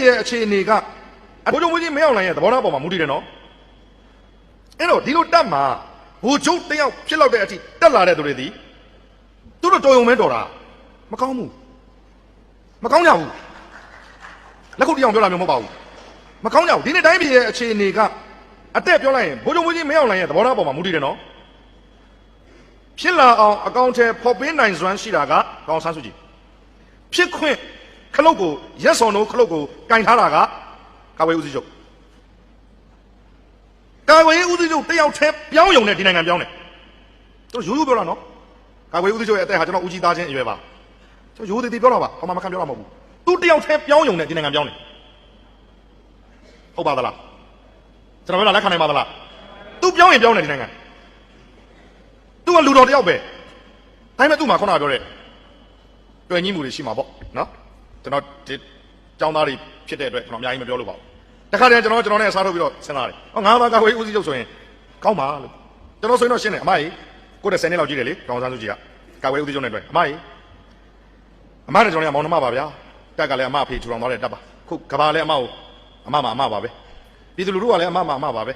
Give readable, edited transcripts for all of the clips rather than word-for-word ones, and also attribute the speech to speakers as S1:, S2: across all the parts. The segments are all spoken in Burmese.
S1: ရဲ့အခြေအနေကဘိုးချုပ်မကြီးမင်းအောင်လှိုင်ရဲ့သဘောထားပေါ်မှာမူတည်တယ်နော်အဲ့တော့ဒီလိုတက်မှာဘိုးချုပ်တယောက်ဖြစ်လောက်တဲ့အထိတက်လာတဲ့သူတွေဒီသူတို့တော်ရုံမဲတော်တာမကောင်းဘူးမကောင်းကြဘူးလက်ခုပ်တရားပြောတာမျိုးမဟုတ်ပါဘူးမကောင်းကြဘူးဒီနေ့တိုင်းပြည်ရဲ့အခြေအနေကအတက်ပြောလိုက်ရင်ဘိုးချုပ်မကြီးမင်းအောင်လှိုင်ရဲ့သဘောထားပေါ်မှာမူတည်တယ်နော်ဖြစ်လာအောင်အကောင့်ထဲဖော်ပေးနိုင်စွမ်းရှိတာကကောင်းဆန်းစုကြည်ဖြစ်ခွင့်ခလုတ်ကိုရက်စော်နိုးခလုတ်ကိုကင်ထားတာကကာဝေးဦးစီးချုပ်ကာဝေးဦးစီးချုပ်တယောက်တည်းပြောင်းယုံနဲ့ဒီနိုင်ငံပြောင်းတယ်သူရိုးရိုးပြောတာနော်ကာဝေးဦးစီးချုပ်ရဲ့အသက်ဟာကျွန်တော်ဦးကြီးသားချင်းအရွယ်ပါကျွန်တော်ရိုးသေးသေးပြောတာပါဟောမခံပြောတာမဟုတ်ဘူးသူတယောက်တည်းပြောင်းယုံနဲ့ဒီနိုင်ငံပြောင်းတယ်ဟုတ်ပါသလားကျွန်တော်ပြောတာလက်ခံနိုင်ပါသလားသူပြောင်းရင်ပြောင်းတယ်ဒီနိုင်ငံသူကလူတော်တယောက်ပဲဒါပေမဲ့သူ့မှာခုနကပြောတဲ့တွေ့ညီမှုတွေရှိမှာပေါ့နော်ကျွန်တော်ဒီကျောင်းသားတွေဖြစ်တဲ့အတွက်ကျွန်တော်အများကြီးမပြောလို့ပါဘူးတခါတည်းကျွန်တော်နဲ့အစားထိုးပြီးတော့စဉ်းစားတယ်ဟောငါးပါးကာဝေးဦးစီးချုပ်ဆိုရင်ကောင်းပါလို့ကျွန်တော်ဆိုရင်တော့ရှင်းတယ်အမကြီးကိုယ်10နှစ်လောက်ကြီးတယ်လေဒေါအောင်ဆန်းစုကြည်ကကာဝေးဦးစီးချုပ်နဲ့တွေ့အမကြီးအမနဲ့ကျွန်တော်ကမောင်နှမပါဗျာတက်ကလည်းအမအဖေထူထောင်သွားတဲ့တက်ပါခုကဘာလည်းအမကိုအမပါပဲပြည်သူလူထုကလည်းအမပါပဲ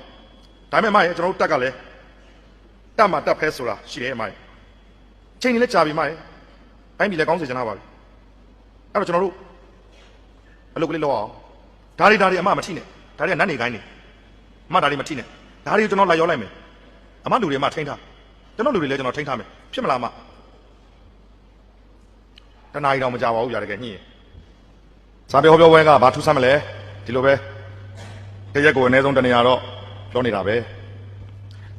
S1: ဒါပေမဲ့အမကြီးကျွန်တော်တို့တက်ကလည်းတက်မှာတက်ဖဲဆိုတာရှိတယ်အမကြီးချိန်နေလဲကြာပြီမကြီးတိုင်းပြည်လည်းကောင်းစေချင်တာပါပြီအဲ့တော့ကျွန်တော်တို့အလုပ်ကလေးလုပ်အောင်ဒါတွေအမမထိနဲ့ဒါတွေကနတ်နေကိုင်းနေအမဒါတွေမထိနဲ့ဒါတွေကိုကျွန်တော်လိုက်ရောလိုက်မယ်အမလူတွေအမထိန်းထားကျွန်တော်လူတွေလည်းကျွန်တော်ထိန်းထားမယ်ဖြစ်မလားအမတနားရီတော့မကြပါဘူးဗျာတကယ်ညှိရင်စာပေဟောပြောပွဲကဘာထူးဆန်းမလဲဒီလိုပဲတရက်ကိုအနည်းဆုံးတနေရာတော့ပြောနေတာပဲ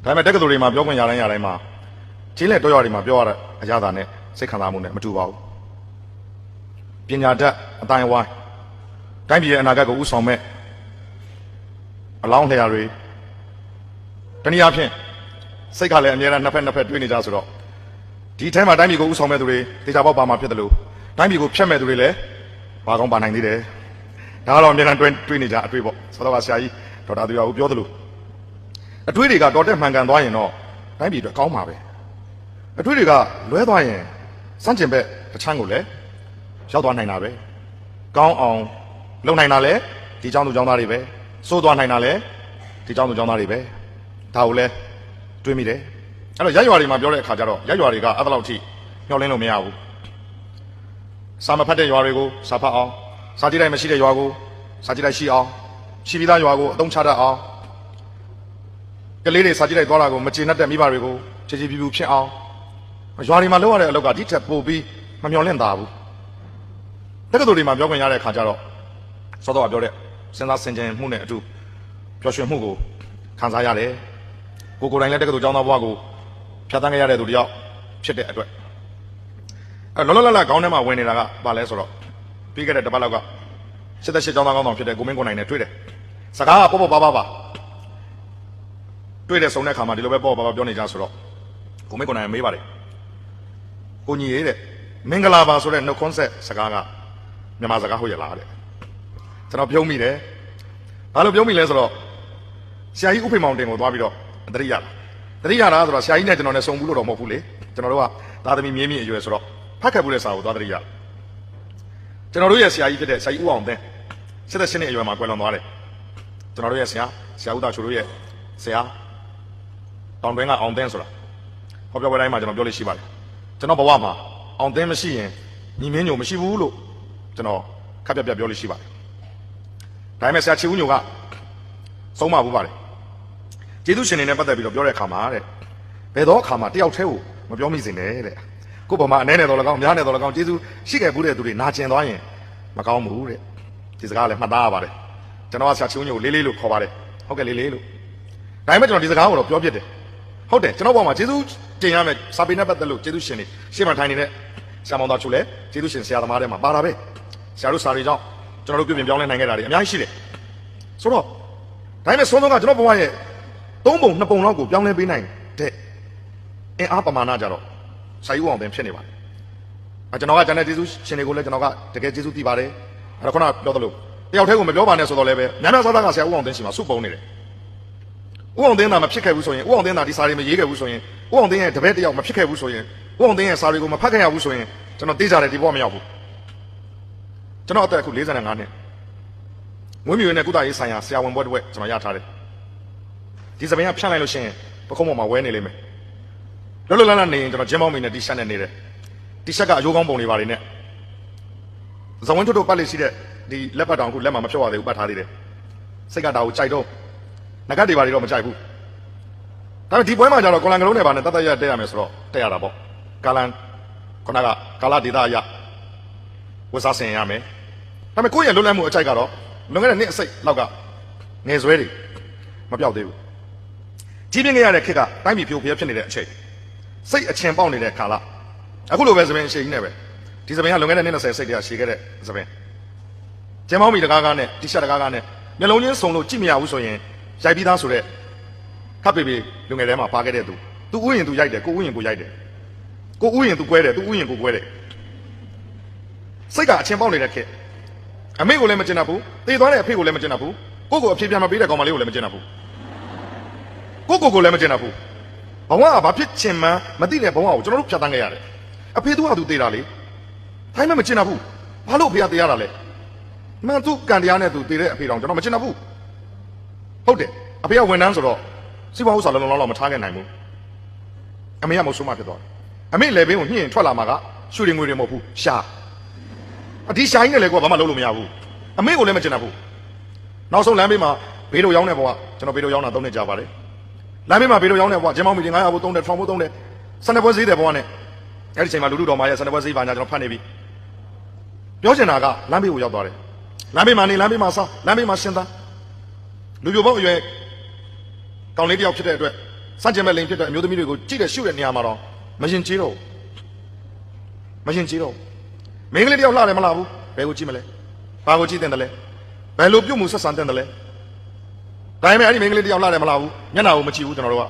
S1: ဒါပေမဲ့တက္ကသိုလ်တွေမှာပြောခွင့်ရတိုင်းမှာချင်းလက်တော်ရတွေမှာပြောရတဲ့အရာသာနဲ့စိတ်ခံစားမှုနဲ့မတူပါဘူးပညာတတ်အတိုင်းဝိုင်းတိုင်းပြည်ရဲ့အနာဂတ်ကိုဥဆောင်မဲ့အလောင်းလျာတွေတနည်းအားဖြင့်စိတ်ကလည်းအများအားနှစ်ဖက်တွေးနေကြဆိုတော့ဒီထဲမှာတိုင်းပြည်ကိုဥဆောင်မဲ့သူတွေတေချာပေါက်ပါမှာဖြစ်တယ်လို့တိုင်းပြည်ကိုဖျက်မဲ့သူတွေလည်းဘာကောင်းပါနိုင်သေးတယ်ဒါကတော့အများအားတွေးနေကြအတွေ့ပေါ့ဆိုတော့ဆရာကြီးဒေါက်တာသူရဦးပြောသလိုအတွေ့တွေကတော်တက်မှန်ကန်သွားရင်တော့တိုင်းပြည်အတွက်ကောင်းပါပဲအတွေ့တွေကလွဲသွားရင်စန့်ကျင်ဘက်တစ်ချမ်းကိုလည်းရောက်သွားနိုင်တာပဲကောင်းအောင်လုပ်နိုင်တာလည်းဒီเจ้าသူเจ้าသားတွေပဲစိုးသွားနိုင်တာလည်းဒီเจ้าသူเจ้าသားတွေပဲဒါကိုလည်းတွေးမိတယ်အဲ့တော့ရက်ရွာတွေမှာပြောတဲ့အခါကျတော့ရက်ရွာတွေကအဲ့လောက်ထိမျှော်လင့်လို့မရဘူးစာမဖတ်တဲ့ရွာတွေကိုစာဖတ်အောင်စာကြည့်တိုင်းမရှိတဲ့ရွာကိုစာကြည့်တိုင်းရှိအောင်ရှိပြီးသားရွာကိုအသုံးချတတ်အောင်ကလေးတွေစာကြည့်တိုင်းသွားတာကိုမကျေနပ်တဲ့မိဘတွေကိုခြေပြူဖြစ်အောင်ရွာတွေမှာလုပ်ရတဲ့အလုပ်ကဒီထက်ပိုပြီးမမျှော်လင့်တာဘူးတက္ကသိုလ်တွေမှာပြောခွင့်ရတဲ့အခါကျတော့စောတော့ပြောတဲ့စဉ်းစားဆင်ခြင်မှုနဲ့အတူပျော်ရွှင်မှုကိုခံစားရတယ်ကိုယ်တိုင်လည်းတက္ကသိုလ်ကျောင်းသားဘဝကိုဖြတ်သန်းခဲ့ရတဲ့သူတယောက်ဖြစ်တဲ့အတွက်လောလောလတ်ခေါင်းထဲမှာဝင်နေတာကဘာလဲဆိုတော့ပြီးခဲ့တဲ့တစ်ပတ်လောက်က78ကျောင်းသားကောင်းဆောင်ဖြစ်တဲ့ကိုမင်းကိုနိုင်နဲ့တွေ့တယ်စကားကပေါ့ပါတွေ့တဲ့ဆုံတဲ့ခါမှာဒီလိုပဲပေါ့ပါပြောနေကြဆိုတော့ကိုမင်းကိုနိုင်မေးပါတယ်ကိုညီရေးတဲ့မင်္ဂလာပါဆိုတဲ့နှုတ်ခွန်းဆက်စကားကမြန်မာစကားဟုတ်ရလားတဲ့ကျွန်တော်ပြုံးမိတယ်ဘာလို့ပြုံးမိလဲဆိုတော့ဆရာကြီးဥဖေမောင်တင်ကိုသွားပြီးတော့တတိယတာဆိုတော့ဆရာကြီးနဲ့ကျွန်တော်နဲ့စုံဘူးလို့တော့မဟုတ်ဘူးလေကျွန်တော်တို့ကသားသမီးမြေးမြင့်အရွယ်ဆိုတော့ဖတ်ခဲ့ဘူးတဲ့စာကိုသွားတတိယကျွန်တော်တို့ရဲ့ဆရာကြီးဖြစ်တဲ့ဆရာကြီးဦးအောင်သင်း78နှစ်အရွယ်မှာကွယ်လွန်သွားတယ်ကျွန်တော်တို့ရဲ့ဆရာဦးသားချိုတို့ရဲ့ဆရာတောင်တွင်းကအောင်သင်းဆိုတာဟောပြောပွဲတိုင်းမှာကျွန်တော်ပြောလို့ရှိပါတယ်ကျွန်တော်ဘဝမှာအောင်သင်းမရှိရင်ညီမင်းညိုမရှိဘူးလို့ကျွန်တော်ခက်ပြပြောလို့ရှိပါတယ်ဒါပေမဲ့ဆရာချီဦးညိုကဆုံးမဘူးပါတယ်ကျေးဇူးရှင်တွေနဲ့ပတ်သက်ပြီးတော့ပြောတဲ့အခါမှာတဲ့ဘယ်တော့အခါမှာတယောက်တည်းကိုမပြောမိစေနဲ့တဲ့ကိုယ့်ဘုံမှာအနည်းနဲ့တော့၎င်းများနဲ့တော့၎င်းကျေးဇူးရှိခဲ့ဘူးတဲ့သူတွေနာကျင်သွားရင်မကောင်းဘူးတဲ့ဒီစကားလည်းမှတ်သားရပါတယ်ကျွန်တော်ကဆရာချီဦးညိုကိုလေးလို့ခေါ်ပါတယ်ဟုတ်ကဲ့လေးလို့ဒါပေမဲ့ကျွန်တော်ဒီစကားကိုတော့ပြောပြတယ်ဟုတ်တယ်ကျွန်တော်ဘုံမှာကျေးဇူးတင်ရမယ်စာပေနဲ့ပတ်သက်လို့ကျေးဇူးရှင်တွေရှေ့မှာထိုင်နေတဲ့ဆရာမောင်သားချိုလည်းကျေးဇူးရှင်ဆရာသမားတွေမှာပါတာပဲဆရာတို့စာတွေကြောင့်ကျွန်တော်တို့ပြင်ပြောင်းလဲနိုင်ခဲ့တာတွေအများကြီးရှိတယ်ဆိုတော့ဒါပေမဲ့ဆုံးဆုံးကကျွန်တော်ဘဝရဲ့3 ပုံ 2 ပုံလောက်ကိုပြောင်းလဲပေးနိုင်တဲ့အင်အားပမာဏကြတော့စာယူအောင်တင်ဖြစ်နေပါတယ်ကျွန်တော်ကဂျန်တဲ့ကျေးဇူးရှင်တွေကိုလည်းကျွန်တော်ကတကယ်ကျေးဇူးတင်ပါတယ်အဲ့တော့ခုနပြောသလိုတယောက်တည်းကိုမပြောပါနဲ့ဆိုတော့လည်းပဲများများစားစားကဆရာဦးအောင်တင်ရှိမှာစုပုံနေတယ်ဦးအောင်သင်းသာမဖြစ်ခဲ့ဘူးဆိုရင်ဦးအောင်သင်းသာဒီစာတွေမရေးခဲ့ဘူးဆိုရင်ဦးအောင်သင်းရဲ့တပည့်တယောက်မဖြစ်ခဲ့ဘူးဆိုရင်ဦးအောင်သင်းရဲ့စာတွေကိုမဖတ်ခဲ့ရဘူးဆိုရင်ကျွန်တော်သိကြတယ်ဒီဘဝမရောက်ဘူးကျွန်တော်အသက်အခု45နှစ် မွေးမြူရေးနဲ့ကုသရေးဆိုင်ရာဆရာဝန်ဘွဲ့တစ်ဝက်ကျွန်တော်ရထားတယ်ဒီစပင်းကဖြန့်လိုက်လို့ရှိရင်ပခုံးပေါ်မှာဝဲနေလိမ့်မယ်လွတ်လွတ်လပ်လပ်နေရင်ကျွန်တော်ဂျင်းမောင်းမီနဲ့တီရှပ်နဲ့နေတယ်တီရှပ်ကအယိုးကောင်းပုံတွေပါတယ်နဲ့ဇဝင်းထုတ်ပတ်လေးရှိတဲ့ဒီလက်ပတ်တောင်ခုလက်မှာမဖြုတ်ရသေးဘူးပတ်ထားသေးတယ်စိတ်ကဒါကိုကြိုက်တော့ငကတ်တွေပါတွေတော့မကြိုက်ဘူးဒါပေမဲ့ဒီပွဲမှာကျတော့ကွန်လန်ကလုံးနဲ့ပါနဲ့တတ်တတ်ရတက်ရမယ်ဆိုတော့တက်ရတာပေါ့ကာလန်ခုနကကာလာဒေတာရဝစားဆင်ရမယ်ဒါပေမဲ့ကိုယ့်ရဲ့လွတ်လပ်မှုအကြိုက်ကတော့လွန်ခဲ့တဲ့နှစ်အစိတ်လောက်ကငယ်ဆွဲတွေမပြောက်သေးဘူးကြီးပြင်းခဲ့ရတဲ့ခေတ်ကတိုင်းပြည်ဖြိုဖျက်ဖြစ်နေတဲ့အချိန်စိတ်အချင်ပေါက်နေတဲ့ကာလအခုလိုပဲသပင်အရှိန်ကြီးနဲ့ပဲဒီသပင်ကလွန်ခဲ့တဲ့နှစ်20စိတ်တည်းကရှည်ခဲ့တဲ့သပင်ကျင်းမောင်းမီတကားကားနဲ့တီရှပ်တကားကားနဲ့မျက်လုံးချင်းစုံလို့ကြည့်မရဘူးဆိုရင်ရိုက်ပြီးသားဆိုတဲ့ခပ်ပေပေလူငယ်ထဲမှာပါခဲ့တဲ့သူဥယျင်သူရိုက်တယ်ကိုဥယျင်ကိုရိုက်တယ်ကိုဥယျင်သူကွဲတယ်သူဥယျင်ကိုကွဲတယ်စိတ်ကအချင်ပေါက်နေတဲ့ခေတ်အမေကိုလည်းမကျင်တတ်ဘူးတေသွားတဲ့အဖေကိုလည်းမကျင်တတ်ဘူးကိုကိုအဖေပြန်မပေးတဲ့ကောင်မလေးကိုလည်းမကျင်တတ်ဘူးကိုလည်းမကျင်တတ်ဘူးဘဝကဘာဖြစ်ချင်မှန်းမသိတဲ့ဘဝကိုကျွန်တော်တို့ဖြတ်တန်းခဲ့ရတယ်အဖေသူကသူတေတာလေထိုင်းမဲ့မကျင်တတ်ဘူးဘာလို့အဖေကတေရတာလဲမှန်သူကန်တရားနဲ့သူတေတဲ့အဖေတော်ကျွန်တော်မကျင်တတ်ဘူးဟုတ်တယ်အဖေကဝန်ထမ်းဆိုတော့စီးပွားဥစ္စာလုံးလုံးလောက်မထားခဲ့နိုင်ဘူးအမေကမဟုတ်ဆိုးမှဖြစ်သွားတယ်အမေလည်းဘင်းကိုညှင်ထွက်လာမှာကရွှေတွေငွေတွေမဟုတ်ဘူးရှာဒီရှာကြီးနဲ့လည်းကိုကဘာမှလုပ်လို့မရဘူးအမေကိုလည်းမကျင်တတ်ဘူးနောက်ဆုံးလမ်းဘေးမှာဘေးတို့ရောင်းတဲ့ဘဝကျွန်တော်ဘေးတို့ရောင်းတာ3နှစ်ကြာပါတယ်လမ်းဘေးမှာဘေးတို့ရောင်းတဲ့ဘဝဂျင်းမောင်းမီ900ဘို့3တယ်ထောင်ဘို့3တယ်စနေပွဲဈေးတဲ့ဘဝနဲ့အဲ့ဒီချိန်မှာလူလူတော်မှာရဲ့စနေပွဲဈေးပါညာကျွန်တော်ဖတ်နေပြီပြောချင်တာကလမ်းဘေးကိုရောက်သွားတယ်လမ်းဘေးမှာနေလမ်းဘေးမှာစားလမ်းဘေးမှာရှင်းသားလူပြိုပေါက်အရွယ်ကောင်းလေးတယောက်ဖြစ်တဲ့အတွက်စัจကျင်မဲ့လိန်ဖြစ်တဲ့အမျိုးသမီးတွေကိုကြည့်တဲ့ရှုတဲ့နေရာမှာတော့မရင်ကျေးတော့မရင်ကျေးတော့မင်းကလေးတယောက်လှတယ်မလှဘူးဘယ်ကိုကြည့်မလဲဘာကိုကြည့်တဲ့လဲဘယ်လိုပြုတ်မှုဆက်ဆံတဲ့လဲဒါပေမဲ့အဲ့ဒီမင်းကလေးတယောက်လှတယ်မလှဘူးမျက်နှာကိုမကြည့်ဘူးကျွန်တော်တို့က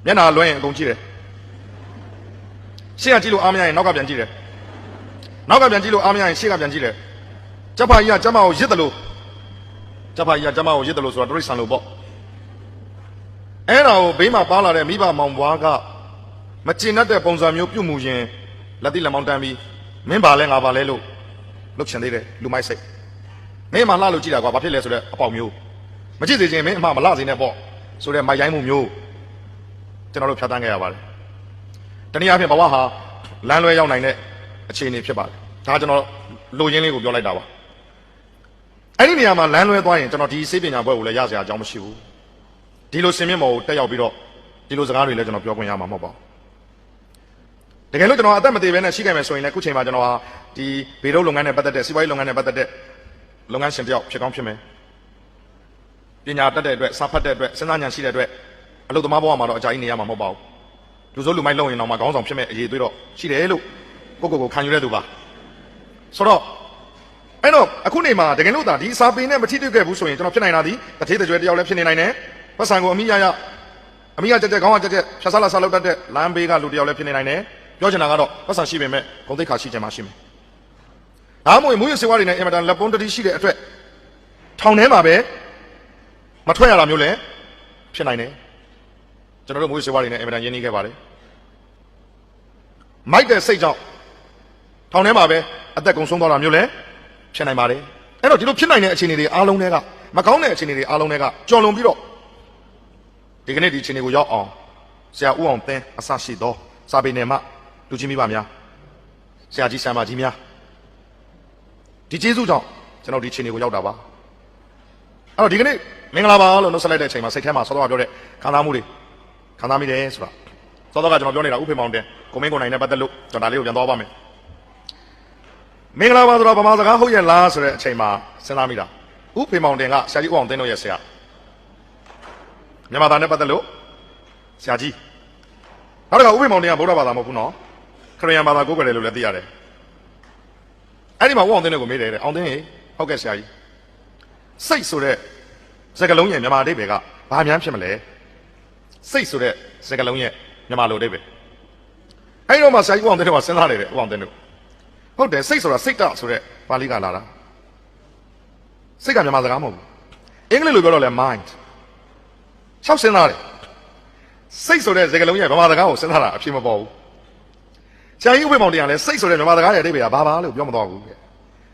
S1: မျက်နှာလွှဲရင်အကုန်ကြည့်တယ်ရှေ့ကကြည့်လို့အားမရရင်နောက်ကပြန်ကြည့်တယ်နောက်ကပြန်ကြည့်လို့အားမရရင်ရှေ့ကပြန်ကြည့်တယ်ကျပ်ဖာကြီးကကျမကိုရစ်တယ်လို့ကျပ်ဖာကြီးကကျမကိုရစ်တယ်လို့ဆိုတော့တရိษံလို့ပေါ့အဲ့ဒါကိုဘေးမှာပါလာတဲ့မိဘမောင်ဘွားကမကျင်တတ်တဲ့ပုံစံမျိုးပြုတ်မှုရင်လက်တိလက်မောင်းတန်းပြီးမင်းပါလဲငါပါလဲလို့လုပ်ချင်သေးတယ်လူမိုက်စိတ်မင်းမှလှလို့ကြည့်တာကွာဘာဖြစ်လဲဆိုတော့အပေါက်မျိုးမကြည့်စေချင်မင်းအမှမလှစေနဲ့ပေါ့ဆိုတဲ့မိုက်ရိုင်းမှုမျိုးကျွန်တော်တို့ဖြတ်တန်းခဲ့ရပါတယ်တနည်းအားဖြင့်ဘဝဟာလမ်းလွဲရောက်နိုင်တဲ့အခြေအနေဖြစ်ပါတယ်ဒါကျွန်တော်လူရင်းလေးကိုပြောလိုက်တာပါအဲ့ဒီနေရာမှာလမ်းလွဲသွားရင်ကျွန်တော်ဒီစေပညာဘွဲကိုလည်းရစရာအကြောင်းမရှိဘူးဒီလိုစင်မြင့်မော်ကိုတက်ရောက်ပြီးတော့ဒီလိုစကားတွေလည်းကျွန်တော်ပြောခွင့်ရမှာမဟုတ်ပါဘူးတကယ်လို့ကျွန်တော်အသက်မသေးဘဲနဲ့ရှိခဲ့မယ်ဆိုရင်လည်းအခုချိန်မှာကျွန်တော်ဟာဒီဘေရုပ်လုပ်ငန်းနဲ့ပတ်သက်တဲ့စီးပွားရေးလုပ်ငန်းနဲ့ပတ်သက်တဲ့လုပ်ငန်းရှင်တယောက်ဖြစ်ကောင်းဖြစ်မယ်ပညာတတ်တဲ့အတွက်စာဖတ်တဲ့အတွက်စဉ်းစားဉာဏ်ရှိတဲ့အတွက်အလုပ်သမားဘဝမှာတော့အကြိုက်နေရမှာမဟုတ်ပါဘူးလူစိုးလူမိုက်လုံရင်တော့မှခေါင်းဆောင်ဖြစ်မဲ့အရေးသွေးတော့ရှိတယ်လို့ကိုခံယူတဲ့သူပါဆိုတော့အဲ့တော့အခုနေမှာတကယ်လို့ဒါဒီစာပေနဲ့မထိတွေ့ခဲ့ဘူးဆိုရင်ကျွန်တော်ဖြစ်နိုင်တာဒီတထေးတကြွယ်တယောက်လည်းဖြစ်နေနိုင်တယ်ပတ်စံကိုအမိရအမိရကြက်ခေါင်းကကြက်ဖြတ်စားလာစားလောက်တတ်တဲ့လမ်းဘေးကလူတယောက်လည်းဖြစ်နေနိုင်တယ်ပြောချင်တာကတော့ပတ်စံရှိပေမဲ့ဂုဏ်သိက္ခာရှိချင်မှရှိမယ်ဒါမှမဟုတ်မူရစေဝါတွေနဲ့အင်မတန်လက်ပုံးတတိရှိတဲ့အတွက်ထောင်ထဲမှာပဲမထွက်ရတာမျိုးလည်းဖြစ်နိုင်တယ်ကျွန်တော်တို့မူရစေဝါတွေနဲ့အင်မတန်ရင်းနှီးခဲ့ပါတယ်မိုက်တဲ့စိတ်ကြောင့်ထောင်ထဲမှာပဲအသက်ကုန်ဆုံးသွားတာမျိုးလည်းဖြစ်နိုင်ပါတယ်အဲ့တော့ဒီလိုဖြစ်နိုင်တဲ့အခြေအနေတွေအားလုံးတွေကမကောင်းတဲ့အခြေအနေတွေအားလုံးတွေကကြော်လွန်ပြီးတော့ဒီကနေ့ဒီအခြေအနေကိုရောက်အောင်ဆရာဦးအောင်သင်းအစရှိသောစာပေနယ်မှလူချင်းမိဘများဆရာကြီးဆရာမကြီးများဒီကျေးဇူးကြောင့်ကျွန်တော်ဒီအခြေအနေကိုရောက်တာပါအဲ့တော့ဒီကနေ့မင်္ဂလာပါလို့နှုတ်ဆက်လိုက်တဲ့အချိန်မှာစိတ်ထဲမှာစောစောကပြောတဲ့ခံစားမှုတွေခံစားမိတယ်ဆိုတာစောစောကကျွန်တော်ပြောနေတာဥဖေမောင်တင်ကိုမင်းကိုနိုင်နဲ့ပတ်သက်လို့ကျွန်တော်ဒါလေးကိုပြန်သွားပါမယ်မင်္ဂလာပါဆိုတော့ဗမာစကားဟုတ်ရဲ့လားဆိုတဲ့အချိန်မှာစဉ်းစားမိတာဥဖေမောင်တင်ကဆရာကြီးဦးအောင်သင်းတို့ရဲ့ဆရာမြန်မာသားနဲ့ပတ်သက်လို့ဆရာကြီးနောက်တစ်ခါဥဖေမောင်တင်ကဗုဒ္ဓဘာသာမဟုတ်ဘူးနော်ခရစ်ယာန်ဘာသာကိုးကွယ်တယ်လို့လည်းသိရတယ်အဲ့ဒီမှာဦးအောင်သင်းတို့ကိုမေးတယ်တဲ့အောင်သင်းဟေဟုတ်ကဲ့ဆရာကြီးစိတ်ဆိုတဲ့စကားလုံးရဲ့မြန်မာအဓိပ္ပာယ်ကဘာများဖြစ်မလဲစိတ်ဆိုတဲ့စကားလုံးရဲ့မြန်မာလိုအဓိပ္ပာယ်အဲ့ဒီတော့မှဆရာကြီးဦးအောင်သင်းတို့ကစဉ်းစားတယ်တဲ့ဦးအောင်သင်းတို့ဟုတ်တယ်စိတ်ဆိုတာစိတ်တဆိုတဲ့ပါဠိကလာတာစိတ်ကမြန်မာစကားမဟုတ်ဘူးအင်္ဂလိပ်လိုပြောတော့လဲ mind ရှောက်စဉ်းစားတယ်စိတ်ဆိုတဲ့စကားလုံးရဲ့မြန်မာစကားကိုစဉ်းစားတာအဖြစ်မပေါ်ဘူးဆရာကြီးဥပ္ပေမောင်တရားလဲစိတ်ဆိုတဲ့မြန်မာစကားရဲ့အဓိပ္ပာယ်ကဘာလို့ပြောမသွားဘူး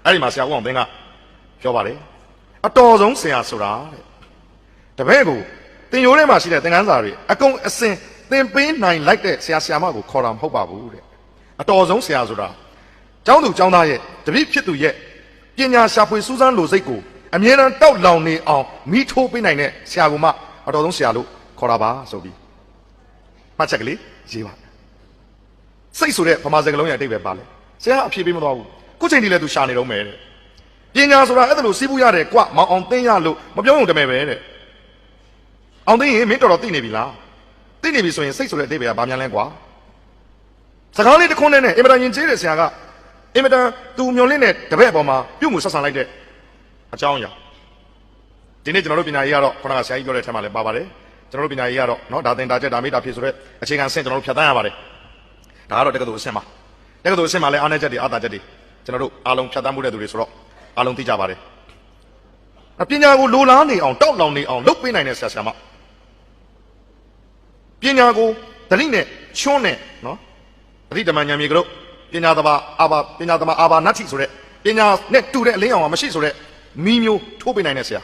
S1: အဲ့ဒီမှာဆရာဦးအောင်သင်းကပြောပါတယ် အတော်ဆုံးဆရာဆိုတာတဲ့တပည့်ကိုသင်ရိုးထဲမှာရှိတဲ့သင်ခန်းစာတွေအကုန်အစင်သင်ပေးနိုင်လိုက်တဲ့ဆရာဆရာမကိုခေါ်တာမဟုတ်ပါဘူးတဲ့အတော်ဆုံးဆရာဆိုတာကျောင်းသူကျောင်းသားရဲ့တပည့်ဖြစ်သူရဲ့ပညာရှာဖွေစူးစမ်းလိုစိတ်ကိုအမြဲတမ်းတောက်လောင်နေအောင်မိထိုးပေးနိုင်တဲ့ဆရာကမှအတော်ဆုံးဆရာလို့ခေါ်တာပါဆိုပြီးမှတ်ချက်ကလေးရေးပါစိတ်ဆိုတဲ့ဗမာစကားလုံးရဲ့အတိတ်ပဲပါလေဆရာအဖြေပေးမသွားဘူးခုချိန်ဒီလဲသူရှာနေတော့မယ်တဲ့ပညာဆိုတာအဲ့ဒါလို့စီးပူးရတယ်ကွမောင်အောင်သိရလို့မပြောုံတမဲပဲတဲ့အောင်သိရင်မင်းတော်တော်သိနေပြီလားသိနေပြီဆိုရင်စိတ်ဆိုတဲ့အတိတ်ပဲကဘာများလဲကွာစကားလေးတစ်ခွန်းနဲ့အင်မတန်ယဉ်ကျေးတဲ့ဆရာကအင်မတန်သူမျောလင့်တဲ့တပည့်အပေါ်မှာပြုမှုဆက်ဆံလိုက်တဲ့အကြောင်းအရာဒီနေ့ကျွန်တော်တို့ပညာရေးကတော့ခုနကဆရာကြီးပြောတဲ့အထက်မှာလည်းပါပါတယ်ကျွန်တော်တို့ပညာရေးကတော့เนาะဒါသင်ဒါချက်ဒါမေးဒါဖြေဆိုတဲ့အခြေခံဆင့်ကျွန်တော်တို့ဖြတ်သန်းရပါတယ်ဒါကတော့တက္ကသိုလ်အဆင့်ပါတက္ကသိုလ်အဆင့်မှာလည်းအားနည်းချက်တွေအားသာချက်တွေကျွန်တော်တို့အားလုံးဖြတ်သန်းမှုတဲ့သူတွေဆိုတော့အားလုံးသိကြပါတယ်ပညာကိုလိုလားနေအောင်တောက်လောင်နေအောင်လုပ်ပေးနိုင်တဲ့ဆရာဆရာမပညာကိုဓလိနဲ့ချွန်းနဲ့เนาะအဓိဓမ္မဉာဏ်မြေကလို့ပညာသဘာအာဘာနတ္ထိဆိုတဲ့ပညာနဲ့တူတဲ့အလင်းအောင်မရှိဆိုတဲ့မီးမျိုးထိုးပေးနိုင်တဲ့ဆရ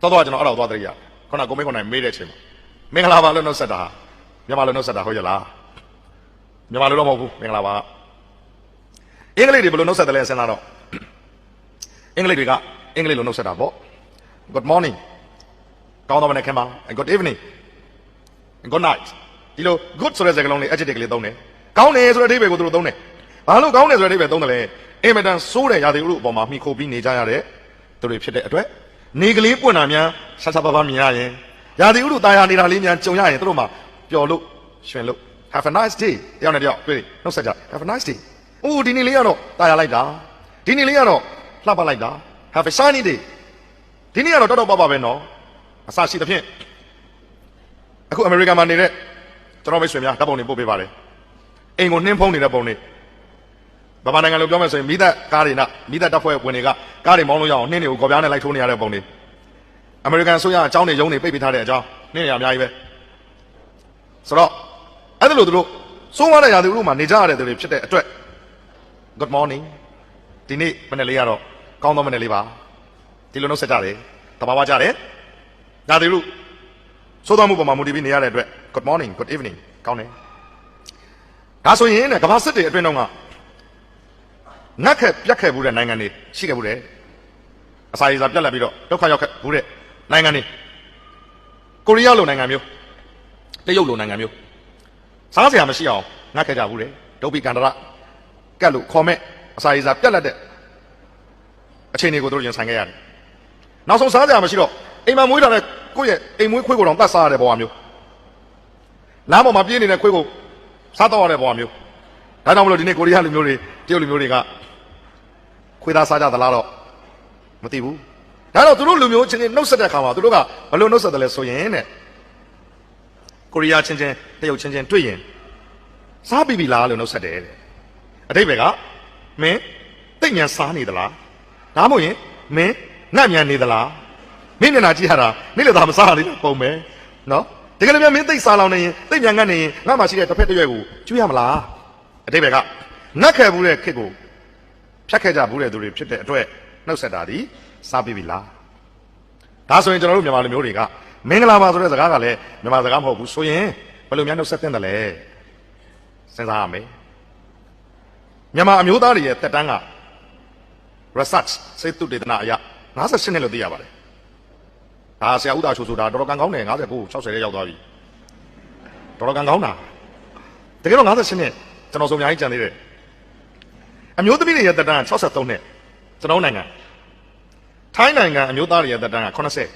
S1: ာတော်ကျွန်တော်အဲ့ဒါကိုသွားတရရခုနကိုမိတ်ခွန်နိုင်မေးတဲ့အချိန်မှာမင်္ဂလာပါလို့နှုတ်ဆက်တာမြန်မာလိုနှုတ်ဆက်တာဟုတ်ရလားမြန်မာလိုတော့မဟုတ်ဘူးမင်္ဂလာပါအင်္ဂလိပ်တွေဘယ်လိုနှုတ်ဆက်တယ်လဲစဉ်းစားတော့အင်္ဂလိပ်တွေကအင်္ဂလိပ်လိုနှုတ်ဆက်တာပေါ့ Good morning ကောင်းသောမနက်ခင်းပါ Good evening Good night ဒီလို good ဆိုတဲ့စကားလုံးလေး adjective ကလေးသုံးတယ်ကောင်းတယ်ဆိုတဲ့အဓိပ္ပာယ်ကိုသူတို့သုံးတယ်ဘာလို့ကောင်းတယ်ဆိုတဲ့အဓိပ္ပာယ်သုံးတယ်လဲအင်မတန်စိုးတဲ့ရာသီဥတုအပေါ်မှာမိခိုပြီးနေကြရတဲ့သူတွေဖြစ်တဲ့အတွက်နေကလေးပွင့်တာများဆက်ဆက်ပါပါမြင်ရရင်ရာသီဥတုတာယာနေတာလေးများကြုံရရင်သူတို့မှပျော်လို့ရွှင်လို့ have a nice day တယောက်နဲ့တယောက်တွေ့နှုတ်ဆက်ကြ have a nice day အိုးဒီနေ့လေးကတော့တာယာလိုက်တာဒီနေ့လေးကတော့လှပလိုက်တာ have a shiny day ဒီနေ့ကတော့တော်တော်ပါပဲနော်အစရှိသဖြင့်အခုအမေရိကန်မှာနေတဲ့ကျွန်တော်မိတ်ဆွေများဓာတ်ပုံတွေပို့ပေးပါတယ်အိမ်ကိုနှင်းဖုံးနေတဲ့ပုံတွေဗမာနိုင်ငံလိုပြောမယ်ဆိုရင်မိသက်ကားတွေနဲ့မိသက်တပ်ဖွဲ့ဝင်တွေကကားတွေမောင်းလို့ရအောင်နှင်းတွေကိုကော်ပြားနဲ့လိုက်ထိုးနေရတဲ့ပုံတွေအမေရိကန်ဆိုရအကြောင်းတွေရုံးတွေပိတ်ပေးထားတဲ့အကြောင်းနှင်းတွေအများကြီးပဲဆိုတော့အဲ့ဒါလို့သူတို့စိုးဝါးတဲ့ရာသီဥတုမှာနေကြရတဲ့သူတွေဖြစ်တဲ့အတွက် Good morning ဒီနေ့မနေ့လေးကတော့ကောင်းသောမနေ့လေးပါဒီလိုနှုတ်ဆက်ကြတယ်တဘာဝကြတယ်ရာသီဥတုစိုးသွားမှုပေါ်မှာမူတည်ပြီးနေရတဲ့အတွက် Good morning Good evening ကောင်းတယ်ဒါဆိုရင်ကမ္ဘာစစ်တွေအတွင်းတော့ကငတ်ခက်ပြတ်ခဲ့ဘူးတဲ့နိုင်ငံတွေရှိခဲ့ဘူးတဲ့အစာရည်စာပြတ်လက်ပြီးတော့ဒုက္ခရောက်ခဲ့ဘူးတဲ့နိုင်ငံတွေကိုရီးယားလိုနိုင်ငံမျိုးတရုတ်လိုနိုင်ငံမျိုးစားစရာမရှိအောင်ငတ်ခဲ့ကြဘူးတဲ့ဒုပိကန္တရကတ်လို့ခေါ်မဲ့အစာရည်စာပြတ်လက်တဲ့အခြေအနေကိုတို့ရင်ဆိုင်ခဲ့ရတယ်နောက်ဆုံးစားစရာမရှိတော့အိမ်မှာမွေးထားတဲ့ကိုယ့်ရဲ့အိမ်မွေးခွေးကိုတောင်တတ်စားရတဲ့ဘဝမျိုးလမ်းပေါ်မှာပြေးနေတဲ့ခွေးကိုစားတော့ရတဲ့ဘဝမျိုးဒါကြောင့်မလို့ဒီနေ့ကိုရီးယားလူမျိုးတွေတရုတ်လူမျိုးတွေကခွေးသားစားကြသလားတော့မသိဘူးဒါတော့သူတို့လူမျိုးချင်းချင်းနှုတ်ဆက်တဲ့အခါမှာသူတို့ကဘယ်လိုနှုတ်ဆက်တယ်လဲဆိုရင်တဲ့ကိုရီးယားချင်းချင်းတရုတ်ချင်းချင်းတွေ့ရင်စားပြီပြီလားလို့နှုတ်ဆက်တယ်တဲ့အတိတ်ပဲကမင်းသိဉာဏ်စားနေသလားဒါမှမဟုတ်ရင်မင်းငတ်ဉာဏ်နေသလားမင်းမျက်နှာကြည့်ရတာနေ့လေသာမစားရသေးပုံပဲနော်တကယ်လို့များမင်းသိစားလောင်နေရင်သိဉာဏ်ငတ်နေရင်ငါမှရှိတဲ့တစ်ဖက်တစ်ရွက်ကိုကျွေးရမလားအတိတ်ပဲကငတ်ခဲ့ဘူးတဲ့ခေတ်ကိုဖြတ်ခဲ့ကြဘူးတဲ့သူတွေဖြစ်တဲ့အတွက်နှုတ်ဆက်တာဒီစားပြီပြီလားဒါဆိုရင်ကျွန်တော်တို့မြန်မာလူမျိုးတွေကမင်္ဂလာပါဆိုတဲ့စကားကလည်းမြန်မာစကားမဟုတ်ဘူးဆိုရင်ဘယ်လိုများနှုတ်ဆက်သင့်တယ်လဲစဉ်းစားရမယ်မြန်မာအမျိုးသားတွေရဲ့တက်တန်းက research စေတုတေသနာအရ58နှစ်လို့သိရပါတယ်ဒါဆရာဦးသားချိုဆိုတာတော်တော်ကန်ကောင်းတယ်59 60ရဲ့ရောက်သွားပြီတော်တော်ကန်ကောင်းတာတကယ်တော့58နှစ်ကျွန်တော်ဆိုအများကြီးကြံသေးတယ်အမျိုးသမီးတွေရဲ့တက်တန်းက63နှစ်ကျွန်တော်နိုင်ငံထိုင်းနိုင်ငံအမျိုးသားတွေရဲ့တက်တန်းက80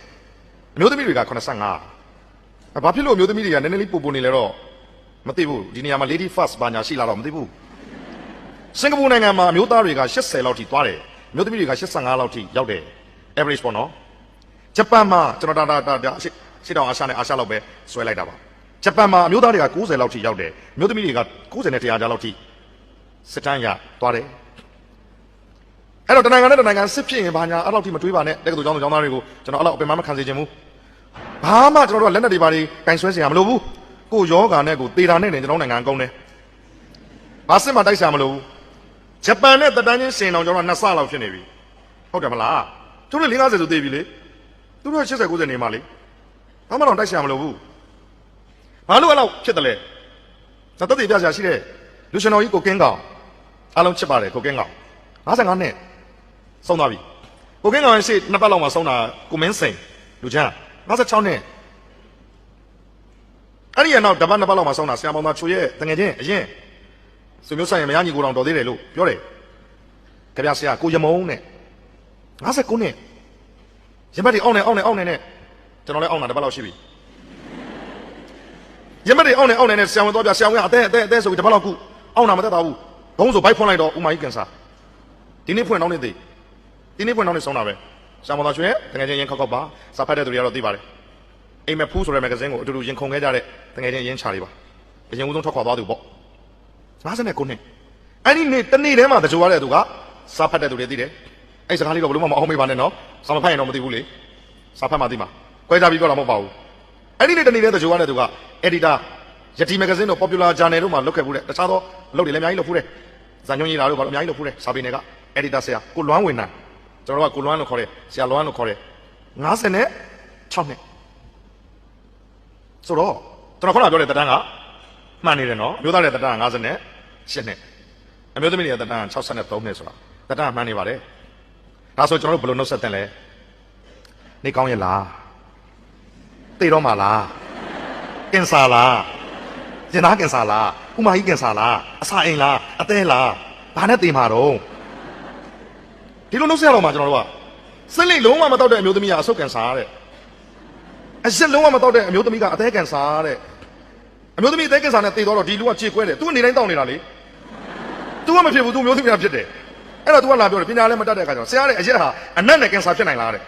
S1: အမျိုးသမီးတွေက85ဘာဖြစ်လို့အမျိုးသမီးတွေကနည်းနည်းလေးပို့နေလဲတော့မသိဘူးဒီနေရာမှာ lady first ဘာညာရှိလာတော့မသိဘူးစင်ကာပူနိုင်ငံမှာအမျိုးသားတွေက80လောက်ထိသွားတယ်အမျိုးသမီးတွေက85လောက်ထိရောက်တယ် average ပေါ့နော်ဂျပန်မှာကျွန်တော်ဒါရှစ်တောင်အာရှနဲ့အာရှလောက်ပဲဆွဲလိုက်တာပါဂျပန်မှာအမျိုးသားတွေက90လောက်ထိရောက်တယ်အမျိုးသမီးတွေက90နဲ့100ကြားလောက်ထိစစ်တမ်းရသွားတယ်အဲ့တော့တနိုင်ငံနဲ့တနိုင်ငံစစ်ဖြစ်ရင်ဘာညာအဲ့လောက်ထိမတွေးပါနဲ့တက္ကသိုလ်ကျောင်းသူကျောင်းသားတွေကိုကျွန်တော်အဲ့လောက်အပင်မခံစေချင်ဘူးဘာမှကျွန်တော်တို့ကလက်နက်တွေပါတွေကင်ဆွဲစရာမလိုဘူးကိုယောဂါနဲ့ကိုသေတာနဲ့ကျွန်တော်နိုင်ငံအကုန်တယ်ဘာစစ်မှတိုက်စရာမလိုဘူးဂျပန်နဲ့တတန်းချင်းရှင်အောင်ကျွန်တော်2ဆလောက်ဖြစ်နေပြီဟုတ်တယ်မလား ကျုပ်တို့50ဆိုသေးပြီလေသူတို့80 90နေမှလေဘာမှတော့တိုက်ရှာမလို့ဘူးဘာလို့အဲ့လောက်ဖြစ်တယ်လဲသက်သေပြရှာရှိတဲ့လူရှင်တော်ကြီးကိုကင်းကောင်အားလုံးချစ်ပါတယ်ကိုကင်းကောင်55နှစ်ဆုံးသွားပြီကိုကင်းကောင်ရဲ့ရှေ့နှစ်ပတ်လောက်မှာဆုံးတာကိုမင်းစိန်လူချမ်း56နှစ်အဲ့ဒီရနောက်တပတ်နှစ်ပတ်လောက်မှာဆုံးတာဆရာမောင်သားချိုရဲ့တငယ်ချင်းအရင်ဆွေမျိုးဆိုင်ရမရညီကိုတော်တော်သေးတယ်လို့ပြောတယ်ကြပြဆရာကိုရမုံနဲ့59နှစ်ရမတ်တွေအောင်းနေနဲ့ကျွန်တော်လည်းအောင်းတာတပတ်လောက်ရှိပြီရမတ်တွေအောင်းနေနဲ့ဆရာဝန်တော်ပြဆရာဝန်ကအတဲဆိုပြီးတပတ်လောက်ခုအောင်းတာမတက်တော့ဘူးဘုံဆိုဘိုက်ဖွင့်လိုက်တော့ဥမာကြီးကန်စာဒီနေ့ဖွင့်တော့နေသေးဒီနေ့ဖွင့်တော့နေဆုံးတာပဲဆရာမောင်သားချိုရဲ့တငယ်ချင်းရင်ခောက်ပါစာဖတ်တဲ့သူတွေကတော့သိပါတယ်အိမ်မက်ဖူးဆိုတဲ့မဂ္ဂဇင်းကိုအတူတူရင်ခုန်ခဲ့ကြတဲ့တငယ်ချင်းရင်းချလေးပါအရင်ဦးဆုံးထွက်ခွာသွားသူပေါ့59နှစ်အဲ့ဒီနေ့တနေ့တည်းမှာတကြိုရတဲ့သူကစာဖတ်တဲ့သူတွေသိတယ်အဲ့စကားလေးတော့ဘယ်လိုမှမအောင်မေးပါနဲ့နော်စာမဖတ်ရင်တော့မသိဘူးလေစာဖတ်မှသိမှာခွဲကြပြီးတော့မဟုတ်ပါဘူးအဲ့ဒီနေ့တနေ့တည်းတကြိုရတဲ့သူက editor ယတိမဂ္ဂဇင်းတို့ popular journal တို့မှာလုပ်ခဲ့ဘူးတဲ့တခြားသောအလုပ်တွေလည်းအများကြီးလုပ်ဖူးတယ်ဇာညွှန်းကြီးလာတို့ဘာလို့အများကြီးလုပ်ဖူးတယ်စာပေနယ်က editor ဆရာကိုလွမ်းဝင်နိုင်ကျွန်တော်တို့ကကိုလွမ်းလို့ခေါ်တယ်ဆရာလွမ်းလို့ခေါ်တယ်56နှစ်ဆိုတော့ကျွန်တော်ခုနပြောတဲ့တန်းကမှန်နေတယ်နော်မျိုးသားတဲ့တန်းက58နှစ်အမျိုးသမီးတွေတန်းက63နှစ်ဆိုတာတန်းကမှန်နေပါတယ်ဒါဆိုကျွန်တော်တို့ဘယ်လိုနှုတ်ဆက်တဲ့လဲနေကောင်းရဲ့လားသိတော့မှာလားကင်ဆာလားရင်သားကင်ဆာလားဥမာကြီးကင်ဆာလားအစာအိမ်လားအသေးလားဘာနဲ့သိမှာတော့ဒီလိုနှုတ်ဆက်ရတော့မှာကျွန်တော်တို့ကစိတ်လိမ်လုံးဝမတော့တဲ့အမျိုးသမီးကအဆုတ်ကင်ဆာတဲ့အရှက်လုံးဝမတော့တဲ့အမျိုးသမီးကအသေးကင်ဆာတဲ့အမျိုးသမီးအသေးကင်ဆာနဲ့သိတော့ဒီလူကခြေခွဲတယ်သူကနေတိုင်းတောင်းနေတာလေသူကမဖြစ်ဘူးသူမျိုးသမီးကဖြစ်တယ်အဲ့တော့ तू ကလာပြောတယ်ပညာလည်းမတတ်တဲ့အခါကျတော့ဆရာတဲ့အရက်ဟာအနတ်နဲ့ကင်ဆာဖြစ်နိုင်လားတဲ့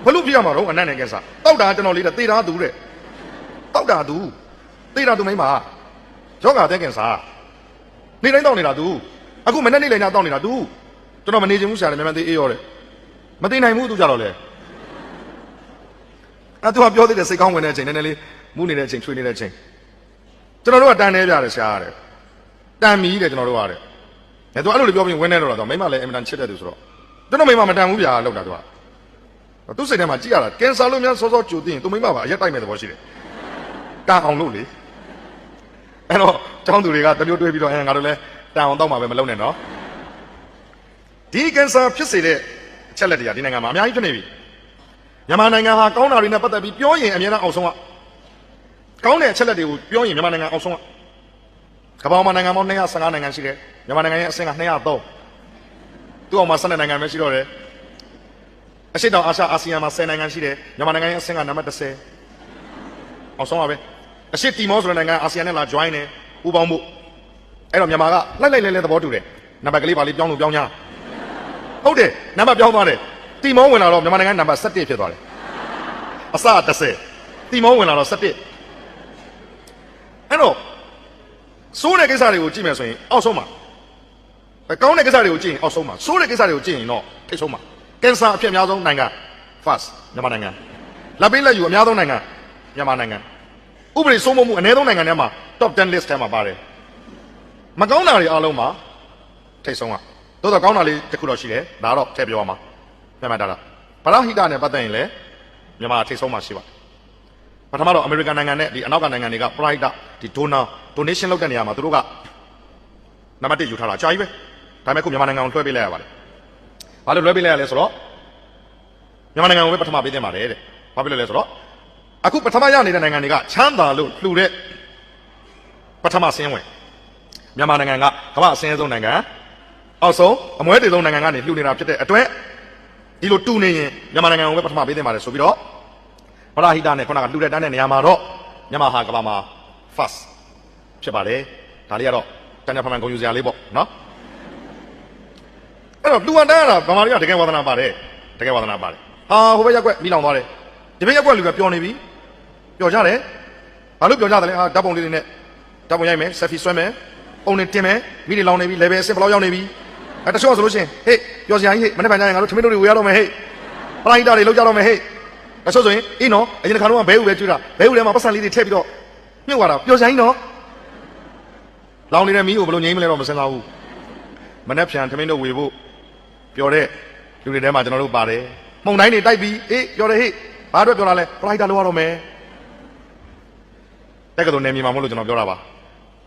S1: ဘလို့ဖြစ်ရမှာတော့အနတ်နဲ့ကင်ဆာတောက်တာကျွန်တော်လေးတဲ့သေတာသူတဲ့တောက်တာသူသေတာသူမိမယောဂတဲ့ကင်ဆာနေတိုင်းတောက်နေတာသူအခုမနေ့နေ့လည်းညတောက်နေတာသူကျွန်တော်မနေချင်ဘူးဆရာလည်းမြန်မြန်သေးအေးရောတဲ့မသိနိုင်ဘူးသူကြတော့လေအဲ့ तू ကပြောသေးတယ်စိတ်ကောင်းဝင်တဲ့အချိန်နည်းနည်းလေးမူးနေတဲ့အချိန်ချွေးနေတဲ့အချိန်ကျွန်တော်တို့ကတန်နေကြတယ်ဆရာတဲ့တန်မီတဲ့ကျွန်တော်တို့ကတဲ့အဲ့တော့အဲ့လိုပြောပြီးဝင်းနေတော့မိမလည်းအင်မတန်ချစ်တဲ့သူဆိုတော့ကျွန်တော်မိမမတန်ဘူးဗျာလောက်တာသူစိတ်ထဲမှာကြည့်ရတာကင်ဆာလို့များစောစောကြိုသိရင်သူမိမပါအရက်တိုက်မဲ့သဘောရှိတယ်တန်အောင်လို့လေအဲ့တော့ကျောင်းသူတွေကတမျိုးတွေးပြီးတော့ငါတို့လည်းတန်အောင်တော့မှပဲမလုပ်နဲ့နော်ဒီကင်ဆာဖြစ်စေတဲ့အချက်လက်တွေကဒီနိုင်ငံမှာအများကြီးဖြစ်နေပြီမြန်မာနိုင်ငံဟာကောင်းတာတွေနဲ့ပတ်သက်ပြီးပြောရင်အများအားအောင်ဆုံးကကောင်းတဲ့အချက်လက်တွေကိုပြောရင်မြန်မာနိုင်ငံအောင်ဆုံးကကမ္ဘာမှာနိုင်ငံပေါင်း215နိုင်ငံရှိတယ်မြန်မာနိုင်ငံရဲ့အဆင့်က203သူ့အောင်မှာ12နိုင်ငံပဲရှိတော့တယ်အရှိတောင်အာရှအာဆီယံမှာ10နိုင်ငံရှိတယ်မြန်မာနိုင်ငံရဲ့အဆင့်ကနံပါတ်10အောင်ဆုံးပါပဲအရှိတီမောဆိုတဲ့နိုင်ငံအာဆီယံနဲ့လာ join တယ်ပူးပေါင်းဖို့အဲ့တော့မြန်မာကလိုက်လဲသဘောတူတယ်နံပါတ်ကလေးပါလေးပြောင်းလို့ပြောင်း냐ဟုတ်တယ်နံပါတ်ပြောင်းသွားတယ်တီမောဝင်လာတော့မြန်မာနိုင်ငံနံပါတ်17ဖြစ်သွားတယ်အစ10တီမောဝင်လာတော့17အဲ့တော့စိုးတဲ့ကိစ္စတွေကိုကြည့်မယ်ဆိုရင်အောက်ဆုံးမှာကောင်းတဲ့ကိစ္စတွေကိုကြည့်ရင်အောက်ဆုံးမှာစိုးတဲ့ကိစ္စတွေကိုကြည့်ရင်တော့ထိပ်ဆုံးမှာကင်ဆာအဖြစ်အများဆုံးနိုင်ငံ first မြန်မာနိုင်ငံလက်ပေးလက်ယူအများဆုံးနိုင်ငံမြန်မာနိုင်ငံဥပဒေစိုးမိုးမှုအနည်းဆုံးနိုင်ငံထဲမှာ top 10 list ထဲမှာပါတယ်မကောင်းတာတွေအားလုံးမှာထိပ်ဆုံးကသို့တော့ကောင်းတာလေးတစ်ခုတော့ရှိတယ်ဒါတော့ထည့်ပြောရမှာမှတ်တာဗလာဟိတနဲ့ပတ်သက်ရင်လည်းမြန်မာထိပ်ဆုံးမှာရှိပါပထမတော့အမေရိကန်နိုင်ငံနဲ့ဒီအနောက်ကနိုင်ငံတွေက private ဒီ donation လုပ်တဲ့နေရာမှာသူတို့ကနံပါတ်1ယူထားတာအကြာကြီးပဲဒါပေမဲ့ခုမြန်မာနိုင်ငံကိုလွှဲပေးလိုက်ရပါတယ်ဘာလို့လွှဲပေးလိုက်ရလဲဆိုတော့မြန်မာနိုင်ငံကိုပဲပထမပေးတင်ပါတယ်တဲ့ဘာဖြစ်လို့လဲဆိုတော့အခုပထမရနေတဲ့နိုင်ငံတွေကချမ်းသာလို့လှူတဲ့ပထမဆင်းဝင်မြန်မာနိုင်ငံကကမ္ဘာအဆင်းဆုံးနိုင်ငံအောက်ဆုံးအမွဲတေဆုံးနိုင်ငံကနေလှူနေတာဖြစ်တဲ့အတွက်ဒီလိုတူနေရင်မြန်မာနိုင်ငံကိုပဲပထမပေးတင်ပါတယ်ဆိုပြီးတော့ဗလာဟိတနဲ့ခုနကလှူတဲ့တန်းတဲ့နေရာမှာတော့မြန်မာဟာကမ္ဘာမှာ first ဖြစ်ပါတယ်ဒါလေးကတော့တန်ရဖမှန်ဂုဏ်ယူစရာလေးပေါ့နော်အဲ့တော့လူဝတန်းရတာဗမာတွေကတကယ်ဝါသနာပါတယ်တကယ်ဝါသနာပါတယ်ဟာဟိုဘက်ရက်ကွက်မိလောင်သွားတယ်ဒီဘက်ရက်ကွက်လူကပျော်နေပြီပျော်ကြတယ်ဘာလို့ပျော်ကြတယ်လဲဟာဓာတ်ပုံလေးတွေနဲ့ဓာတ်ပုံရိုက်မယ်ဆက်ဖီဆွဲမယ်ပုံနဲ့တင်မယ်မိတွေလောင်နေပြီ level 10ဘယ်လောက်ရောက်နေပြီအဲတချို့ဆိုလို့ရှိရင်ဟေ့ပျော်စရာကြီးဟေ့မနေ့ပိုင်းကျရင်ငါတို့ထမင်းတို့တွေဝေရတော့မယ်ဟေ့ပလိုက်တာတွေလောက်ကြတော့မယ်ဟေ့တချို့ဆိုရင်အေးနော်အရင်တစ်ခါတော့ဘဲဥပဲကျွေးတာဘဲဥထဲမှာပတ်စံလေးတွေထည့်ပြီးတော့မြုပ်သွားတာပျော်စရာကြီးနော်လောင်နေတဲ့မီးကိုဘယ်လိုငြိမ်းမလဲတော့မစင်လာဘူးမနေ့ဖြန်ထမင်းတို့ဝေဖို့ပျော်တဲ့ လူတွေထဲမှာကျွန်တော်တို့ပါတယ်မှုန်တိုင်းတွေတိုက်ပြီးအေးပြောတယ်ဟေ့ဘာအတွက်ပြောလာလဲပရိုက်တာလိုရတော့မယ်တက်ကတော်နေမြေမှာမဟုတ်လို့ကျွန်တော်ပြောတာပါ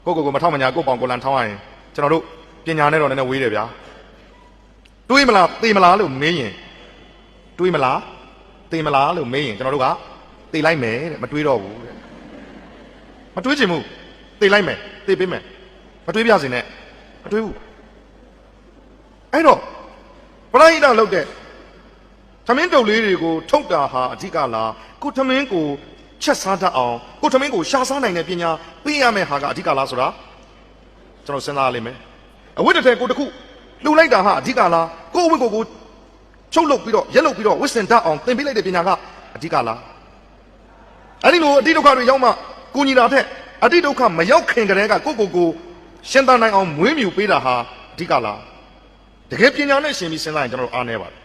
S1: ကိုမထောက်မညာကိုပေါင်ကိုလန်ထောင်းရရင်ကျွန်တော်တို့ပညာနဲ့တော့နည်းနည်းဝေးတယ်ဗျာတွေးမလားသိမလားလို့မေးရင်တွေးမလားသိမလားလို့မေးရင်ကျွန်တော်တို့ကသိလိုက်မယ်တဲ့မတွေးတော့ဘူးတဲ့မတွေးချင်ဘူးသိလိုက်မယ်သိပေးမယ်မတွေးပြစင်နဲ့မတွေးဘူးအဲ့တော့ပရိဒလောက်တဲ့သမင်းတုပ်လေးတွေကိုထုတ်တာဟာအဓိကလားကိုသမင်းကိုချက်စားတတ်အောင်ကိုသမင်းကိုရှာစားနိုင်တဲ့ပညာပေးရမယ့်ဟာကအဓိကလားဆိုတာကျွန်တော်စဉ်းစားရလိမ့်မယ်အဝတ်တစ်ထည်ကိုတစ်ခုလှူလိုက်တာဟာအဓိကလားကိုအဝတ်ကိုချုပ်လုပ်ပြီးတော့ရက်လုပ်ပြီးတော့ဝစ်စင်တတ်အောင်သင်ပေးလိုက်တဲ့ပညာကအဓိကလားအဲ့ဒီလိုအတိဒုက္ခတွေရောက်မှကိုညီတာထက်အတိဒုက္ခမရောက်ခင်ကတည်းကကိုရှင်းတနိုင်အောင်မွေးမြူပေးတာဟာအဓိကလားတကယ်ပညာနဲ့ရှင်ပြီးစဉ်းစားရင်ကျွန်တော်တို့အားနည်းပါတယ်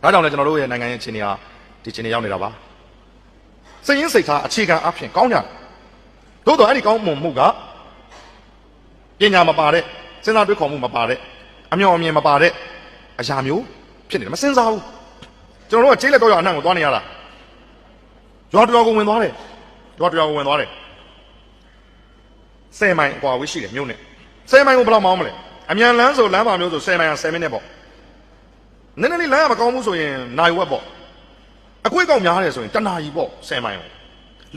S1: ဒါကြောင့်လည်းကျွန်တော်တို့ရဲ့နိုင်ငံရဲ့အခြေအနေဟာဒီအခြေအနေရောက်နေတာပါစိတ်ရင်းစိတ်ထားအခြေခံအဖြစ်ကောင်းကြတယ်သို့တော်အဲ့ဒီကောင်းမွန်မှုကပညာမပါတဲ့စဉ်းစားတွေးခေါ်မှုမပါတဲ့အမြော်အမြင်မပါတဲ့အရာမျိုးဖြစ်နေတယ်မစဉ်းစားဘူးကျွန်တော်တို့ကကျေးလက်တော့ရအနှံ့ကိုသွားနေရတာရွာတော်ကိုဝင်သွားတယ်ရွာတော်ကိုဝင်သွားတယ်10မိုင်အကွာဝေးရှိတယ်မြို့နဲ့10မိုင်ကိုဘယ်လောက်မောင်းမလဲအမြန်လမ်းဆိုလမ်းပါမျိုးဆို10မိုင်က10မိနစ်ပေါ့နည်းနည်းလေးလမ်းကမကောင်းဘူးဆိုရင်နိုင်ဝက်ပေါ့အကွေးကောက်များတယ်ဆိုရင်တနာရီပေါ့10မိုင်ကို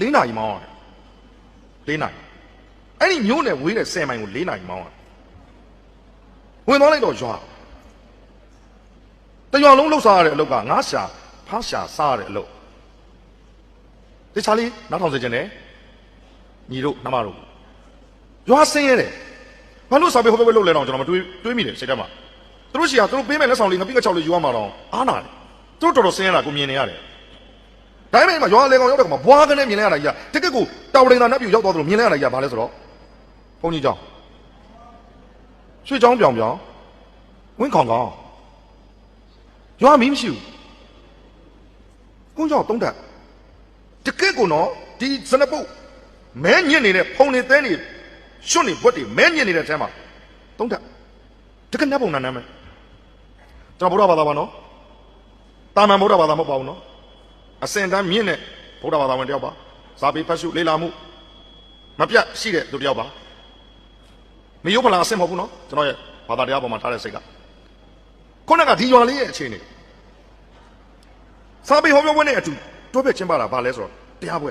S1: 4နာရီမောင်းရတယ်4နာရီအဲ့ဒီမြို့နဲ့ဝေးတဲ့10မိုင်ကို4နာရီမောင်းရတယ်ဝင်သွားလိုက်တော့ရွာတရွာလုံးလှုပ်ရှားရတဲ့အလုပ်ကငါးရှာဖားရှာစားရတဲ့အလုပ်ဒီချာလေးနောက်ထောင်စေခြင်းနဲ့ညီတို့နှမတို့ရွာဆင်းရဲတယ်ဘာလို့စာပေဟိုဘက်လှုပ်လဲတော့ကျွန်တော်မတွေးမိတယ်စိတ်ထဲမှာသူတို့ရှိရသူတို့ပေးမဲ့လက်ဆောင်လေးငါပြီးက6လေးယူရမှာတော့အားနာတယ်သူတို့တော်တော်ဆင်းရဲတာကိုမြင်နေရတယ်ဒါပေမဲ့မှာရွာလေကောင်ရောက်တဲ့ကောင်မှာဘွားကနေမြင်လိုက်ရတာကြီးကတကယ့်ကိုတောင်ရင်သာနှက်ပြူရောက်သွားသလိုမြင်လိုက်ရတာကြီးကဘာလဲဆိုတော့ဘုန်းကြီးကျောင်းရွှေကျောင်းပြောင်ဝင်းခေါင်ကောင်ရွာမီးမရှိဘူးကုန်းကျောင်းတုံးတက်တကယ့်ကိုနော်ဒီစနပုတ်မဲညစ်နေတဲ့ဖုန်နေသဲနေရွှွတ်နေဘွက်တွေမဲညစ်နေတဲ့အထဲမှာတုံးတက်တကယ်နတ်ပုံနာနာမယ်ကျွန်တော်ဗုဒ္ဓဘာသာပါနော်တာမန်ဗုဒ္ဓဘာသာမဟုတ်ပါဘူးနော်အစင်တန်းမြင့်တဲ့ဗုဒ္ဓဘာသာဝင်တယောက်ပါဇာပေဖတ်ရှုလေ့လာမှုမပြတ်ရှိတဲ့သူတယောက်ပါမယိုးဖလာအစင်မဟုတ်ဘူးနော်ကျွန်တော်ရဲ့ဘာသာတရားပေါ်မှာထားတဲ့စိတ်ကခုနကဒီရွာလေးရဲ့အခြေအနေဇာပေဟောပြောပွဲနဲ့အတူတွဲဖက်ချင်းပါတာဘာလဲဆိုတော့တရားပွဲ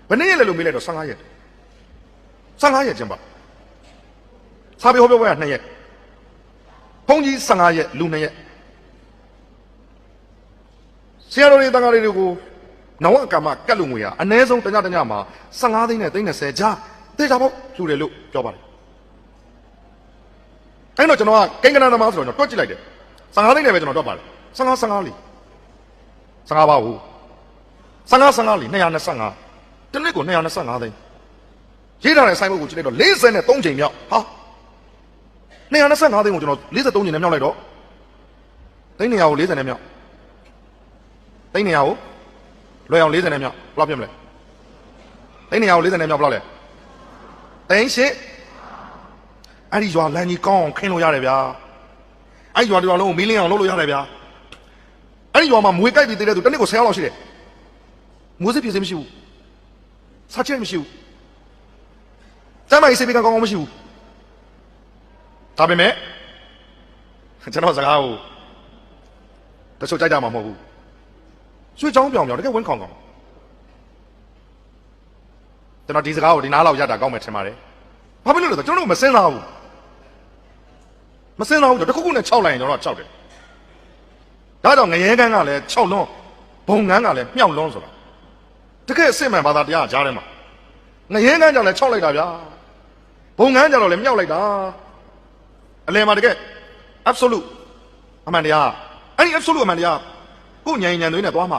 S1: ဘယ်နည်းရလဲလို့မေးလိုက်တော့15ရက်ချင်းပါဇာပေဟောပြောပွဲက2ရက်ဘုန်းကြီး15ရက်လူ2ရက်ဆရာတော်တွေတန်ခါးတွေကိုနဝကမ္မကတ်လူငွေဟာအနည်းဆုံးတညမှာ15သိန်းနဲ့30ကြားသေချာပေါ့လူတယ်လို့ပြောပါတယ်အဲ့တော့ကျွန်တော်ကကိန်းကနသမားဆိုတော့တွက်ကြည့်လိုက်တယ်15သိန်းနဲ့ပဲကျွန်တော်တွက်ပါတယ်15လီ15ပါဘူး15လီ225တနစ်ကို225သိန်းရေးထားတဲ့ဆိုင်ဘုတ်ကိုကြည့်လိုက်တော့43ချိန်မြောက်ဟာ225သိန်းကိုကျွန်တော်43ချိန်နဲ့မြောက်လိုက်တော့သိန်း200ကို40နဲ့မြောက်သိန်း200ကိုလွယ်အောင်40နဲ့မြောက်ဘယ်လောက်ပြမလဲသိန်း200ကို40နဲ့မြောက်ဘယ်လောက်လဲသိန်း8အဲ့ဒီရွာလမ်းကြီးကောင်းအောင်ခင်းလို့ရတယ်ဗျာအဲ့ဒီရွာတစ်ရွာလုံးကိုမီးလင်းအောင်လုပ်လို့ရတယ်ဗျာအဲ့ဒီရွာမှာမွေကြိုက်ပြီးတည်တဲ့သူတစ်နေ့ကို10ယောက်လောက်ရှိတယ်မွေးစစ်ပြည်စမရှိဘူးစားချက်မရှိဘူးကျမကြီးစေပေးကကောင်းအောင်မရှိဘူးဒါပေမဲ့ကျွန်တော်စကားကိုတချို့ကြိုက်တာမှမဟုတ်ဘူးရွှေချောင်းပြောင်တကယ်ဝင်းခေါင်ကောင်ကျွန်တော်ဒီစကားကိုဒီနားလောက်ရတာကောင်းမယ်ထင်ပါတယ်ဘာဖြစ်လို့လဲဆိုတော့ကျွန်တော်တို့မစင်းသားဘူးတခုခုနဲ့6လိုက်ရင်ကျွန်တော်က6တယ်ဒါတော့ငရဲကန်းကလည်း6လွန်းဘုံကန်းကလည်းမြောက်လွန်းဆိုတာတကယ်အစ်စ်မှန်ဘာသာတရားကြားထဲမှာငရဲကန်းကြောင့်လည်း6လိုက်တာဗျာဘုံကန်းကြောင့်လည်းမြောက်လိုက်တာအလယ်မှာတကယ် absolute အမှန်တရားအဲ့ဒီ absolute အမှန်တရားကိုညံသွေးနဲ့သွားမှ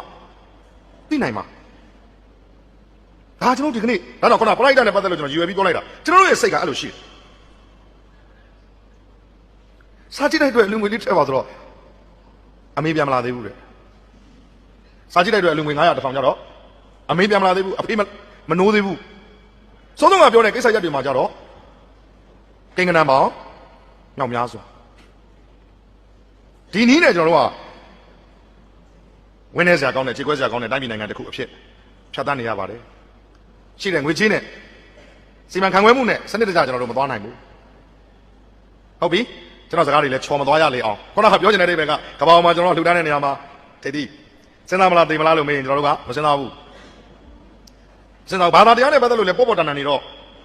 S1: သိနိုင်မှာဒါကျွန်တော်ဒီကနေ့ဒါတော့ခုနပလိုက်တာနဲ့ပတ်သက်လို့ကျွန်တော်ရွယ်ပြီးပြောလိုက်တာကျွန်တော်တို့ရဲ့စိတ်ကအဲ့လိုရှိတယ်စာကြည့်လိုက်တော့လူငွေလေးထည့်ပါဆိုတော့အမေပြန်မလာသေးဘူးတဲ့စာကြည့်လိုက်တော့လူငွေ900တစ်ထောင်ကြတော့အမေပြန်မလာသေးဘူးအဖေမနိုးသေးဘူးသုံးဆုံးကပြောတဲ့ကိစ္စရက်တွေမှာကြတော့ကိန်းကနန်းပေါင်းမြောက်များစွာ ဒီနည်းနဲ့ကျွန်တော်တို့ကဝင်းနေစရာကောင်းတဲ့ခြေခွဲစရာကောင်းတဲ့တိုင်းပြည်နိုင်ငံတစ်ခုအဖြစ်ဖြတ်သန်းနေရပါတယ်ရှိတဲ့ငွေကြေးနဲ့စီမံခန့်ခွဲမှုနဲ့စနစ်တကျကျွန်တော်တို့မသွားနိုင်ဘူးဟုတ်ပြီကျွန်တော်စကားတွေလည်းချော်မသွားရလေအောင်ခုနကပြောချင်တဲ့အိဗယ်ကကဘာပေါ်မှာကျွန်တော်လှူဒန်းတဲ့နေရာမှာထိပ်သီးစဉ်းစားမလားသိမလားလို့မေးရင်ကျွန်တော်တို့ကမစဉ်းစားဘူးစဉ်းစားဘာသာတရားနဲ့ပတ်သက်လို့လည်းပေါ့ပေါ့တန်တန်နေတော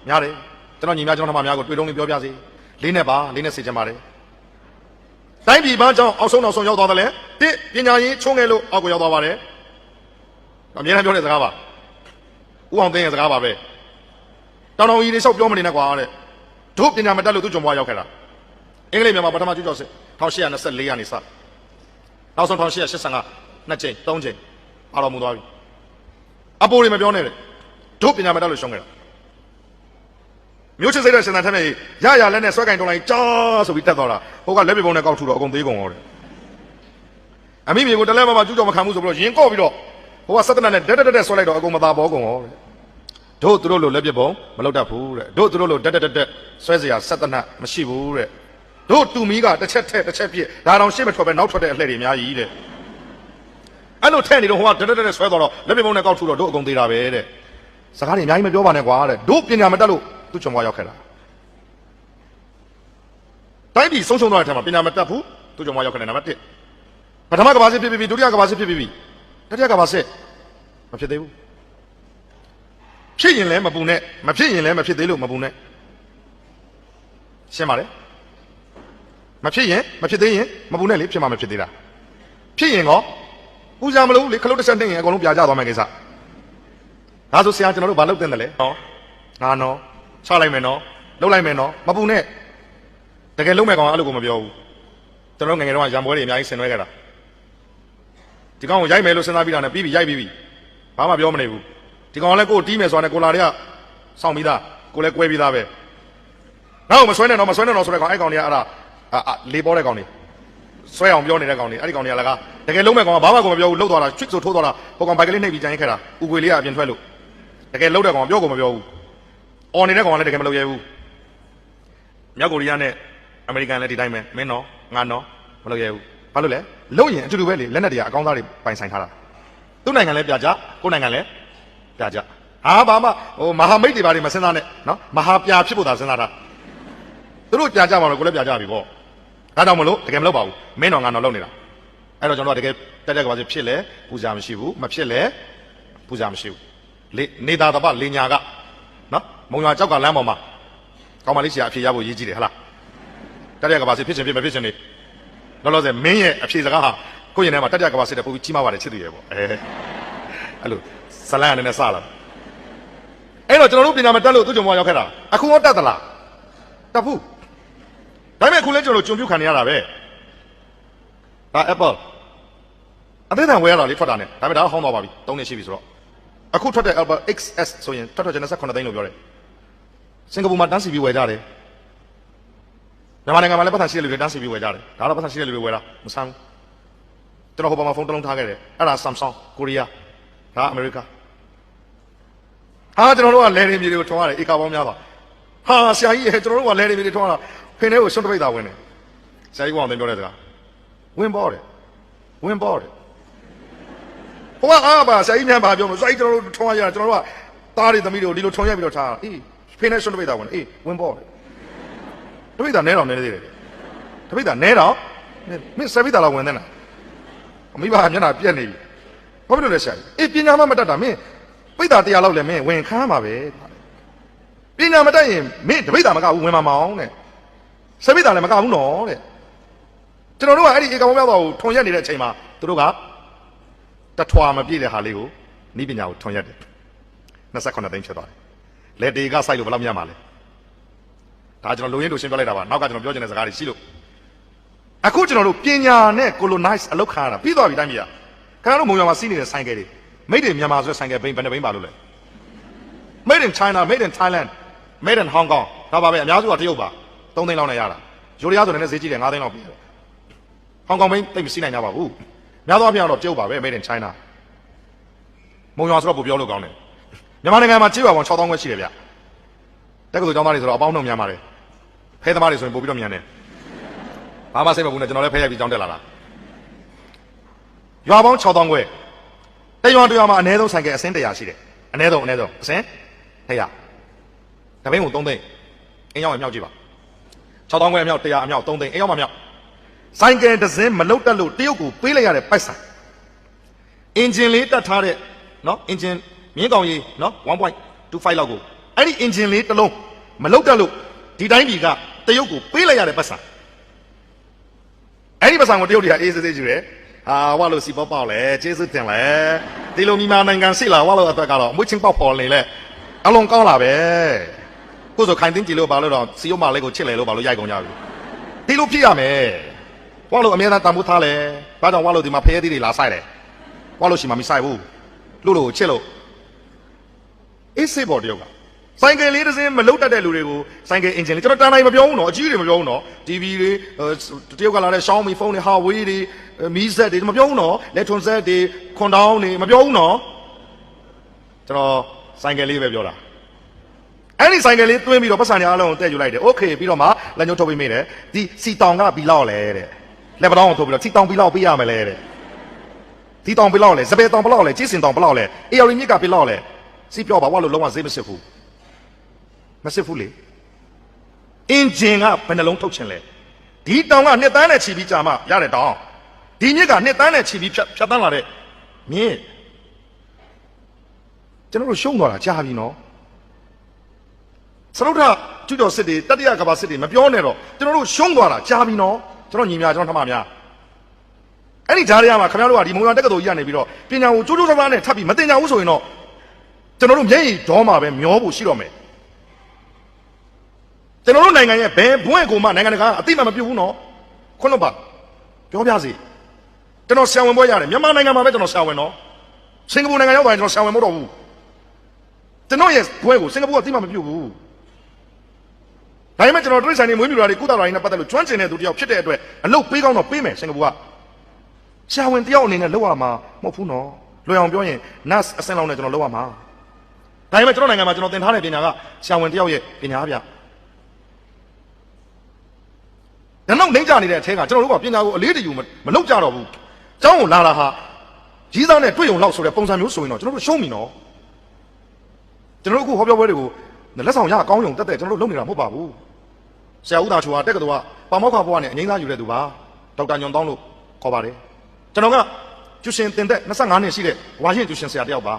S1: ့များတယ်ကျွန်တော်ညီမကျွန်တော်ထမများကိုတွေ့တုံးလေးပြောပြစီလေးနဲ့ပါလေးနဲ့စေချင်ပါတယ်တိုင်းပြည်ဘာကြောင့်အောက်ဆုံးနောက်ဆုံးရောက်သွားတယ်လဲတစ်ပညာရေးချုံးငယ်လို့အောက်ကိုရောက်သွားပါတယ်အမြဲတမ်းပြောတဲ့စကားပါဥအောင်သိန်းရဲ့စကားပါပဲတောင်တော်ကြီးတွေလျှောက်ပြောမနေနဲ့ကွာတဲ့တို့ပညာမတတ်လို့သူ့ကြုံဘွားရောက်ခဲ့တာအင်္ဂလိပ်မြန်မာပထမကျူးကျော်စစ်1824ရာနေစနောက်ဆုံး1885နှစ်ကြိမ်3ကြိမ်အားတော်မူသွားပြီအပိုးတွေမပြောနဲ့တဲ့တို့ပညာမတတ်လို့ရှုံးခဲ့တာမျိုးချစ်စိတ်တဲ့ရှင်သာထက်မြက်ရရလက်နဲ့ဆွဲကင်တုံးလိုက်ကြားဆိုပြီးတက်သွားတာဟိုကလက်ပြပုံနဲ့ကောက်ထူတော့အကုန်သေးကုန်တော့တယ်အမိမြေကိုတလဲမကျူးကျော်မခံဘူးဆိုပြီးတော့ရင်ကော့ပြီးတော့ဟိုကစက်တနက်နဲ့တက်ဆွဲလိုက်တော့အကုန်မသာပေါ်ကုန်တော့တဲ့တို့သူတို့လိုလက်ပြပုံမလုပ်တတ်ဘူးတဲ့တို့သူတို့လိုတက်ဆွဲเสียစက်တနက်မရှိဘူးတဲ့တို့တူမီးကတစ်ချက်ထက်တစ်ချက်ပြည့်ဒါတောင်ရှေ့မထွက်ပဲနောက်ထွက်တဲ့အလှည့်တွေအများကြီးတဲ့အဲ့လိုထည့်နေတော့ဟိုကတက်ဆွဲသွားတော့လက်ပြပုံနဲ့ကောက်ထူတော့တို့အကုန်သေးတာပဲတဲ့စကားတွေအများကြီးမပြောပါနဲ့ကွာတဲ့တို့ပညာမတတ်လို့သူ့ချုံဘွားရောက်ခဲ့တာတိုင်းပြည်ဆုံးရှုံးသွားတဲ့အထက်မှာပညာမတတ်ဘူးသူ့ချုံဘွားရောက်ခဲ့တယ်နံပါတ်1ပထမကဘာစစ်ဖြစ်ပြီးဒုတိယကဘာစစ်ဖြစ်ပြီးတတိယကဘာစစ်မဖြစ်သေးဘူးဖြစ်ရင်လည်းမပူနဲ့မဖြစ်ရင်လည်းမဖြစ်သေးလို့မပူနဲ့ရှင်းပါလေမဖြစ်ရင်မဖြစ်သေးရင်မပူနဲ့လေဖြစ်မှမဖြစ်သေးတာဖြစ်ရင်ကောပူကြမလို့လေခလုတ်တစ်ချက်နှိမ့်ရင်အကုန်လုံးပြာကျသွားမယ်ကိစ္စဒါဆိုဆရာကျွန်တော်တို့ဘာလုပ်တင်တယ်လဲနော်ငါနော်ချလိုက်မယ်နော်လှုပ်လိုက်မယ်နော်မပူနဲ့တကယ်လုံးမဲ့ကောင်အဲ့လိုကိုမပြောဘူးကျွန်တော်ငယ်ငယ်တုန်းကရံပွဲတွေအများကြီးဆင်နွှဲခဲ့တာဒီကောင်ကိုရိုက်မယ်လို့စဉ်းစားပြီးတာနဲ့ပြီးပြီရိုက်ပြီးပြီဘာမှပြောမနေဘူးဒီကောင်လည်းကိုယ်တီးမယ်ဆိုတာနဲ့ကိုလာတွေကစောင့်ပြီးသားကိုလည်းကွဲပြီးသားပဲနောက်မဆွဲနဲ့တော့ဆိုတဲ့ကောင်အဲ့ကောင်တွေကအဲ့ဒါလေးပေါ်တဲ့ကောင်တွေဆွဲအောင်ပြောနေတဲ့ကောင်တွေအဲ့ဒီကောင်တွေကလည်းကတကယ်လုံးမဲ့ကောင်ကဘာမှကိုမပြောဘူးလှုပ်သွားတာချွတ်ဆိုထိုးသွားတာဟိုကောင်ဘိုက်ကလေးနှိပ်ပြီးကြိုင်းခဲ့တာဥပွေလေးကအပြင်ထွက်လို့တကယ်လှုပ်တဲ့ကောင်ကပြောကိုမပြောဘူးအော်နေတဲ့ကောင်ကလည်းတကယ်မလုပ်ရဲဘူးမြောက်ကိုရီးယားနဲ့အမေရိကန်လည်းဒီတိုင်းပဲမင်းနော်ငါနော်မလုပ်ရဲဘူးဘာလို့လဲလို့ရင်အတူတူပဲလေလက်နက်တွေကအကောင်းသားတွေပိုင်ဆိုင်ထားတာသူ့နိုင်ငံလည်းပြကြကိုယ်နိုင်ငံလည်းပြကြဟာဘာမှဟိုမဟာမိတ်တွေဘာတွေမစဉ်းစားနဲ့နော်မဟာပြဖြစ်ဖို့သာစဉ်းစားတာသူတို့ပြကြမှာတော့ကိုယ်လည်းပြကြပြီပေါ့ဒါကြောင့်မလို့တကယ်မလုပ်ပါဘူးမင်းတော်ငါတော်လုပ်နေတာအဲ့တော့ကျွန်တော်ကတကယ်တက်ကဘာဖြစ်လဲပူဇာမရှိဘူးမဖြစ်လဲပူဇာမရှိဘူးလေနေတာတပလေညာကနော်မုံရွာကြောက်ကလမ်းပေါ်မှာကောင်းမလေးဆရာအဖြေရဖို့ရည်ကြီးတယ်ဟလားတက်ကဘာဖြစ်ချင်ဖြစ်မဖြစ်ချင်နေလောလောဆယ်မင်းရဲ့အဖြေစကားဟာကိုယ့်ရင်ထဲမှာတတိယကဘာစစ်တဲ့ပုံကြီးကြီးမားပါတယ်ချစ်သူရဲ့ပေါ့အဲ့လိုဇလန်အနေနဲ့စလာအဲ့တော့ကျွန်တော်တို့ပညာမတက်လို့သူ့ကြုံဘွားရောက်ခဲ့တာအခုတော့တက်သလားတက်ဘူးဒါပေမဲ့အခုလဲကျွန်တော်တို့ကြုံပြုခံနေရတာပဲဒါ Apple အသေးတန်ဝယ်ရတာလေးထွက်တာနဲ့ဒါပေမဲ့ဒါဟောင်းသွားပါပြီ3နှစ်ရှိပြီဆိုတော့အခုထွက်တဲ့ Apple XS ဆိုရင်ထွက်ကျန်28သိန်းလို့ပြောတယ်စင်ကာပူမှာတန်းစီပြီးဝယ်ကြတယ်မြန်မာနိုင်ငံမှာလည်းပတ်သက်ရှိတဲ့လူတွေတန်းစီပြီးဝယ်ကြတယ်ဒါတော့ပတ်သက်ရှိတဲ့လူတွေဝယ်တာမဆန်းဘူးကျွန်တော်ဟိုမှာဖုန်းတစ်လုံးထားခဲ့တယ်အဲ့ဒါ Samsung ကိုရီးယားဒါအမေရိကဟာကျွန်တော်တို့ကလဲနေမြေတွေကိုထွန်းရတယ်ဧကပေါင်းများစွာဟာဆရာကြီးရဲ့ကျွန်တော်တို့ကလဲနေမြေတွေထွန်းရတာဖင်ထဲကိုစွန့်တပိတ်တာဝင်တယ်ဆရာကြီးကောင်သိပြောတဲ့စကားဝင်ပေါ်တယ်ဟိုကအားပါဆရာကြီးများပါပြောမလို့ဆရာကြီးကျွန်တော်တို့ထွန်းရတာကျွန်တော်တို့ကသားတွေသမီးတွေကိုဒီလိုထွန်းရပြီးတော့ထားအေးဖင်ထဲစွန့်တပိတ်တာဝင်အေးဝင်ပေါ်တယ်တပိတ်တာနဲတော်နဲသေးတယ်တပိတ်တာနဲတော့မင်းဆယ်ပိတ်တာလောက်ဝင်တဲ့နာအမိဘမျက်နှာပြက်နေပြီဘာဖြစ်လို့လဲဆရာကြီးအေးပညာမတတ်တာမင်းပိတ်တာ100လောက်လည်းမင်းဝင်ခမ်းမှာပဲပညာမတတ်ရင်မင်းတပိတ်တာမကဘူးဝင်မှာမအောင်တဲ့ဆယ်ပိတ်တာလည်းမကဘူးနော်တဲ့ကျွန်တော်တို့ကအဲ့ဒီဧကပေါင်းများစွာကိုထွန်ရက်နေတဲ့အချိန်မှာသူတို့ကတထွာမပြည့်တဲ့ဟာလေးကိုဤပညာကိုထွန်ရက်တယ်28သိန်းဖြစ်သွားတယ်လက်တေကစိုက်လို့ဘယ်လောက်များမှာလဲဒါကျွန်တော်လုံရင်းတို့ရှင်းပြလိုက်တာပါနောက်ကကျွန်တော်ပြောချင်တဲ့စကားတွေရှိလို့အခုကျွန်တော်တို့ပညာနဲ့ colonize အလုပ်ခါရတာပြီးသွားပြီတိုင်းပြည်ကခင်ဗျားတို့မုံရွာမှာစီးနေတဲ့ဆိုင်ကယ်တွေmade in မြန်မာဆိုတဲ့ဆိုင်ကယ်ဘိန်းဘယ်နှဘိန်းပါလို့လဲ made in China made in Thailand made in Hong Kong ဒါပါပဲအများစုကတရုတ်ပါ3သိန်းလောက်နဲ့ရတာယူရီးယားဆိုလည်းဈေးကြီးတယ်5သိန်းလောက်ပြည်တယ်ဟောင်ကောင်ဘိန်းသိပ်မစီးနိုင်ကြပါဘူးများသောအားဖြင့်တော့တရုတ်ပါပဲ made in China မုံရွာဆိုတော့ပိုပြောလို့ကောင်းတယ်မြန်မာနိုင်ငံမှာကြေးပါပေါင်း6000ခွဲရှိတယ်ဗျတက္ကသိုလ်ကျောင်းသားတွေဆိုတော့အပေါင်းနှုံများပါတယ်ဖဲသမားတွေဆိုရင်ပို့ပြီးတော့မြန်တယ်ဘာမှစိတ်မပူနဲ့ကျွန်တော်လည်းဖဲရိုက်ပြီးကျောင်းတက်လာတာ ရွာပေါင်း6000ခွဲတရွာတရွာမှာအနည်းဆုံးဆိုင်ကယ်အစင်း100ရှိတယ်အနည်းဆုံးအစင်း100တပင်းကို3သိန်းအင်းရောက်ရင်မြောက်ကြည့်ပါ6000ခွဲအမြောက်100အမြောက်3သိန်းအင်းရောက်မှမြောက်ဆိုင်ကယ်တစ်စင်းမလုတ်တက်လို့တရုတ်ကိုပေးလိုက်ရတဲ့ပိုက်ဆိုင်အင်ဂျင်လေးတက်ထားတဲ့နော်အင်ဂျင်မြင်းကောင်ကြီးနော် 1.25 လောက်ကိုအဲ့ဒီအင်ဂျင်လေးတစ်လုံးမလုတ်တက်လို့ဒီတိုင်းပြည်ကတရုတ်ကိုပေးလိုက်ရတဲ့ပိုက်ဆိုင်အဲ့ဒီပိုက်ဆိုင်ကိုတရုတ်တွေကအေးစေးယူတယ်ဝါလို့စီပေါက်လေကျေးဇူးတင်လေဒီလိုမြန်မာနိုင်ငံရှိလာဝါလို့အတွက်ကတော့အမွေးချင်းပေါက်ပေါ်နေလေအလုံးကောင်းလာပဲကိုယ်ဆိုခိုင်တင်းကြည့်လို့ပါလို့တော့စီယုံမလေးကိုချစ်လေလို့ပါလို့ရိုက်ကုန်ကြပြီဒီလိုဖြစ်ရမယ်ဝါလို့အများသားတန်ဖိုးထားလေဘာကြောင့်ဝါလို့ဒီမှာဖရဲသီးတွေလာဆိုင်တယ်ဝါလို့ရှိမှမဆိုင်ဘူးလို့ချစ်လို့အေးစေးပေါ်တရုတ်ကဆိုင်ကယ်လေးတစ်စင်းမလုတ်တတ်တဲ့လူတွေကိုဆိုင်ကယ်အင်ဂျင်လေးကျွန်တော်တန်တိုင်းမပြောဘူးနော်အကြီးတွေမပြောဘူးနော် TV တွေတရုတ်ကလာတဲ့ Xiaomi ဖုန်းတွေ Huawei တွေမီးဆက်တွေမပြောဘူးနော်လက်ထွန်ဆက်တွေခွန်တောင်းတွေမပြောဘူးနော်ကျွန်တော်ဆိုင်ကယ်လေးပဲပြောတာအဲ့ဒီဆိုင်ကယ်လေးသွင်းပြီးတော့ပတ်စံတွေအားလုံးကိုတည့်ယူလိုက်တယ်โอเคပြီးတော့မှလက်ညှိုးထုတ်ပေးမိတယ်ဒီစီတောင်ကဘီလောက်လဲတဲ့လက်ပတောင်းကိုထုတ်ပြီးတော့စီတောင်ဘီလောက်ပေးရမယ်လဲတဲ့ဒီတောင်ဘီလောက်လဲစပယ်တောင်ဘလောက်လဲကြီးစင်တောင်ဘလောက်လဲအေယော်ရီမြစ်ကဘီလောက်လဲစီပြောပါဝါလို့လုံးဝဈေးမစစ်ဘူးမစစ်ဘူးလေအင်ဂျင်ကဘယ်နှလုံးထုတ်ချင်လဲဒီတောင်ကနှစ်တန်းနဲ့ခြီးပြီးကြာမှရတဲ့တောင်ဒီမြစ်ကနှစ်တန်းနဲ့ခြီးပြီးဖြတ်တန်းလာတဲ့မြစ်ကျွန်တော်တို့ရှုံးသွားတာကြာပြီနော်စရုပ်ထကျူတော်စစ်တွေတတိယကဘာစစ်တွေမပြောနဲ့တော့ကျွန်တော်တို့ရှုံးသွားတာကြာပြီနော်ကျွန်တော်ညီများကျွန်တော်ထမများအဲ့ဒီဂျားရမှာခင်ဗျားတို့ကဒီမုံရတက္ကသိုလ်ကြီးကနေပြီးတော့ပညာကိုကျိုးကျိုးစားစားနဲ့ထပ်ပြီးမတင်ကြဘူးဆိုရင်တော့ကျွန်တော်တို့မျက်ရည်ဒေါမှာပဲမျောဖို့ရှိတော့မယ်ကျွန်တော်တို့နိုင်ငံရဲ့ဘယ်ဘွဲ့ကိုမှနိုင်ငံတကာအသိမှမပြုတ်ဘူးနော်ခွန်းလို့ပါပြောပြစီကျွန်တော်ဆရာဝန်ပွဲရတယ်မြန်မာနိုင်ငံမှာပဲကျွန်တော်ဆရာဝန်နော်စင်ကာပူနိုင်ငံရောက်သွားရင်ကျွန်တော်ဆရာဝန်မဟုတ်တော့ဘူးကျွန်တော်ရဲ့ဘွဲ့ကိုစင်ကာပူကအသိမှမပြုတ်ဘူးဒါပေမဲ့ကျွန်တော်တိရစ္ဆာန်တွေမွေးမြူတာတွေကုသတာတွေနဲ့ပတ်သက်လို့ကျွမ်းကျင်တဲ့သူတယောက်ဖြစ်တဲ့အတွက်အလုပ်ပေးကောင်းတော့ပေးမယ်စင်ကာပူကဆရာဝန်တယောက်အနေနဲ့လုပ်ရမှာမဟုတ်ဘူးနော်လွယ်အောင်ပြောရင် nurse အဆင့်လောက်နဲ့ကျွန်တော်လုပ်ရမှာဒါပေမဲ့ကျွန်တော်နိုင်ငံမှာကျွန်တော်သင်ထားတဲ့ပညာကဆရာဝန်တယောက်ရဲ့ပညာဗျဒါနောက်နှိမ့်ကြနေတဲ့အထဲကကျွန်တော်တို့ကပညာကိုအလေးတယူမလုပ်ကြတော့ဘူးเจ้าကိုလာလာဟာကြီးစားနဲ့တွေ့ုံလောက်ဆိုတဲ့ပုံစံမျိုးဆိုရင်တော့ကျွန်တော်တို့ရှုံးပြီနော်ကျွန်တော်တို့အခုဟောပြောပွဲတွေကိုလက်ဆောင်ရအကောင်းယုံတက်တဲ့ကျွန်တော်တို့လုပ်နေတာမဟုတ်ပါဘူးဆရာဦးသာချိုကတက်ကတော်ကပါမောက္ခဘွားနဲ့အငိမ့်သားယူတဲ့သူပါဒေါက်တာညွန်တောင်းလို့ခေါ်ပါတယ်ကျွန်တော်ကကျူရှင်တင်တဲ့25နှစ်ရှိတဲ့ဝါရှင်ကျူရှင်ဆရာတယောက်ပါ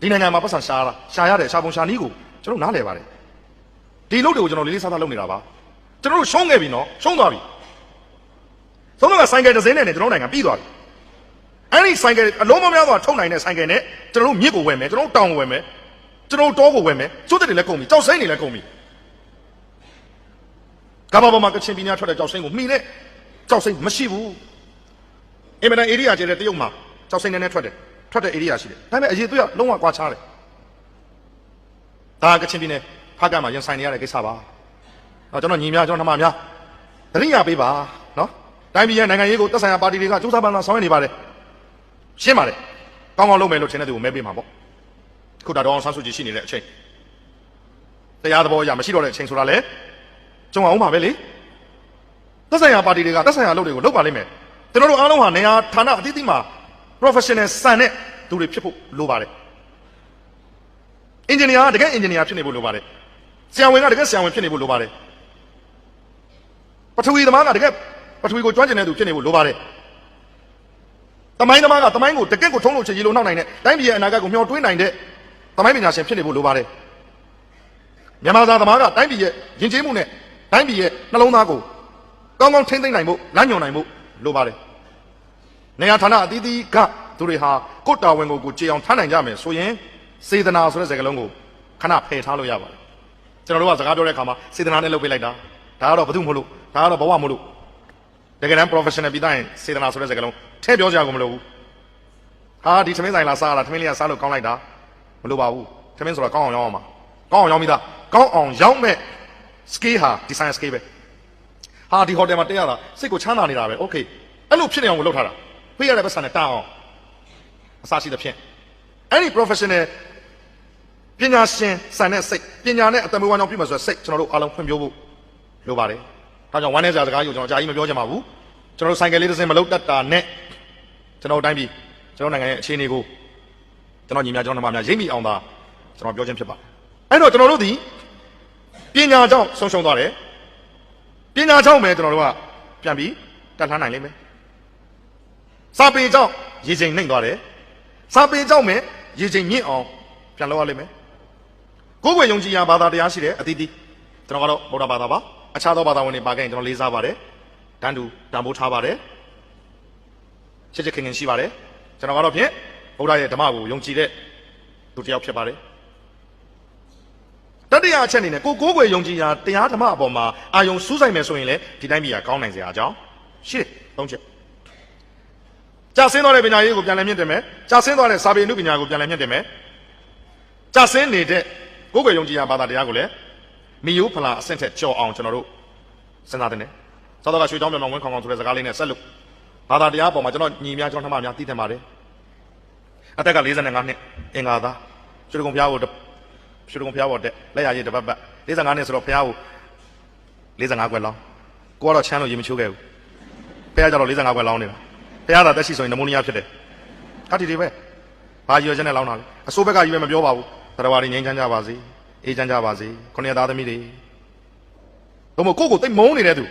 S1: ဒီနိုင်ငံမှာပတ်စံရှာရတဲ့ရှာပုံရှာနီးကိုကျွန်တော်နားလည်ပါတယ်ဒီလုပ်တွေကိုကျွန်တော်လေးလေးစားစားလုပ်နေတာပါကျွန်တော်တို့ရှုံးခဲ့ပြီနော်ရှုံးသွားပြီသုံးတော့ဆိုင်ကယ်တစ်စင်းနဲ့ကျွန်တော်နိုင်ငံပြီးသွားပြီအဲ့ဒီဆိုင်ကယ်အလုံးမများစွာထုတ်နိုင်တဲ့ဆိုင်ကယ်နဲ့ကျွန်တော်တို့မြစ်ကိုဝယ်မယ်ကျွန်တော်တို့တောင်ကိုဝယ်မယ်ကျွန်တော်တို့တောကိုဝယ်မယ်ကျွတ်တွေလည်းကုန်ပြီကြောက်စိမ့်တွေလည်းကုန်ပြီကမ္ဘာပေါ်မှာကချင်ပြည်နယ်ထွက်တဲ့ကြောက်စိမ့်ကိုမှီနဲ့ကြောက်စိမ့်မရှိဘူးအင်မတန်ဧရိယာကျတဲ့တရုတ်မှာကြောက်စိမ့်နဲ့ထွက်တဲ့ဧရိယာရှိတယ်ဒါပေမဲ့အရေးသွေးကလုံးဝကွာခြားတယ်ဒါကချင်ပြည်နယ်ဖားကတ်မှာရင်ဆိုင်နေရတဲ့ကိစ္စပါကျွန်တော်ညီများကျွန်တော်ထမများတရိယာပေးပါနော်တိုင်းပြည်ရဲ့နိုင်ငံရေးကိုသက်ဆိုင်ရာပါတီတွေကစူးစမ်းပန်းဆောင်ရွက်နေပါတယ်ရှင်းပါတယ်ကောင်းကောင်းလုပ်မယ်လို့ထင်တဲ့သူကိုမဲပေးမှာပေါ့ခုဒါတော့ဆန်းစုကြည်ရှိနေတဲ့အချိန်တရားသဘောအရမရှိတော့တဲ့အချိန်ဆိုတာလေကျုံအောင်ပါပဲလေသက်ဆိုင်ရာပါတီတွေကသက်ဆိုင်ရာလုပ်တွေကိုလုပ်ပါလိမ့်မယ်ကျွန်တော်တို့အားလုံးဟာနေရာဌာနအသီးသီးမှာ professional စံတဲ့သူတွေဖြစ်ဖို့လိုပါတယ်အင်ဂျင်နီယာကတကယ်အင်ဂျင်နီယာဖြစ်နေဖို့လိုပါတယ်ဆရာဝန်ကတကယ်ဆရာဝန်ဖြစ်နေဖို့လိုပါတယ်ပထဝီသမားကတကယ်ပထဝီကိုကျွမ်းကျင်တဲ့သူဖြစ်နေဖို့လိုပါတယ်တမိုင်းသမားကတမိုင်းကိုတကယ်ကိုထုံးလို့ချေရေလို့နှောက်နိုင်တဲ့တိုင်းပြည်ရဲ့အနာဂတ်ကိုမျှော်တွေးနိုင်တဲ့တမိုင်းပညာရှင်ဖြစ်နေဖို့လိုပါတယ်မြန်မာသားသမားကတိုင်းပြည်ရဲ့ယဉ်ကျေးမှုနဲ့တိုင်းပြည်ရဲ့နှလုံးသားကိုကောင်းကောင်းထိန်းသိမ်းနိုင်ဖို့လမ်းညွှန်နိုင်ဖို့လိုပါတယ်နေရာဌာနအသီးသီးကသူတွေဟာကိုယ်တာဝန်ကိုကြေအောင်ထားနိုင်ကြမယ်ဆိုရင်စေတနာဆိုတဲ့စကားလုံးကိုခဏဖယ်ထားလို့ရပါတယ်ကျွန်တော်တို့ကစကားပြောတဲ့အခါမှာစေတနာနဲ့လုပ်ပေးလိုက်တာဒါကတော့ဘယ်သူမလို့ဒါကတော့ဘဝမလို့တကယ်တမ်း professional ပြီးသားရင်စေတနာဆိုတဲ့စကားလုံးထည့်ပြောကြကုန်မလို့ဘူးဟာဒီသမင်းဆိုင်လာစားတာသမင်းလေးကစားလို့ကောင်းလိုက်တာမလို့ပါဘူးသမင်းဆိုတာကောင်းအောင်ရောင်းအောင်ပါကောင်းအောင်ရောင်းပြီးသားကောင်းအောင်ရောင်းမဲ့ scale ဟာ design scale ပဲဟာဒီ hotel မှာတက်ရတာစိတ်ကိုချမ်းသာနေတာပဲ okay အဲ့လိုဖြစ်နေအောင်လုပ်ထားတာပေးရတဲ့ပတ်စံနဲ့တာအောင်အစားရှိသဖြင့်အဲ့ဒီ professional ပညာရှင်စံတဲ့စိတ်ပညာနဲ့အတမွေးဝမ်းကြောင်းပြုမှဆိုတဲ့စိတ်ကျွန်တော်တို့အားလုံးဖွင့်ပြဖို့လိုပါတယ်ဒါကြောင့်ဝမ်းနေစရာစကားကိုကျွန်တော်အကြာကြီးမပြောချင်ပါဘူးကျွန်တော်တို့ဆိုင်ကယ်လေးတစ်စင်းမလုတ်တတ်တာနဲ့ ကျွန်တော်တိုင်းပြည်ကျွန်တော်နိုင်ငံရဲ့အခြေအနေကိုကျွန်တော်ညီများကျွန်တော်နှမများရိပ်မိအောင်သာကျွန်တော်ပြောခြင်းဖြစ်ပါတယ်အဲ့တော့ကျွန်တော်တို့ဒီပညာကြောင့်ဆုံးရှုံးသွားတယ်ပညာကြောင့်ပဲကျွန်တော်တို့ကပြန်ပြီးတက်လှမ်းနိုင်လိမ့်မယ်စာပေကြောင့်ရည်ချိန်နှိမ့်သွားတယ်စာပေကြောင့်ပဲရည်ချိန်မြင့်အောင်ပြန်လုပ်ရလိမ့်မယ်ကိုယ်ွယ်ယုံကြည်ရာဘာသာတရားရှိတယ်အသီးသီးကျွန်တော်ကတော့ဗုဒ္ဓဘာသာပါအခြားသောဘာသာဝင်တွေပါခဲ့ရင်ကျွန်တော်လေးစားပါတယ်တန်တူတန်ဖိုးထားပါတယ်ချစ်ချစ်ခင်ခင်ရှိပါတယ်ကျွန်တော်ကတော့ဖြင့်ဗုဒ္ဓရဲ့ဓမ္မကိုယုံကြည်တဲ့သူတစ်ယောက်ဖြစ်ပါတယ်တတိယအချက်အနေနဲ့ကိုယ်ွယ်ယုံကြည်ရာတရားဓမ္မအပေါ်မှာအာယုံစူးစိုက်မယ်ဆိုရင်လည်းဒီတိုင်းပြည်ကကောင်းနိုင်စရာအကြောင်းရှိတယ်သုံးချက်ကြာဆင်းသွားတဲ့ပညာရေးကိုပြန်လည်မြင့်တင်မယ်ကြာဆင်းသွားတဲ့စာပေအမှုပညာကိုပြန်လည်မြင့်တင်မယ်ကြာဆင်းနေတဲ့ကိုယ်ွယ်ယုံကြည်ရာဘာသာတရားကိုလည်းမိယိုးဖလာအဆင့်ထက်ကြော်အောင်ကျွန်တော်တို့စဉ်းစားတင်တယ်သောတော်ကရွှေချောင်းပြောင်ပြောင်ဝင်းခေါင်ခေါင်ဆိုတဲ့စကားလေးနဲ့ဆက်လို့ဘာသာတရားအပေါ်မှာကျွန်တော်ညီများကျွန်တော်နှမများသိထင်ပါတယ်အသက်က45နှစ်အင်္ဂါသားရွှေကုံဖျားကိုရွှေကုံဖျားပေါ်တက်လက်ရည်တပတ်ပတ်45နှစ်ဆိုတော့ဖျားကို45ခွက်လောင်းကိုကတော့ချမ်းလို့ရေမချိုးခဲ့ဘူးဖျားကြတော့45ခွက်လောင်းနေတာဖျားသာတက်ရှိဆိုရင်နမိုးနီးယားဖြစ်တယ်ကတိတွေပဲဘာရွယ်ချက်နဲ့လောင်းတာလဲအစိုးဘက်ကရွယ်မပြောပါဘူးသရဝါရီငိမ့်ချမ်းကြပါစေအေးချမ်းကြပါစေခုနှစ်သားသမီးတွေဘုံမကိုကိုတိတ်မုန်းနေတဲ့သူ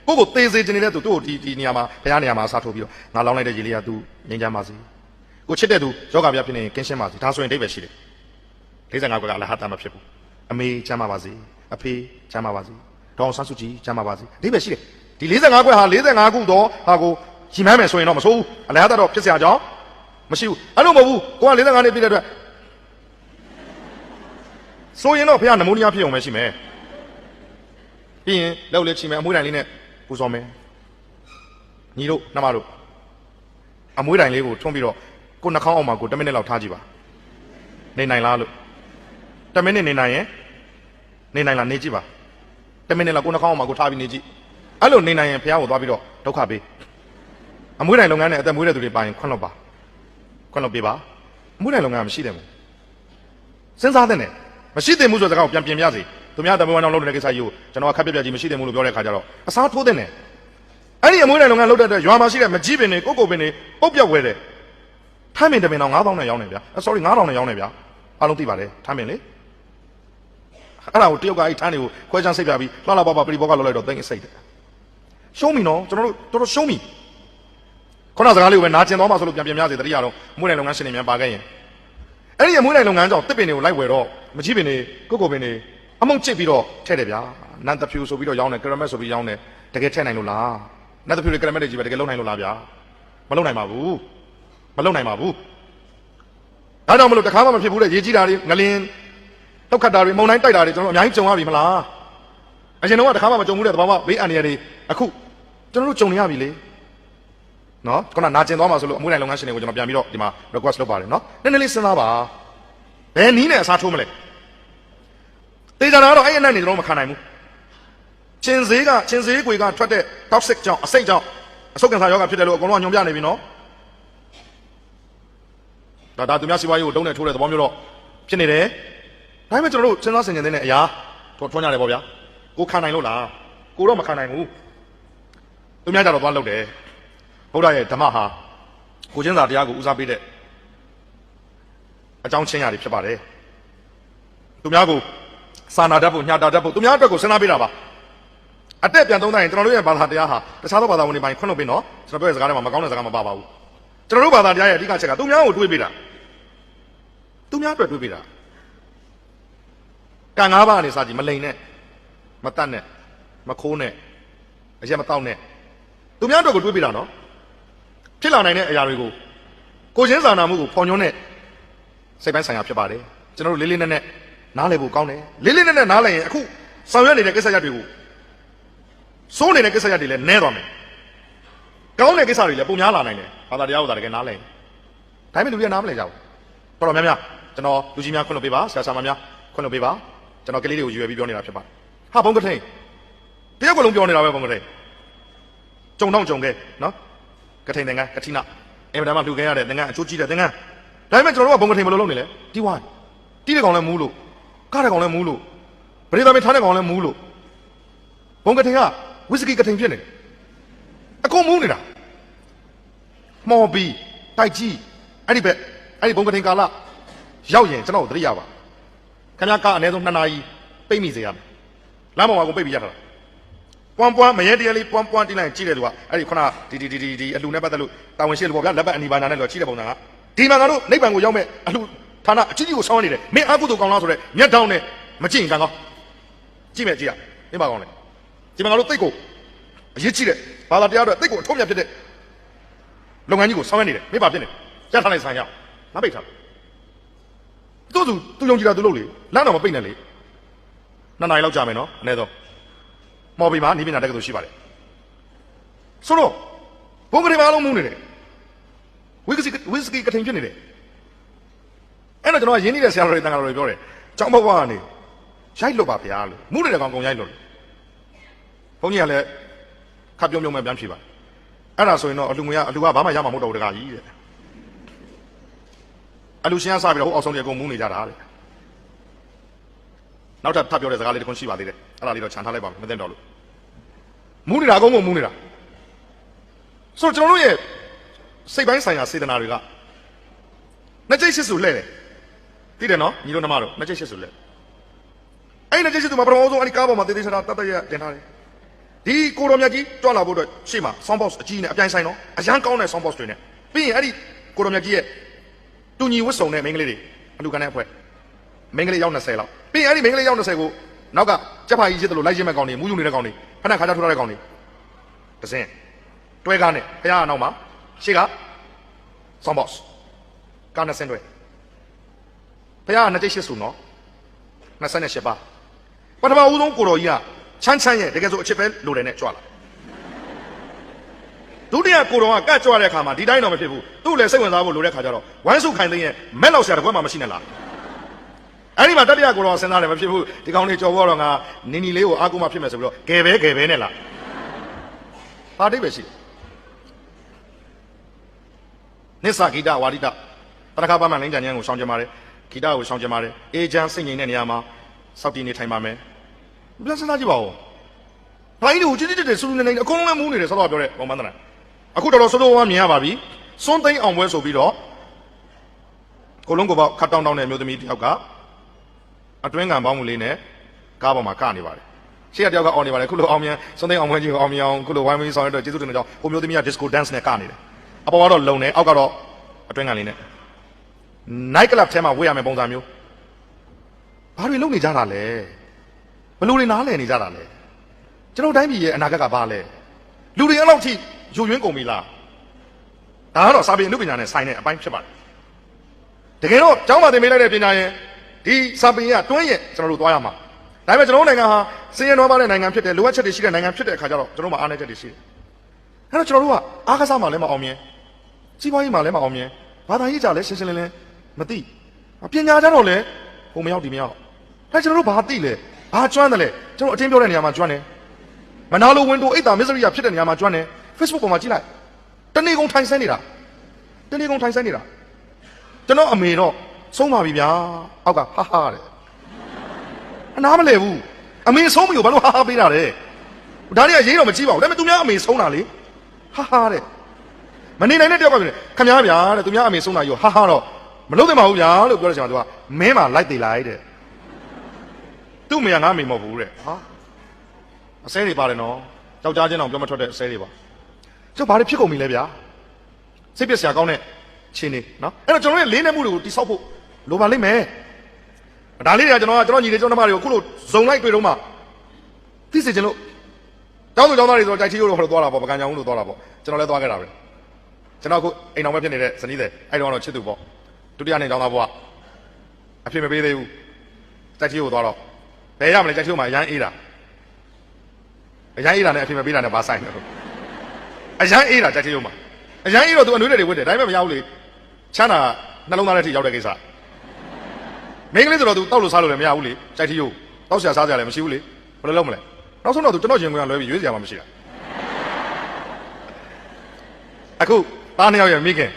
S1: ကိုကိုသေးစေချင်နေတဲ့သူတို့ဒီနေရာမှာဘုရားနေရာမှာအစားထိုးပြီးတော့ငါလောင်းလိုက်တဲ့ရေလေးကသူငိမ့်ချမ်းပါစေကိုချစ်တဲ့သူယောဂဗျာဖြစ်နေရင်ကင်းရှင်းပါစေဒါဆိုရင်ဒိဗ္ဗေရှိတယ်45ခွက်ကအလဟတမဖြစ်ဘူးအမေချမ်းပါပါစေအဖေချမ်းပါပါစေဒေါအောင်ဆန်းစုကြည်ချမ်းပါပါစေဒိဗ္ဗေရှိတယ်ဒီ45ခွက်ဟာ45ခုတော့ဟာကိုရှင်းမှန်းမယ်ဆိုရင်တော့မဆိုးဘူးအလဟတတော့ဖြစ်စရာအကြောင်းမရှိဘူးအဲ့လိုမဟုတ်ဘူးကိုက45နှစ်ပြည့်တဲ့အတွက်ဆိုရင်တော့ဘုရားနမိုးနီးယားဖြစ်အောင်ပဲရှိမယ်ပြီးရင်လောက်လေးချီမယ်အမွှေးတိုင်လေးနဲ့ပူဇော်မယ်ညီတို့နှမတို့အမွှေးတိုင်လေးကိုထွန်းပြီးတော့ကိုနှာခေါင်းအောင်မှာကို10မိနစ်လောက်ထားကြည့်ပါနေနိုင်လားလို့10မိနစ်နေနိုင်ရင်နေနိုင်လားနေကြည့်ပါ10မိနစ်လောက်ကိုနှာခေါင်းအောင်မှာကိုထားပြီးနေကြည့်အဲ့လိုနေနိုင်ရင်ဘုရားကိုသွားပြီးတော့ဒုက္ခပေးအမွှေးတိုင်လုပ်ငန်းနဲ့အသက်မွေးတဲ့သူတွေပါရင်ခွန့်လွတ်ပေးပါအမွှေးတိုင်လုပ်ငန်းမရှိတယ်မို့စဉ်းစားတဲ့နဲ့မရှိသင့်ဘူးဆိုတဲ့စကားကိုပြန်ပြင်ပြစေသူများတမန်တော်လုပ်တဲ့ကိစ္စကြီးကိုကျွန်တော်ခက်ပြက်ပြက်ကြီးမရှိသင့်ဘူးလို့ပြောတဲ့အခါကျတော့အစားထိုးတဲ့နဲ့အဲ့ဒီအမွှေးတိုင်လုပ်ငန်းလုပ်တဲ့အတွက်ရွာမှာရှိတဲ့မကြီးပင်တွေကိုပင်တွေပုတ်ပြက်ဝဲတယ်ထိုင်းပင်တပင်တော့9000နဲ့ရောင်းနေဗျာsorry 9000နဲ့ရောင်းနေဗျာအားလုံးသိပါတယ်ထိုင်းပင်လေအဲ့ဒါကိုတရုတ်ကအဲ့ထမ်းတွေကိုခွဲချမ်းစိတ်ပြပြီးလှလှပပပရိဘောကလောက်လိုက်တော့သိစိတ်တယ်ရှုံးပြီနော်ကျွန်တော်တို့တော်တော်ရှုံးပြီခုနစကားလေးကိုပဲနာကျင်သွားမှဆိုလို့ပြန်ပြစေတတိယတော့အမွှေးတိုင်လုပ်ငန်းရှင်တွေများပါခဲ့ရင်အဲ့ဒီအမွှေးတိုင်လုပ်ငန်းကြောင့်တစ်ပင်တွေကိုလိုက်ဝယ်တော့မကြီးပင်တွေကိုပင်တွေအမုံချစ်ပြီးတော့ထဲ့တယ်ဗျာနန်တဖြူဆိုပြီးတော့ရောင်းတယ်ကရမက်ဆိုပြီးရောင်းတယ်တကယ်ထည့်နိုင်လို့လားနန်တဖြူတွေကရမက်တွေကြီးပဲတကယ်လုံနိုင်လို့လားဗျာမလုံနိုင်ပါဘူးဒါကြောင့်မလို့တခါမှမဖြစ်ဘူးတဲ့ရေးကြီးတာတွေငလင်းတောက်ခတ်တာတွေမုံတိုင်းတိုက်တာတွေကျွန်တော်အများကြီးကြုံရပြီမလားအရင်တော့တခါမှမကြုံဘူးတဲ့သဘာဝဘေးအန္တရာယ်တွေအခုကျွန်တော်တို့ကြုံနေရပြီလေနော်ခုနနာကျင်သွားမှာဆိုလို့အမွှေးတိုင်လုပ်ငန်းရှင်တွေကိုကျွန်တော်ပြန်ပြီးတော့ဒီမှာ request လုပ်ပါတယ်နော်နည်းနည်းလေးစဉ်းစားပါဘယ်နည်းနဲ့အစားထိုးမလဲတေချာတာကတော့အဲ့အနက်နေကျွန်တော်မခံနိုင်ဘူးချင်းစေးကွေကထွက်တဲ့ toxic ကြောင့်အဆိပ်ကြောင့်အဆုတ်ကင်ဆာရောဂါဖြစ်တယ်လို့အကုန်လုံးကညွှန်ပြနေပြီနော်ဒါသူများစီးပွားရေးကိုတုံးနဲ့ထိုးတဲ့သဘောမျိုးတော့ဖြစ်နေတယ်ဒါပေမဲ့ကျွန်တော်တို့စဉ်းစားဆင်ခြင်တဲ့အရာထွန်းကြတယ်ပေါ့ဗျာကိုခံနိုင်လို့လားကိုတော့မခံနိုင်ဘူးသူများကြတော့သွားလုပ်တယ်ဘုရားရဲ့ဓမ္မဟာကိုချင်းစာတရားကိုဦးစားပေးတဲ့အကြောင်းချင်းရာတွေဖြစ်ပါတယ်သူများကိုစာနာတတ်ဖို့ညှာတာတတ်ဖို့သူများအတွက်ကိုစဉ်းစားပေးတာပါအတက်ပြန်သုံးတိုင်းကျွန်တော်တို့ရဲ့ဘာသာတရားဟာတခြားသောဘာသာဝင်တွေပိုင်းခွင့်လွှတ်ပေးနော်ကျွန်တော်ပြောတဲ့စကားတွေမှာမကောင်းတဲ့စကားမပါပါဘူးကျွန်တော်တို့ဘာသာတရားရဲ့အဓိကချက်ကသူများကိုတွေးပေးတာသူများအတွက်တွေးပေးတာကံ၅ပါးအနေစာကြည့်မလိန်နဲ့မတတ်နဲ့မခိုးနဲ့အရက်မတောက်နဲ့သူများအတွက်ကိုတွေးပေးတာနော်ဖြစ်လာနိုင်တဲ့အရာတွေကိုကိုချင်းစာနာမှုကိုဖော်ညွှန်းတဲ့စိတ်ပိုင်းဆိုင်ရာဖြစ်ပါတယ်ကျွန်တော်တို့လေးလေးနက်နက်နားလည်ဖို့ကောင်းတယ်လေးလေးနက်နက်နားလည်ရင်အခုဆောင်ရွက်နေတဲ့ကိစ္စရပ်တွေကိုစိုးနေတဲ့ကိစ္စရပ်တွေလည်းနည်းသွားမယ်ကောင်းတဲ့ကိစ္စတွေလည်းပုံများလာနိုင်တယ်ဘာသာတရားကိုသာတကယ်နားလည်ဒါပေမဲ့လူတွေကနားမလည်ကြဘူးတော်တော်များများကျွန်တော်လူကြီးများခွင့်လွှတ်ပေးပါဆရာဆရာမများခွင့်လွှတ်ပေးပါကျွန်တော်ကလေးတွေကိုရွယ်ပြီးပြောနေတာဖြစ်ပါတယ်ဟာဘုံကထိန်တယောက်ကလုံးပြောနေတာပဲဘုံကထိန်ကြုံတော့ကြုံခဲ့နော်ကထိန်သင်္ကန်းကတိနာအင်မတန်မှလှူခဲ့ရတဲ့သင်္ကန်းအချိုးကြီးတဲ့သင်္ကန်းဒါပေမဲ့ကျွန်တော်တို့ကဘုံကထိန်မလို့လုပ်နေလေတီးဝိုင်းတီးတဲ့ကောင်လည်းမူးလို့ကားတဲ့ကောင်လည်းမူးလို့ပရိသတ်မထားတဲ့ကောင်လည်းမူးလို့ဘုံကထိန်ကဝီစကီကထိန်ဖြစ်နေအကုန်မူးနေတာမော်ပြီး တိုက်ကြီးအဲ့ဒီဘက်အဲ့ဒီဘုံကထိန်ကာလရောက်ရင်ကျွန်တော်တို့တရိယာပါခင်ဗျားကအနည်းဆုံး2 နာရီပိတ်မိစေရမယ်လမ်းပေါ်မှာကိုပိတ်ပြီးရတာပွမ်းပွမ်းမရဲတရားလေးပွမ်းပွမ်းတိလိုက်ကြည့်တယ်သူကအဲ့ဒီခုနဒီအလှနဲ့ပတ်သက်လို့တာဝန်ရှိလို့ပေါ့ဗျာလက်ပတ်အနီပါနာနဲ့လို့ကြည့်တဲ့ပုံစံကဒီမှာကတော့နိဗ္ဗာန်ကိုရောက်မဲ့အလှဌာနအကြီးကြီးကိုဆောင်းနေတယ်မင်းအကုသိုလ်ကောင်းလားဆိုတော့မျက်တောင်းနဲ့မကြည့်ရင်ကံကောင်းကြည့်မယ်ကြည့်ရမင်းပါကောင်းလေဒီမှာကတော့တိတ်ကိုအရေးကြီးတယ်ဘာသာတရားတော့တိတ်ကိုအထုံးမြတ်ဖြစ်တဲ့လုပ်ငန်းကြီးကိုဆောင်းရနေတယ်မင်းပါဖြစ်နေရထားလိုက်ဆိုင်ရငါပိတ်ထားသူယုံကြည်တာသူလုပ်လေလမ်းတော့မပိတ်နဲ့လေ2 နာရီလောက်ကြာမယ်နော်အနည်းဆုံးမော်ဘီမှာနေပညာတက္ကသိုလ်ရှိပါတယ်ဆိုတော့ဘုံကလေးပါလုံးမူးနေတယ်ဝီစကီကထိန်ဖြစ်နေတယ်အဲ့တော့ကျွန်တော်ရင်းနှီးတဲ့ဆရာတော်တွေတန်ခါတော်တွေပြောတယ်ကျောင်းဘဝကနေရိုက်လွတ်ပါဗျာလို့မူးနေတဲ့ကောင်ရိုက်လွတ်တယ်ဘုန်းကြီးကလည်းခပ်ပြုံးမဲ့ပြန်ဖြေပါအဲ့ဒါဆိုရင်တော့အလူကဘာမှရမှာမဟုတ်တော့ဘူးတကားကြီးတဲ့အလူရှင်ကစပြီးတော့ဟိုအောက်ဆုံးတွေအကုန်မူးနေကြတာတဲ့နောက်ထပ်ပြောတဲ့စကားလေးတစ်ခုရှိပါသေးတယ်အဲ့ဒါလေးတော့ခြံထားလိုက်ပါမယ်မသိတော့လို့မူးနေတာအကုန်မူးနေတာဆိုတော့ကျွန်တော်တို့ရဲ့စိတ်ပိုင်းဆိုင်ရာစေတနာတွေကနှစ်ကျိတ်ရှစ်စုလှဲ့တယ်သိတယ်နော်ညီတို့နှမတို့နှစ်ကျိတ်ရှစ်စုလှဲ့အဲ့နှစ်ကျိတ်ရှစ်စုမှာပထမဆုံးအဲ့ဒီကားပေါ်မှာတေးသေးချာတတ်တရတင်ထားတယ်ဒီကိုတော်မြတ်ကြီးကြွလာဖို့အတွက်ရှေ့မှာ sound box အကြီးနဲ့အပြိုင်ဆိုင်နော်အရန်ကောင်းတဲ့ sound box တွေနဲ့ပြီးရင်အဲ့ဒီကိုတော်မြတ်ကြီးရဲ့တူညီဝတ်စုံတဲ့မိန်းကလေးတွေအလူကန်တဲ့အဖွဲ့မိန်းကလေးရောက်20လောက်ပြီးရင်အဲ့ဒီမိန်းကလေးရောက်20ကိုနောက်ကကြက်ဖာကြီးရစ်တယ်လို့လိုက်ရမဲ့ကောင်တွေမူးယူနေတဲ့ကောင်တွေဖဏခါကြထိုးထားတဲ့ကောင်တွေတစင်းတွဲကားနဲ့ဘုရားအနောက်မှာရှေ့က sound box ကားနဲ့ဆင်းတွဲဘုရားနှစ်ကျိတ်ရှစ်စုနော်28ပါပထမဦးဆုံးကိုတော်ကြီးကချမ်းရဲ့တကယ်ဆိုအချစ်ပဲလိုတယ်နဲ့ကြွလာဒုတိယကိုတော်ကကတ်ကြွတဲ့အခါမှာဒီတိုင်းတော့မဖြစ်ဘူးသူ့လည်းစိတ်ဝင်စားဖို့လိုတဲ့ခါကျတော့ဝမ်းစုခိုင်သိန်းရဲ့မက်လောက်ဆရာတကွက်မှမရှိနဲ့လားအဲ့ဒီမှာတတိယကိုတော်စဉ်းစားတယ်မဖြစ်ဘူးဒီကောင်လေးကြော်ဘောတော့ငါနင်းနီလေးကိုအားကိုးမှဖြစ်မယ်ဆိုပြီးတော့ဂယ်ပဲနဲ့လားပါတိတ်ပဲရှိနစ္စာဂီတဝါဒိတတရခါပါမှလိမ့်ကြံဉာဏ်ကိုရှောင်ကြပါတယ်ဂီတကိုရှောင်ကြပါတယ်အေဂျန်စိတ်ငြိမ်တဲ့နေရာမှာစောက်တည်နေထိုင်ပါမယ်ပြန်စဉ်းစားကြည့်ပါဦးဘိုင်းတို့ကြည့်တဲ့စူးနေနေအကုန်လုံးလည်းမူးနေတယ်ဆောတော့ပြောတဲ့ပုံမှန်တလားအခုတော်တော်စိုးစိုးဝါမြင်ရပါပြီစွန်းသိန်းအောင်ပွဲဆိုပြီးတော့ကိုလုံးကိုပေါက်ခတ်တောင်းတဲ့မျိုးသမီးတယောက်ကအတွင်းကံပေါင်းမှုလေးနဲ့ကားပေါ်မှာကနေပါတယ်ရှေ့ကတယောက်ကအော်နေပါတယ်ခုလိုအောင်မြန်စွန်းသိန်းအောင်ပွဲကြီးကိုအောင်မြင်အောင်ခုလိုဝိုင်းမင်းဆောင်ရတော့ကျေးဇူးတင်တဲ့ကြောင့်ဟိုမျိုးသမီးက disco dance နဲ့ကနေတယ်အပေါ်ကတော့လုံနေအောက်ကတော့အတွင်းကံလေးနဲ့ night club ထဲမှာဝေးရမယ်ပုံစံမျိုးဘာတွေလုပ်နေကြတာလဲဘလူတွေနားလည်နေကြတာလဲကျွန်တော်တိုင်းပြည်ရဲ့အနာဂတ်ကဘာလဲလူတွေအဲ့လောက်ထိယိုယွင်းကုန်ပြီလားဒါကတော့စာပေအမှုပညာနဲ့ဆိုင်တဲ့အပိုင်းဖြစ်ပါတယ်တကယ်တော့ကျောင်းမှာသင်ပေးလိုက်တဲ့ပညာရင်ဒီစာပေကတွင်းရဲ့ကျွန်တော်တို့သွားရမှာဒါပေမဲ့ကျွန်တော်တို့နိုင်ငံဟာစည်ရင်တော်ပါတဲ့နိုင်ငံဖြစ်တယ်လိုအပ်ချက်တွေရှိတဲ့နိုင်ငံဖြစ်တဲ့အခါကျတော့ကျွန်တော်တို့မှာအားနည်းချက်တွေရှိတယ်အဲ့တော့ကျွန်တော်တို့ကအားကစားမှလည်းမအောင်မြင်စီးပွားရေးမှလည်းမအောင်မြင်ဘာသာရေးကြလည်းရှင်းရှင်းလင်းလင်းမသိပညာကြတော့လည်းဟိုမရောက်ဒီမရောက်ဒါကျွန်တော်တို့ဘာသိလဲဘာကျွမ်းတယ်လဲကျွန်တော်အတင်းပြောတဲ့နေရာမှာကျွမ်းတယ်မနာလိုဝင်တိုအိတ်တာမစ္စရိယဖြစ်တဲ့နေရာမှာကျွမ်းတယ် Facebook ပေါ်မှာကြည့်လိုက်တနေ့ကုန်ထိုင်ဆန်းနေတာကျွန်တော်အမေတော့ဆုံးပါပြီဗျာအောက်ကဟာဟာတဲ့အနားမလဲဘူးအမေဆုံးပြီကိုဘာလို့ဟာဟာပေးတာလဲဒါတွေကရေးတော့မကြည့်ပါဘူးဒါပေမဲ့သူများအမေဆုံးတာလေဟာဟာတဲ့မနေနိုင်တဲ့တယောက်ကပြောတယ်ခမများဗျာတဲ့သူများအမေဆုံးတာရောဟာဟာတော့မလုပ်သင့်ပါဘူးဗျာလို့ပြောတဲ့ချိန်မှာသူကမင်းမလိုက်သေးလိုက်တဲ့သူ့အမေကငါအမေမဟုတ်ဘူးတဲ့ဟာအစဲတွေပါတယ်နော်ယောက်ျားချင်းအောင်ပြောမထွက်တဲ့အစဲတွေပါကျုပ်ဘာတွေဖြစ်ကုန်ပြီလဲဗျာစိတ်ပြက်စရာကောင်းတဲ့ချင်းနေနော်အဲ့တော့ကျွန်တော်ရဲ့လေးနက်မှုတွေကိုတိဆောက်ဖို့လိုပါလိမ့်မယ်ဒါလေးတွေကကျွန်တော်ညီလေးကျွန်တော်နှမတွေကိုခုလိုဇုံလိုက်တွေ့တော့မှသိစေချင်လို့တောင်းဆိုတောင်းသားတွေဆိုတော့တိုက်ချီရိုးတော့ဟောသွားတာပေါ့ပကံကြောင်လို့သွားတာပေါ့ကျွန်တော်လည်းသွားခဲ့တာပဲကျွန်တော်အခုအိမ်တော်ပဲဖြစ်နေတဲ့ဇနီးတဲ့အဲ့တော့ချစ်သူပေါ့ဒုတိယနေ့တောင်းသားဘွားအဖြစ်မပေးသေးဘူးတိုက်ချီရိုးသွားတော့ဘယ်ရမလဲတိုက်ချီရိုးမှာအရန်အေးတာနဲ့အဖြစ်မပေးတာနဲ့ဘာဆိုင်လဲအရန်အေးတာတိုက်ချီရိုးမှာအရန်အေးတော့သူအနွေးတွေဝတ်တယ်ဒါပေမဲ့မရဘူးလေချမ်းသာနှလုံးသားထဲထိရောက်တဲ့ကိစ္စမင်းကလေးဆိုတော့သူတောက်လို့စားလို့လည်းမရဘူးလေတိုက်ချီရိုးတောက်ဆရာစားကြလည်းမရှိဘူးလေဘယ်လိုလုပ်မလဲနောက်ဆုံးတော့သူကျွန်တော်ရင်ခွင်ကလွဲပြီးရွေးစရာမှမရှိတာအခုသားနှစ်ယောက်ရဲ့မိခင်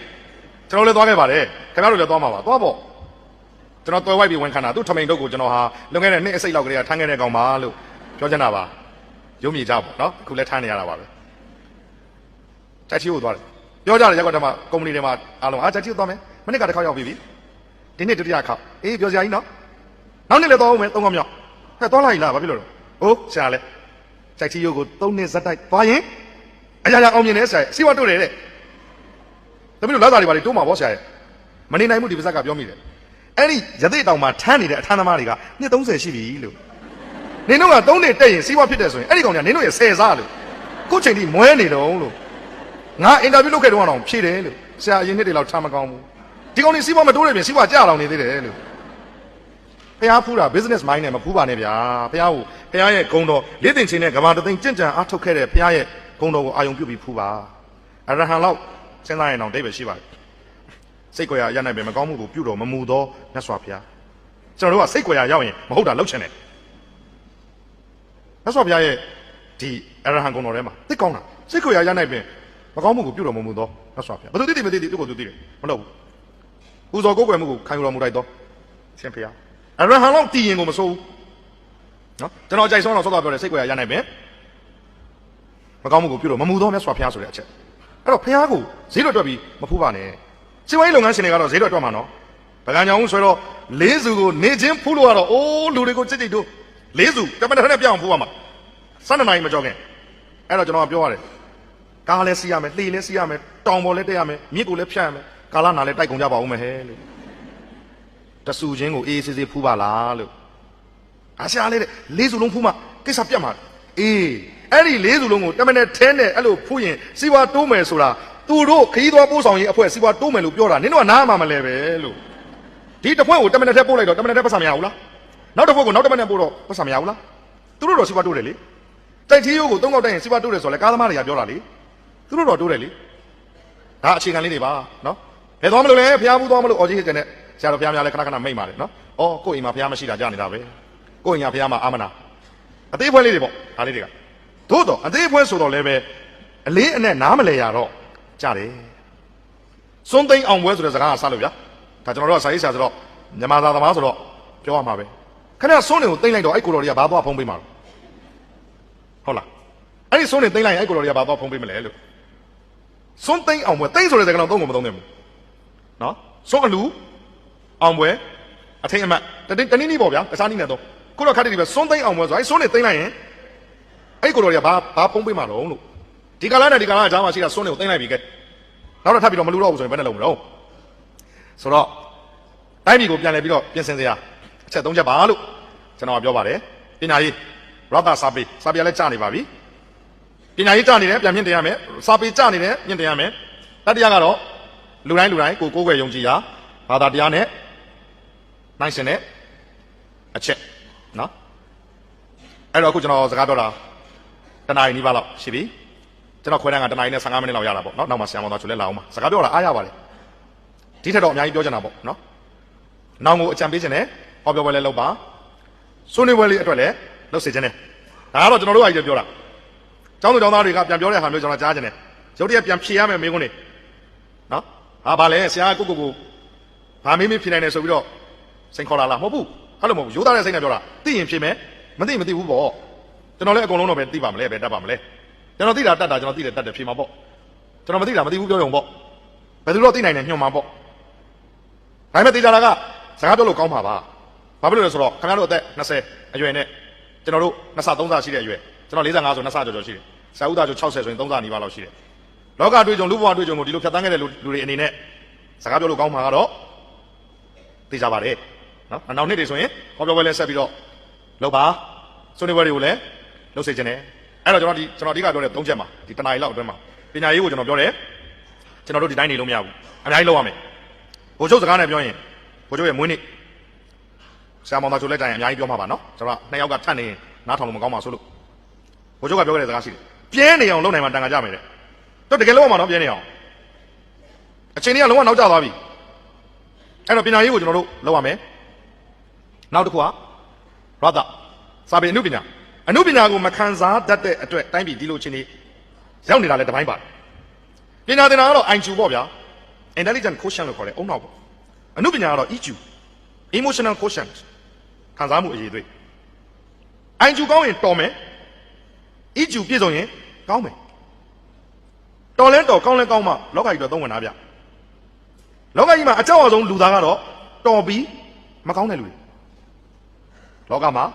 S1: ကျွန်တော်လည်းသွားခဲ့ပါတယ်ခင်ဗျားတို့လည်းသွားမှာပါသွားပေါ့ကျွန်တော်တွယ်ဝိုက်ပြီးဝန်ခံတာသူ့ထမိန်တို့ကိုကျွန်တော်ဟာလွန်ခဲ့တဲ့နှစ်အစိတ်လောက်ကလေးကထမ်းခဲ့တဲ့ကောင်ပါလို့ပြောချင်တာပါရုံးမြေကြပေါ့နော်အခုလည်းထမ်းနေရတာပါပဲတိုက်ချီကိုသွားတယ် ပြောကြတယ်ရက်ကွက်ထဲမှာကုမ္ပဏီတွေမှာအားလုံးချက်ချင်းသွားမယ်မနစ်ကတစ်ခေါက်ရောက်ပြီဒီနေ့ဒုတိယခေါက်အေးပြောစရာကြီးနော်နောက်နေ့လည်းသွားအောင်မယ်၃ခေါက်မြောက်ဟဲ့သွားလိုက်လားဘာဖြစ်လို့လဲအိုးဆရာလဲချက်ချင်းရုပ်ကို၃နှစ်ဇက်တိုက်သွားရင်အရာအောင်မြင်နေဆရာစီဝါတို့တယ်တဲ့သမီးတို့လာသားတွေပါလေတိုးမှာပေါ့ဆရာရဲ့မနေနိုင်မှုဒီပါဇက်ကပြောမိတယ်အဲ့ဒီရသေးတောင်မှာထမ်းနေတဲ့အထမ်းသမားတွေကနှစ်30ရှိပြီလို့နင်တို့က3နှစ်တက်ရင်စီးပွားဖြစ်တယ်ဆိုရင်အဲ့ဒီကောင်ကနင်တို့ရဲ့10စားလို့ခုချိန်ထိမွဲနေတော့လို့ငါအင်တာဗျူးလုပ်ခဲ့တော့အောင်ဖြေတယ်လို့ဆရာအရင်နှစ်တွေလောက်ထားမကောင်းဘူးဒီကောင်တွေစီးပွားမတိုးရပြင်စီးပွားကြအောင်နေသေးတယ်လို့ဖះဖူးတာ business mind နဲ့မဖူးပါနဲ့ဗျာဖះကိုဖះရဲ့ဂုံတော်လေးတင်ချင်းနဲ့ကဘာတသိန်းကြင်ကြံအားထုတ်ခဲ့တဲ့ဖះရဲ့ဂုံတော်ကိုအာယုံပြုတ်ပြီးဖူးပါအရဟံလောက်စဉ်းစားရင်တော့ဒိဗ္ဗေရှိပါတယ်စိတ်ကြွယ်ရနိုင်ပဲမကောင်းမှုကိုပြုတော်မမူသောမြတ်စွာဘုရားကျွန်တော်တို့ကစိတ်ကြွယ်ရရောက်ရင်မဟုတ်တာလုပ်ချင်တယ်မြတ်စွာဘုရားရဲ့ဒီအရဟံဂုံတော်ထဲမှာသိကောင်းတာစိတ်ကြွယ်ရနိုင်ပဲမကောင်းမှုကိုပြုတော်မမူသောမြတ်စွာဘုရားဘယ်သူသိမသိသူကိုသူသိတယ်မလုပ်ဘူးပူဇော်ကိုယ်ွယ်မှုကိုခံယူတော်မူလိုက်သောရှင်ဘုရားအရဟံလောက်တည်ရင်ကိုမစိုးဘူးနော်ကျွန်တော်ကြိုက်ဆုံးတော့စောစောပြောတယ်စိတ်ကြွယ်ရနိုင်ပဲမကောင်းမှုကိုပြုတော်မမူသောမြတ်စွာဘုရားဆိုတဲ့အချက်အဲ့တော့ဘုရားကိုဈေးလွတ်တွက်ပြီးမဖူးပါနဲ့စီဝိုင်းလုပ်ငန်းရှင်တွေကတော့ဈေးလွတ်တွက်မှာနော်ဗကံကြောင်ဆိုတော့လေးစုကိုနေချင်းဖူးလို့ကတော့အိုးလူတွေကိုကြိတ်တို့လေးစုတမန်တော်နဲ့ပြောင်းဖူးရမှာ12နိုင်မကြောက်ခင်အဲ့တော့ကျွန်တော်ကပြောရတယ်ကားလည်းစီးရမယ်လှေလည်းစီးရမယ်တောင်ပေါ်လည်းတက်ရမယ်မြစ်ကိုလည်းဖြတ်ရမယ်ကာလနာလည်းတိုက်ကုန်ကြပါဦးမယ်ဟဲ့လို့တဆူချင်းကိုအေးအေးဆေးဆေးဖူးပါလားလို့အားရှာလေးတဲ့လေးစုလုံးဖူးမှကိစ္စပြတ်မှာအေးအဲ့ဒီလေးစုလုံးကိုတမန်နဲ့ထဲနဲ့အဲ့လိုဖူးရင်စီဝါတိုးမယ်ဆိုတာသူတို့ခရီးသွားပို့ဆောင်ရေးအဖွဲ့စီဝါတိုးမယ်လို့ပြောတာနင်တို့ကနားမှမလဲပဲလို့ဒီတစ်ဖွဲ့ကိုတမန်နဲ့ထဲပို့လိုက်တော့တမန်နဲ့ထဲပတ်စံမရဘူးလားနောက်တစ်ဖွဲ့ကိုနောက်တမန်နဲ့ပို့တော့ပတ်စံမရဘူးလားသူတို့တော့စီဝါတိုးတယ်လေတိုက်ထီးရိုးကို၃ခေါက်တိုက်ရင်စီဝါတိုးတယ်ဆိုတော့လေကားသမားတွေကပြောတာလေသူတို့တော့တိုးတယ်လေဒါအခြေခံလေးတွေပါနော်ဘယ်သွားမလို့လဲဖျားဘူးသွားမလို့အော်ကြီးတဲ့နဲ့ဆရာတော်ဖျားများလဲခဏခဏမိတ်ပါတယ်နော်အော်ကိုယ့်အိမ်မှာဖျားမရှိတာကြားနေတာပဲကိုယ့်အိမ်ကဖျားမှာအာမနာအသေးဖွဲလေးတွေပေါ့ဒါလေးတွေကသို့တော့အသေးဖွဲဆိုတော့လည်းပဲအလေးအနက်နားမလဲရတော့ကြားတယ်စွန်းသိန်းအောင်ပွဲဆိုတဲ့စကားကစလို့ဗျာဒါကျွန်တော်တို့ကစာရေးဆရာဆိုတော့မြန်မာသားသမားဆိုတော့ပြောရမှာပဲခဏစွန်းတွေကိုသိမ့်လိုက်တော့အဲ့ကိုတော်တွေကဘာသွားဖုံးပေးမှာလဲဟုတ်လားအဲ့ဒီစွန်းတွေသိမ့်လိုက်ရင်အဲ့ကိုတော်တွေကဘာသွားဖုံးပေးမလဲလို့စွန်းသိန်းအောင်ပွဲသိမ့်ဆိုတဲ့စကားတော့သုံးကိုမသုံးသင့်ဘူးနော်စွန်းအလူအောင်ပွဲအထိန်အမှတ်တနည်းနည်းပေါ့ဗျာတခြားနည်းနဲ့တော့ခုတော့ခါတည်းဒီပဲစွန်းသိန်းအောင်ပွဲဆိုအဲ့စွန်းတွေသိမ့်လိုက်ရင်အဲ့ကိုတော်တွေကဘာဖုံးပေးမှာတော့လို့ဒီကာလနဲ့ဒီကာလအကြားမှာရှိတာစွန်းတွေကိုသိမ့်လိုက်ပြီကဲနောက်တော့ထပ်ပြီးတော့မလူတော့ဘူးဆိုရင်ဘယ်နဲ့လုံးမလို့ဆိုတော့တိုင်းပြည်ကိုပြန်လဲပြီးတော့ပြင်ဆင်စရာအချက်၃ချက်ပါလို့ကျွန်တော်ကပြောပါတယ်ပညာရေးရသစာပေကလည်းကြာနေပါပြီပညာရေးကြာနေတယ်ပြန်မြင့်တင်ရမယ်စာပေကြာနေတယ်မြင့်တင်ရမယ်တတိယကတော့လူတိုင်းကိုကိုးကွယ်ယုံကြည်ရာဘာသာတရားနဲ့နိုင်ရှင်တဲ့အချက်နော်အဲ့တော့အခုကျွန်တော်စကားပြောတာတနားရီနီးပါးလောက်ရှိပြီကျွန်တော်ခွဲတန်းကတနားရီနဲ့15မိနစ်လောက်ရတာပေါ့နော်နောက်မှဆရာမောင်သားချိုလဲလာအောင်ပါစကားပြောတာအားရပါတယ်ဒီထက်တော့အများကြီးပြောချင်တာပေါ့နော်နောက်ကိုအကြံပေးခြင်းနဲ့ဟောပြောပွဲလဲလုပ်ပါဆွေးနွေးပွဲလေးအတွက်လည်းလုပ်စေခြင်းနဲ့ဒါကတော့ကျွန်တော်တို့အကြီးပြောတာကျောင်းသူကျောင်းသားတွေကပြန်ပြောတဲ့ဟာမျိုးကျွန်တော်ကြားခြင်းနဲ့ရုပ်တရက်ပြန်ဖြေရမယ်မိကုန်းနေနော်ဟာဗာလဲဆရာကိုဘာမေးဖြေနိုင်တယ်ဆိုပြီးတော့စိန်ခေါ်လာလားမဟုတ်ဘူးအဲ့လိုမဟုတ်ဘူးရိုးသားတဲ့စိတ်နဲ့ပြောတာသိရင်ဖြေမယ်မသိဘူးပေါ့ကျွန်တော်လည်းအကုန်လုံးတော့ပဲသိပါမလဲပဲတတ်ပါမလဲကျွန်တော်သိတာတတ်တာကျွန်တော်သိတယ်တတ်တယ်ဖြေမှာပေါ့ကျွန်တော်မသိတာမသိဘူးပြောရုံပေါ့ဘယ်သူတော့သိနိုင်တယ်ညွှန်မှာပေါ့ဒါပေမဲ့သိကြတာကစကားပြောလို့ကောင်းပါပါဘာဖြစ်လို့လဲဆိုတော့ခင်ဗျားတို့အသက်20အရွယ်နဲ့ကျွန်တော်တို့2ဆ3ဆရှိတဲ့အရွယ်ကျွန်တော်45ဆို2ဆကျော်ရှိတယ်ဆရာဦးသားဆို60ဆိုရင်3ဆနီးပါးလောက်ရှိတယ်လောကတွေ့ကြုံလူဘဝတွေ့ကြုံကိုဒီလိုဖြတ်သန်းခဲ့တဲ့လူတွေအနေနဲ့စကားပြောလို့ကောင်းမှာကတော့သိကြပါတယ်နော်နောက်နှစ်တွေဆိုရင်ဟောပြောပွဲလဲဆက်ပြီးတော့လုပ်ပါဆွေးနွေးပွဲတွေကိုလည်းလုပ်စေချင်တယ်အဲ့တော့ကျွန်တော်အဓိကပြောတဲ့3ချက်မှာဒီတနားရီလောက်အတွင်းမှာပညာရေးကိုကျွန်တော်ပြောတယ်ကျွန်တော်တို့ဒီတိုင်းနေလို့မရဘူးအများကြီးလုပ်ရမယ်ဘိုလ်ချုပ်စကားနဲ့ပြောရင်ဘိုလ်ချုပ်ရဲ့မွေးနေ့ဆရာမောင်သားချိုလက်တိုင်အများကြီးပြောမှာပါနော်ကျွန်တော်2ယောက်ကထပ်နေနားထောင်လို့မကောင်းပါဆိုလို့ဘိုလ်ချုပ်ကပြောခဲ့တဲ့စကားရှိတယ်ပြဲနေအောင်လုပ်နိုင်မှတန်ခါကြမယ်တဲ့တော့တကယ်လုံးဝမှာနော်ပြဲနေအောင်အချိန်ကြီးကလုံးဝနောက်ကျသွားပြီအဲ့တော့ပညာရေးကိုကျွန်တော်တို့လုပ်ရမယ်နောက်တစ်ခုကရသစာပေအနုပညာကိုမခံစားတတ်တဲ့အတွက်တိုင်းပြည်ဒီလိုချင်းနေရောက်နေတာလဲတပိုင်းပါတယ်ပညာသင်တာကတော့ IQ ပေါ့ဗျာ intelligent quotient လို့ခေါ်တယ်အုံနောက်ပေါ့အနုပညာကတော့ EQ emotional quotient ခံစားမှုအရေးသွေး IQ ကောင်းရင်တော်မယ် EQ ပြည့်စုံရင်ကောင်းမယ် တော်လဲတော်ကောင်းလဲကောင်းမှလောကကြီးတော့သုံးဝင်တာဗျလောကကြီးမှာအကြောက်အဆုံးလူသားကတော့တော်ပြီးမကောင်းတဲ့လူတွေလောကမှာ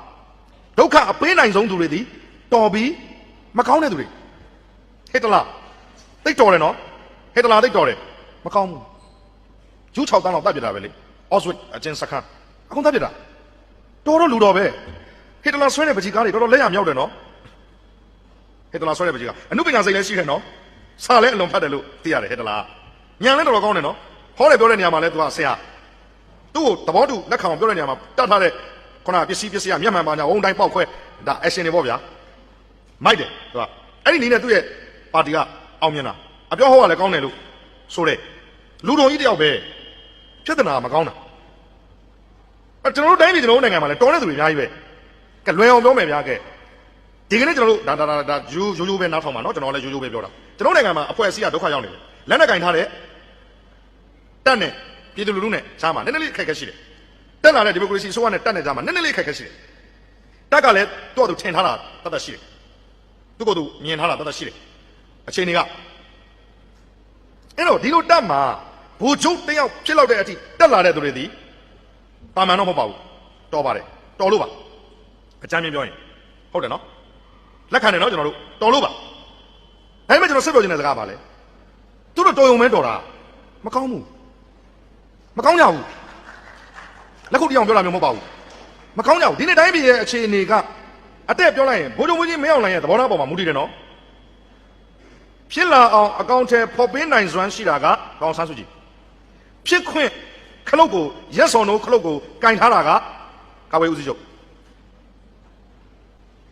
S1: ဒုက္ခအပေးနိုင်ဆုံးသူတွေသည်တော်ပြီးမကောင်းတဲ့သူတွေဟစ်တလာသိတော်တယ်နော်ဟစ်တလာသိတော်တယ်မကောင်းဘူးယူ6တန်းလောက်တပ်ပြတာပဲလေအော့စဝစ်အကျဉ်းစခန်းအကုန်တပ်ပြတာတော်တော့လူတော်ပဲဟစ်တလာဆွဲတဲ့ပကြီးကားတွေတော်တော်လက်ရမြောက်တယ်နော်ဟစ်တလာဆွဲတဲ့ပကြီးကားအနုပညာစိတ်လည်းရှိတယ်နော်စာလည်းအလုံးဖတ်တယ်လို့သိရတယ်ဟစ်တလာညာလည်းတော်တော်ကောင်းတယ်နော်ဟောတယ်ပြောတဲ့နေရာမှာလည်းသူကဆရာသူ့ကိုသဘောတူလက်ခံအောင်ပြောတဲ့နေရာမှာတတ်ထားတဲ့ခုနပစ္စည်းကမျက်မှန်ပါညာဝုန်းတိုင်းပေါက်ခွဲဒါ action တွေပေါ့ဗျာမိုက်တယ်သူကအဲ့ဒီနည်းနဲ့သူ့ရဲ့ပါတီကအောင်မြင်တာအပြောဟောကလည်းကောင်းတယ်လို့ဆိုတဲ့လူတော်ကြီးတယောက်ပဲပြဿနာမကောင်းတာကျွန်တော်တို့တိုင်းပြည်ကျွန်တော်တို့နိုင်ငံမှာလည်းတော်တဲ့သူတွေအများကြီးပဲကလွယ်အောင်ပြောမယ်ဗျာကဲဒီကနေ့ကျွန်တော်တို့ဒါရိုးပဲနားထောင်ပါနော်ကျွန်တော်လည်းရိုးပဲပြောတာကျွန်တော်နိုင်ငံမှာအဖွဲ့အစည်းကဒုက္ခရောက်နေတယ်လက်နဲ့ကင်ထားတဲ့တက်နဲ့ပြည်သူလူထုနဲ့ရှားမှာနည်းနည်းလေးအခက်အခဲရှိတယ်တက်လာတဲ့ဒီမိုကရေစီဆိုရနဲ့တက်နေကြမှာနည်းနည်းလေးအခက်အခဲရှိတယ်တက်ကလည်းသူ့အတူထင်ထားတာတတ်တတ်ရှိတယ်သူ့ကိုယ်သူမြင်ထားတာတတ်တတ်ရှိတယ်အချိန်တွေကအဲ့တော့ဒီလိုတက်မှာဘူချုပ်တယောက်ဖြစ်လောက်တဲ့အထိတက်လာတဲ့သူတွေဒီပါမန်တော့မဟုတ်ပါဘူးတော်ပါတယ်တော်လို့ပါအကြမ်းမြင်ပြောရင်ဟုတ်တယ်နော်လက်ခံတယ်နော်ကျွန်တော်တို့တော်လို့ပါဒါပေမဲ့ကျွန်တော်ဆက်ပြောချင်တဲ့စကားပါလေသူတို့တော်ရုံမဲတော်တာမကောင်းဘူးမကောင်းကြဘူးလက်ခုပ်တရားပြောတာမျိုးမဟုတ်ပါဘူးမကောင်းကြဘူးဒီနေ့တိုင်းပြည်ရဲ့အခြေအနေကအတက်ပြောလိုက်ရင်ဘိုးချုပ်မကြီးမင်းအောင်လှိုင်ရဲ့သဘောထားပေါ်မှာမူတည်တယ်နော်ဖြစ်လာအောင်အကောင့်ထဲဖော်ပေးနိုင်စွမ်းရှိတာကကောင်းဆန်းစုကြည်ဖြစ်ခွင့်ခလုတ်ကိုရက်စော်နိုးခလုတ်ကိုကင်ထားတာကကာဝေးဦးစီးချုပ်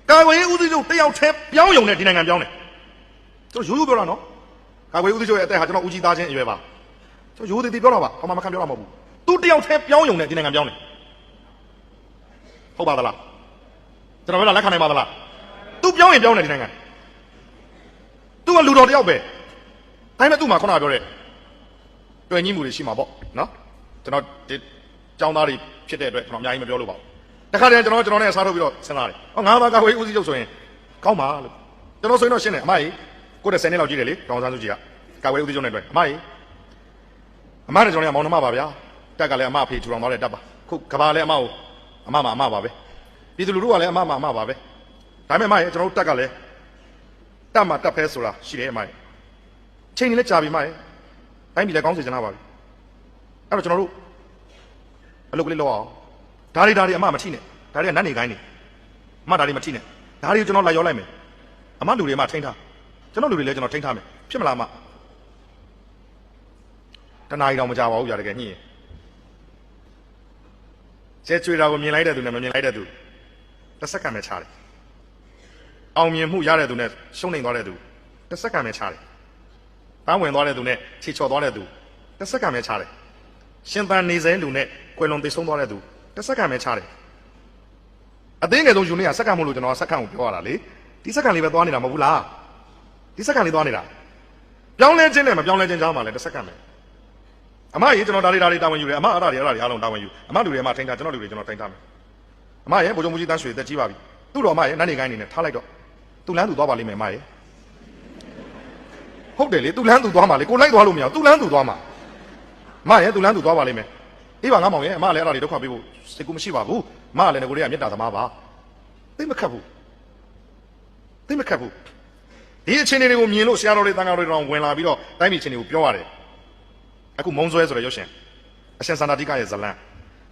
S1: ကာဝေးဦးစီးချုပ်တယောက်တည်းပြောင်းယုံနဲ့ဒီနိုင်ငံပြောင်းတယ်ကျွန်တော်ရိုးရိုးပြောတာနော်ကာဝေးဦးစီးချုပ်ရဲ့အသက်ဟာကျွန်တော်ဦးကြီးသားချင်းအရွယ်ပါကျွန်တော်ရိုးသေးသေးပြောတာပါဘာမှမခံပြောတာမဟုတ်ဘူးသူတယောက်တည်းပြောင်းယုံနဲ့ဒီနိုင်ငံပြောင်းတယ်ဟုတ်ပါသလားကျွန်တော်ပြောတာလက်ခံနိုင်ပါသလားသူပြောင်းရင်ပြောင်းတယ်ဒီနိုင်ငံသူကလူတော်တယောက်ပဲဒါပေမဲ့သူ့မှာခုနကပြောတဲ့တွေ့ညီမှုတွေရှိမှာပေါ့နော်ကျွန်တော်ဒီចောင်းသားတွေဖြစ်တဲ့အတွက်ကျွန်တော်အများကြီးမပြောလို့ပါဘူးတခါတည်းကျွန်တော်နဲ့အစားထိုးပြီးတော့စဉ်းစားတယ်ဟောငါးပါးကာဝေးဦးစီးချုပ်ဆိုရင်ကောင်းပါလို့ကျွန်တော်ဆိုရင်တော့ရှင်းတယ်အမကြီးကိုယ်10နှစ်လောက်ကြီးတယ်လေဒေါအောင်ဆန်းစုကြည်ကကာဝေးဦးစီးချုပ်နဲ့တွေ့အမကြီးအမနဲ့ကျွန်တော်ကမောင်နှမပါဗျာတက်ကလည်းအမအဖေထူထောင်သွားတဲ့တက်ပါခုကဘာလည်းအမကိုအမပါပဲပြည်သူလူထုကလည်းအမပါပဲဒါပေမဲ့အမကြီးကျွန်တော်တို့တက်ကလည်းတက်မှာတက်ဖဲဆိုတာရှိတယ်အမကြီးချိန်နေလဲကြာပြီအမကြီးတိုင်းပြည်လည်းကောင်းစေချင်တာပါပြီအဲ့တော့ကျွန်တော်တို့အလုပ်ကလေးလုပ်အောင်ဒါတွေအမမထိနဲ့ဒါတွေကနတ်နေကိုင်းနေအမဒါတွေမထိနဲ့ဒါတွေကိုကျွန်တော်လိုက်ရောလိုက်မယ်အမလူတွေအမထိန်းထားကျွန်တော်လူတွေလည်းကျွန်တော်ထိန်းထားမယ်ဖြစ်မလားအမတနားရီတော့မကြပါဘူးကြာတကယ်ညှိရင်ကျဲချွေတာကိုမြင်လိုက်တဲ့သူနဲ့မမြင်လိုက်တဲ့သူတစ်စက္ကန့်ပဲခြားတယ်အောင်မြင်မှုရတဲ့သူနဲ့ရှုံးနေသွားတဲ့သူတစ်စက္ကန့်ပဲခြားတယ်ပန်းဝင်သွားတဲ့သူနဲ့ခြေချော်သွားတဲ့သူတစ်စက္ကန့်ပဲခြားတယ်ရှင်သန်နေစဲလူနဲ့ကွယ်လွန်သိဆုံးသွားတဲ့သူတစ်စက္ကန့်ပဲခြားတယ်အသိငယ်ဆုံးယူနေရစက္ကန့်မို့လို့ကျွန်တော်စက္ကန့်ကိုပြောရတာလေဒီစက္ကန့်လေးပဲသွားနေတာမဟုတ်ဘူးလားဒီစက္ကန့်လေးသွားနေတာပြောင်းလဲခြင်းနဲ့မပြောင်းလဲခြင်းကြားမှာလည်းတစ်စက္ကန့်ပဲအမကြီးကျွန်တော်ဒါတွေတာဝန်ယူတယ်အမအဲ့ဒါတွေအားလုံးတာဝန်ယူအမလူတွေအမထိန်းထားကျွန်တော်လူတွေကျွန်တော်ထိန်းထားမယ်အမရဲ့ဗိုလ်ချုပ်မှုကြီးတန်းရွှေတက်ကြီးပါပြီသူ့တော်အမရဲ့နတ်နေကိုင်းနေနဲ့ထားလိုက်တော့သူ့လမ်းသူသွားပါလိမ့်မယ်အမရဲ့ဟုတ်တယ်လေသူ့လမ်းသူသွားမှာလေကိုလိုက်သွားလို့မရဘူးသူ့လမ်းသူသွားမှာအမရဲ့သူ့လမ်းသူသွားပါလိမ့်မယ်အေးပါငါမောင်ရဲ့အမလည်းအဲ့ဒါတွေဒုက္ခပေးဖို့စိတ်ကူးမရှိပါဘူးအမလည်းငကိုတွေကမေတ္တာသမားပါသိမခတ်ဘူးဒီအခြေအနေတွေကိုမြင်လို့ဆရာတော်တွေတန်ခါတော်တွေတောင်ဝင်လာပြီးတော့တိုင်းပြည်အခြေအနေကိုပြောရတယ်အခုမုံဆွဲဆိုတဲ့ရုပ်ရှင်အရှင်စန္ဒာတိကရဲ့ဇလံ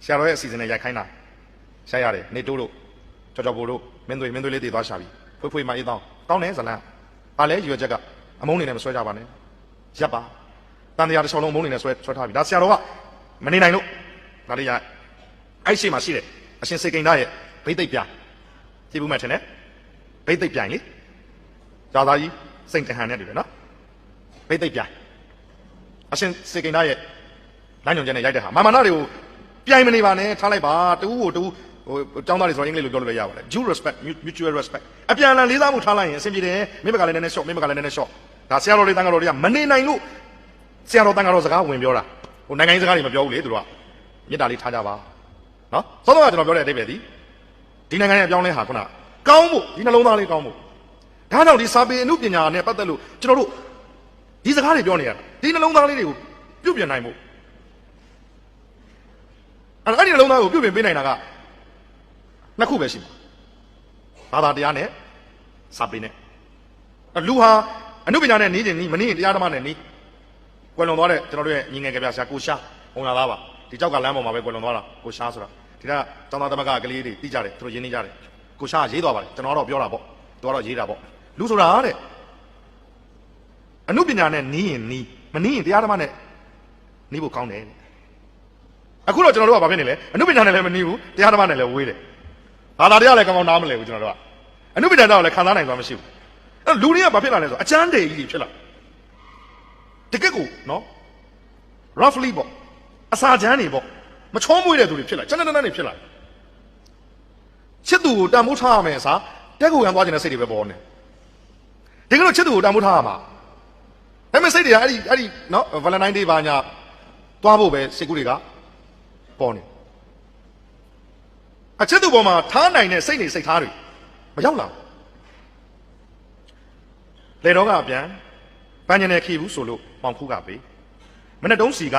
S1: ဆရာတော်ရဲ့အစီအစဉ်နဲ့ရိုက်ခိုင်းတာရှားရတယ်နေတိုးတို့ကြော်ဘိုတို့မင်းသွေးလေးတည်သွားရှာပြီဖွေးမအေးတောင်းကောင်းတယ်ဇလံဘာလဲရွယ်ချက်ကအမုန်းနေနဲ့မဆွဲကြပါနဲ့ရပ်ပါတန်တရားတစ်ချောင်းလုံးအမုန်းနေနဲ့ဆွဲထားပြီဒါဆရာတော်ကမနေနိုင်လို့ဒါလေးရအဲ့ရှိမှရှိတယ်အရှင်စေကိန်းသားရဲ့ဘိသိက်ပြကြည့်ဘူးမှထင်တယ်ဘိသိက်ပြိုင်လေဇာသားကြီးစိတ်တဟန်နဲ့တူတယ်နော်ဘိသိက်ပြိုင်အရှင်စေကိန်းသားရဲ့လမ်းညွှန်ချက်နဲ့ရိုက်တဲ့ဟာမာမနာတွေကိုပြိုင်မနေပါနဲ့ထားလိုက်ပါတူဟိုကျောင်းသားတွေဆိုတော့အင်္ဂလိပ်လိုပြောလို့လည်းရပါတယ် due respect mutual respect အပြန်အလှန်လေးစားမှုထားလိုက်ရင်အဆင်ပြေတယ်မင်းဘက်ကလည်းနည်းနည်း short မင်းဘက်ကလည်းနည်းနည်း short ဒါဆရာတော်တွေတန်ခါတော်တွေကမနေနိုင်လို့ဆရာတော်တန်ခါတော်စကားဝင်ပြောတာဟိုနိုင်ငံရေးစကားတွေမပြောဘူးလေသူတို့ကမေတ္တာလေးထားကြပါနော်စောစောကကျွန်တော်ပြောတဲ့အဓိပ္ပာယ်ဒီနိုင်ငံရဲ့အပြောင်းလဲဟာခုနကောင်းဖို့ဒီနှလုံးသားလေးကောင်းဖို့ဒါကြောင့်ဒီစာပေအမှုပညာနဲ့ပတ်သက်လို့ကျွန်တော်တို့ ဒီစကားတွေပြောနေရတာဒီနှလုံးသားလေးတွေကိုပြုတ်ပြင်နိုင်ဖို့အဲ့ဒီနှလုံးသားကိုပြုတ်ပြင်ပေးနိုင်တာကနှစ်ခုပဲရှိမှာဘာသာတရားနဲ့စာပေနဲ့လူဟာအနုပညာနဲ့နီးခြင်းနီးမနီးရင်တရားဓမ္မနဲ့နီးကွယ်လွန်သွားတဲ့ကျွန်တော်တို့ရဲ့ညီငယ်ကဗျာဆရာကိုရှာဘုံလာသားပါဒီကြောက်ကလမ်းပေါ်မှာပဲကွယ်လွန်သွားတာကိုရှာဆိုတာဒီကတောင်သားသမဂ္ဂကလေးတွေသိကြတယ်သူတို့ရင်းနှီးကြတယ်ကိုရှာရေးသွားပါတယ်ကျွန်တော်တော့ပြောတာပေါ့သူကတော့ရေးတာပေါ့လူဆိုတာတဲ့အနုပညာနဲ့နီးရင်နီးမနီးရင်တရားဓမ္မနဲ့နီးဖို့ကောင်းတယ်အခုတော့ကျွန်တော်တို့ကဘာဖြစ်နေလဲအနုပညာနဲ့လည်းမနီးဘူးတရားဓမ္မနဲ့လည်းဝေးတယ်ဘာသာတရားလည်းကောင်းကောင်းနားမလည်ဘူးကျွန်တော်တို့ကအနုပညာတော့လည်းခံစားနိုင်သွားမရှိဘူးအဲ့လူတွေကဘာဖြစ်လာလဲဆိုအကျမ်းတေကြီးဖြစ်လာတကယ့်ကိုနော် roughly ပေါ့အစာချမ်းတွေပေါ့မချောမွေ့တဲ့သူတွေဖြစ်လာကျန်တဲ့တွေဖြစ်လာချစ်သူကိုတန်ဖိုးထားရမယ်အစားတက်ကူခံသွားခြင်းတဲ့စိတ်တွေပဲပေါ်နေဒီကနေ့ချစ်သူကိုတန်ဖိုးထားရမှာဒါပေမဲ့စိတ်တွေကအဲ့ဒီနော် Valentine Day ဘာညာသွားဖို့ပဲစိတ်ကူးတွေကပေါ်နေအချစ်သူပေါ်မှာထားနိုင်တဲ့စိတ်နေစိတ်ထားတွေမရောက်လာလေတော့ကပြန်ပန်းကျင်တဲ့ခီဘူးဆိုလို့မောင်ဖူးကပေးမနေ့တုံးစီက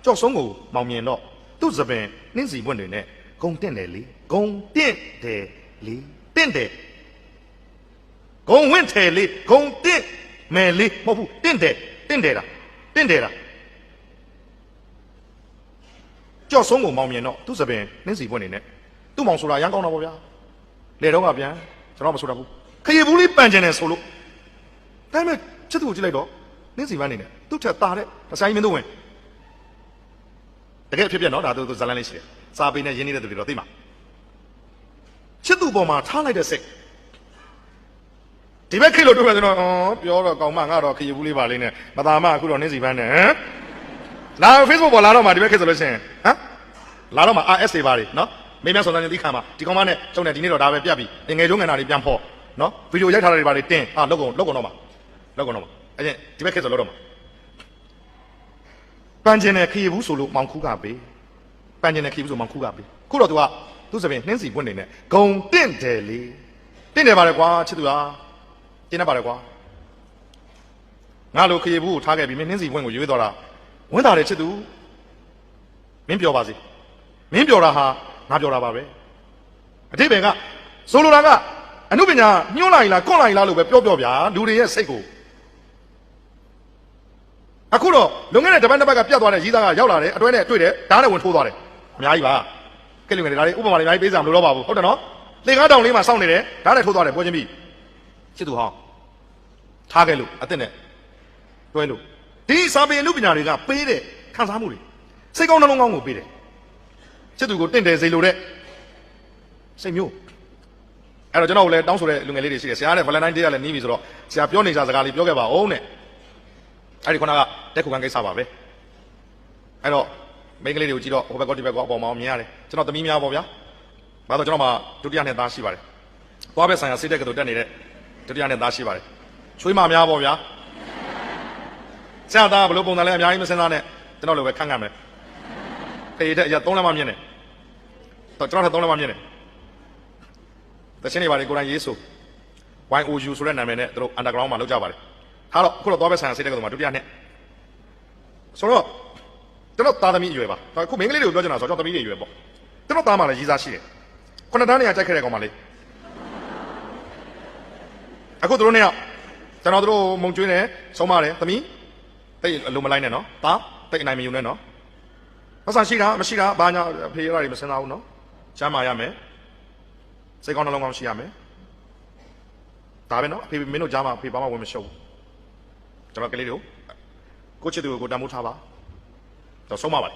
S1: ကြော့ဆုံးကိုမောင်မြင်တော့သူ့စပင်နှင်းစီပွင့်တွေနဲ့ဂုံတင့်တယ်လေဂုံတင့်တယ်လေတင့်တယ်ဂုံဝင့်တယ်လေဂုံတင့်မယ်လေမဟုတ်ဘူးတင့်တယ်တာကြော့ဆုံးကိုမောင်မြင်တော့သူ့စပင်နှင်းစီပွင့်တွေနဲ့သူ့မောင်ဆိုတာရမ်းကောင်းတော့ဗောဗျာလေတော့ကပြန်ကျွန်တော်မဆိုတတ်ဘူးခရီးဘူးလေးပန်ကျင်တယ်ဆိုလို့ဒါပေမဲ့ချစ်သူကိုကြည့်လိုက်တော့နှင်းစီပန်းနေတယ်သူ့ထက်တာတဲ့ဆိုင်မင်းတို့ဝင်တကယ်ဖြစ်ပြနော်ဒါသူဇလန်းလေးရှိတယ်စာပေနဲ့ရင်းနှီးတဲ့သူတွေတော့သိမှာချစ်သူပေါ်မှာထားလိုက်တဲ့စိတ်ဒီဘက်ခေတ်လို့တွေ့မယ်ဆိုတော့ပြောတော့ကောင်းမငါတော့ခရီးဘူးလေးပါလေးနဲ့မသားမအခုတော့နှင်းစီပန်းနဲ့ဟမ်လာ Facebook ပေါ်လာတော့မှဒီဘက်ခေတ်ဆိုလို့ရှိရင်ဟမ်လာတော့မှ RS တွေပါလေနော်မေးမြန်းဆောင်တဲ့သိခံမှာဒီကောင်မနဲ့ကျုံနေဒီနေ့တော့ဒါပဲပြတ်ပြီငယ်ကျုံငယ်နာတွေပြန်ဖို့နော်ဗီဒီယိုရိုက်ထားတာတွေပါလေတင်းလောက်ကုန်တော့မှာအဲ့ကျဒီဘက်ခေတ်ဆိုလို့တော့မှာပန်းကျင်တဲ့ခရီးဘူးဆိုလို့မောင်ခုကပေးပန်းကျင်တဲ့ခရီးဘူးဆိုမောင်ခုကပေးခုတော့ तू ကသူ့စပင်နှင်းစီပွင့်နေနဲ့ဂုံတင့်တယ်လေတင့်တယ်ပါလေကွာချစ်သူဟာတင်းနေပါလေကွာငါလိုခရီးဘူးကိုထားခဲ့ပြီးမင်းနှင်းစီပွင့်ကိုရွေးသွားတာဝင်းတာတယ်ချစ်သူမင်းပြောပါစေမင်းပြောတာဟာငါပြောတာပါပဲအတိတ်ဘယ်ကဆိုလိုတာကအနုပညာညှိုးလိုက်လားကွန့်လိုက်လားလို့ပဲပြောဗျာလူတွေရဲ့စိတ်ကိုအခုတော့လွန်ခဲ့တဲ့တပတ်တစ်ပတ်ကပြတ်သွားတဲ့ရီးသားကရောက်လာတယ်အတွဲနဲ့တွေ့တယ်ဓာတ်နဲ့ဝင်ထိုးသွားတယ်အများကြီးပါကဲလူငယ်တွေဒါလေးဥပမာလေးအများကြီးပေးစရာမလိုတော့ပါဘူးဟုတ်တယ်နော်လေကားတောင်လေးမှာစောင့်နေတယ်ဓာတ်နဲ့ထိုးသွားတယ်ပွဲချင်းပြီချစ်သူဟောင်းထားခဲ့လို့အစ်စ်နဲ့တွဲလို့ဒီစာပေအနုပညာတွေကပေးတဲ့ခံစားမှုတွေစိတ်ကောင်းနှလုံးကောင်းကိုပေးတယ်ချစ်သူကိုတင့်တယ်စေလို့တဲ့စိတ်မျိုးအဲ့တော့ကျွန်တော်လည်းတောင်းဆိုတဲ့လူငယ်လေးတွေရှိတယ်ဆရာကလည်း Valentine Day ကလည်းနီးပြီဆိုတော့ဆရာပြောနေကြစကားလေးပြောခဲ့ပါဦးနဲ့အဲ့ဒီခုနကတက်ခုခံကိစ္စပါပဲအဲ့တော့မိန်းကလေးတွေကိုကြည့်တော့ဟိုဘက်ကဒီဘက်ကအပေါ်မှာမြင်ရတယ်ကျွန်တော်သမီးများပေါ့ဗျာဘာလို့ကျွန်တော်မှဒုတိယနှစ်သားရှိပါတယ်သွားပဲဆိုင်ရာစိတ်တက်ကတူတက်နေတဲ့ဒုတိယနှစ်သားရှိပါတယ်ချွေးမများပေါ့ဗျာဆရာသားဘလို့ပုံစံလဲအများကြီးမစင်စားနဲ့ကျွန်တော်လိုပဲခန့်မယ်ခေရတဲ့ရ3လက်မမြင်တယ်တော့ကျွန်တော်ထက်3လက်မမြင်တယ်တချင်းတွေပါလေကိုယ်တိုင်ရေးဆို YOU ဆိုတဲ့နာမည်နဲ့သူတို့ underground မှာလုပ်ကြပါတယ်ဟာတော့အခုတော့သွားပဲဆိုင်ရာစိတ်တက်ကတူမှာဒုတိယနှစ်ဆိုတော့ကျွန်တော်သားသမီးအရွယ်ပါဒါခုမိန်းကလေးတွေကိုပြောချင်တာဆိုတော့ကျွန်တော်သမီးတွေအရွယ်ပေါ့ကျွန်တော်သားမှလည်းရေးစားရှိတယ်ခုနှစ်တန်းနေရာကြိုက်ခဲ့တဲ့ကောင်မလေးအခုတို့နှစ်ယောက်ကျွန်တော်တို့မုံကျွေးနေဆုံးမတယ်သမီးတိတ်အလုံးမလိုက်နဲ့နော်သားတိတ်အနိုင်မယူနဲ့နော်ပတ်စံရှိတာမရှိတာဘာညာဖေးရတာတွေမစင်စားဘူးနော်ချမ်းမာရမယ်စိတ်ကောင်းနှလုံးကောင်းရှိရမယ်ဒါပဲနော်အဖေမင်းတို့ကြားမှာအဖေဘာမှဝင်မရှုပ်ဘူးကျွန်တော်ကလေးတွေကိုချစ်သူကိုတန်ဖိုးထားပါတော့ဆုံးမပါလေ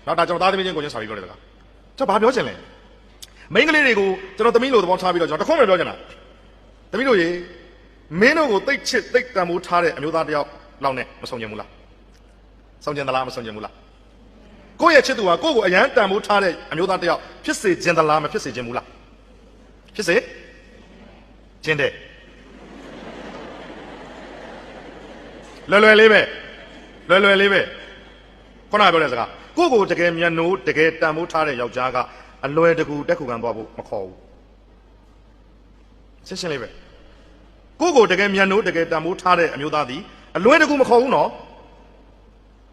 S1: နောက်ဒါကျွန်တော်သားသမီးချင်းကိုချင်းစာပြီးပြောတယ်တကားကျွန်တော်ဘာပြောချင်လဲမိန်းကလေးတွေကိုကျွန်တော်သမီးလိုသဘောထားပြီးတော့ကျွန်တော်တခုမှပြောချင်တာသမီးတို့ရေမင်းတို့ကိုတိတ်ချစ်တိတ်တန်ဖိုးထားတဲ့အမျိုးသားတယောက်လောက်နဲ့မဆုံးချင်ဘူးလားဆုံးချင်သလားမဆုံးချင်ဘူးလားကိုယ့်ရဲ့ချစ်သူဟာကိုယ့်ကိုအရန်တန်ဖိုးထားတဲ့အမျိုးသားတယောက်ဖြစ်စေခြင်းသလားမဖြစ်စေခြင်းဘူးလားဖြစ်စေခြင်းတဲ့လွယ်လွယ်လေးပဲခုနပြောတဲ့စကားကိုယ့်ကိုတကယ်မျက်နှိုးတကယ်တန်ဖိုးထားတဲ့ယောက်ျားကအလွယ်တကူတက်ခုခံသွားဖို့မခေါ်ဘူးရှင်းရှင်းလေးပဲကိုယ့်ကိုတကယ်မျက်နှိုးတကယ်တန်ဖိုးထားတဲ့အမျိုးသားသည် အလွယ်တကူမခေါ်ဘူးနော်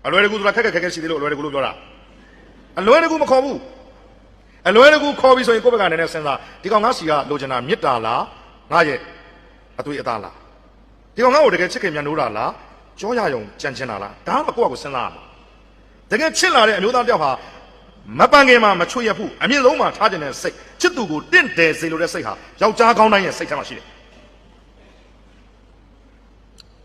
S1: အလွယ်တကူဆိုတာခက်ခက်ရှိသေးလို့အလွယ်တကူလို့ပြောတာအလွယ်တကူမခေါ်ဘူးအလွယ်တကူခေါ်ပြီးဆိုရင်ကိုယ့်ဘက်ကနည်းနည်းစဉ်းစားဒီကောင်ငါစီကလိုချင်တာမေတ္တာလားငါရဲ့အသွေးအသားလားဒီကောင်ငါ့ကိုတကယ်ချစ်ခင်မြတ်နိုးတာလားကြောရယုံကြံချင်တာလားဒါမှကိုယ့်အကိုစဉ်းစားရမှာတကယ်ချစ်လာတဲ့အမျိုးသားတယောက်ဟာမပန်းခင်မှာမချွတ်ရဘူးအမြင့်ဆုံးမှာထားခြင်းတဲ့စိတ်ချစ်သူကိုတင့်တယ်စေလိုတဲ့စိတ်ဟာယောက်ျားကောင်းတိုင်းရဲ့စိတ်ထဲမှာရှိတယ်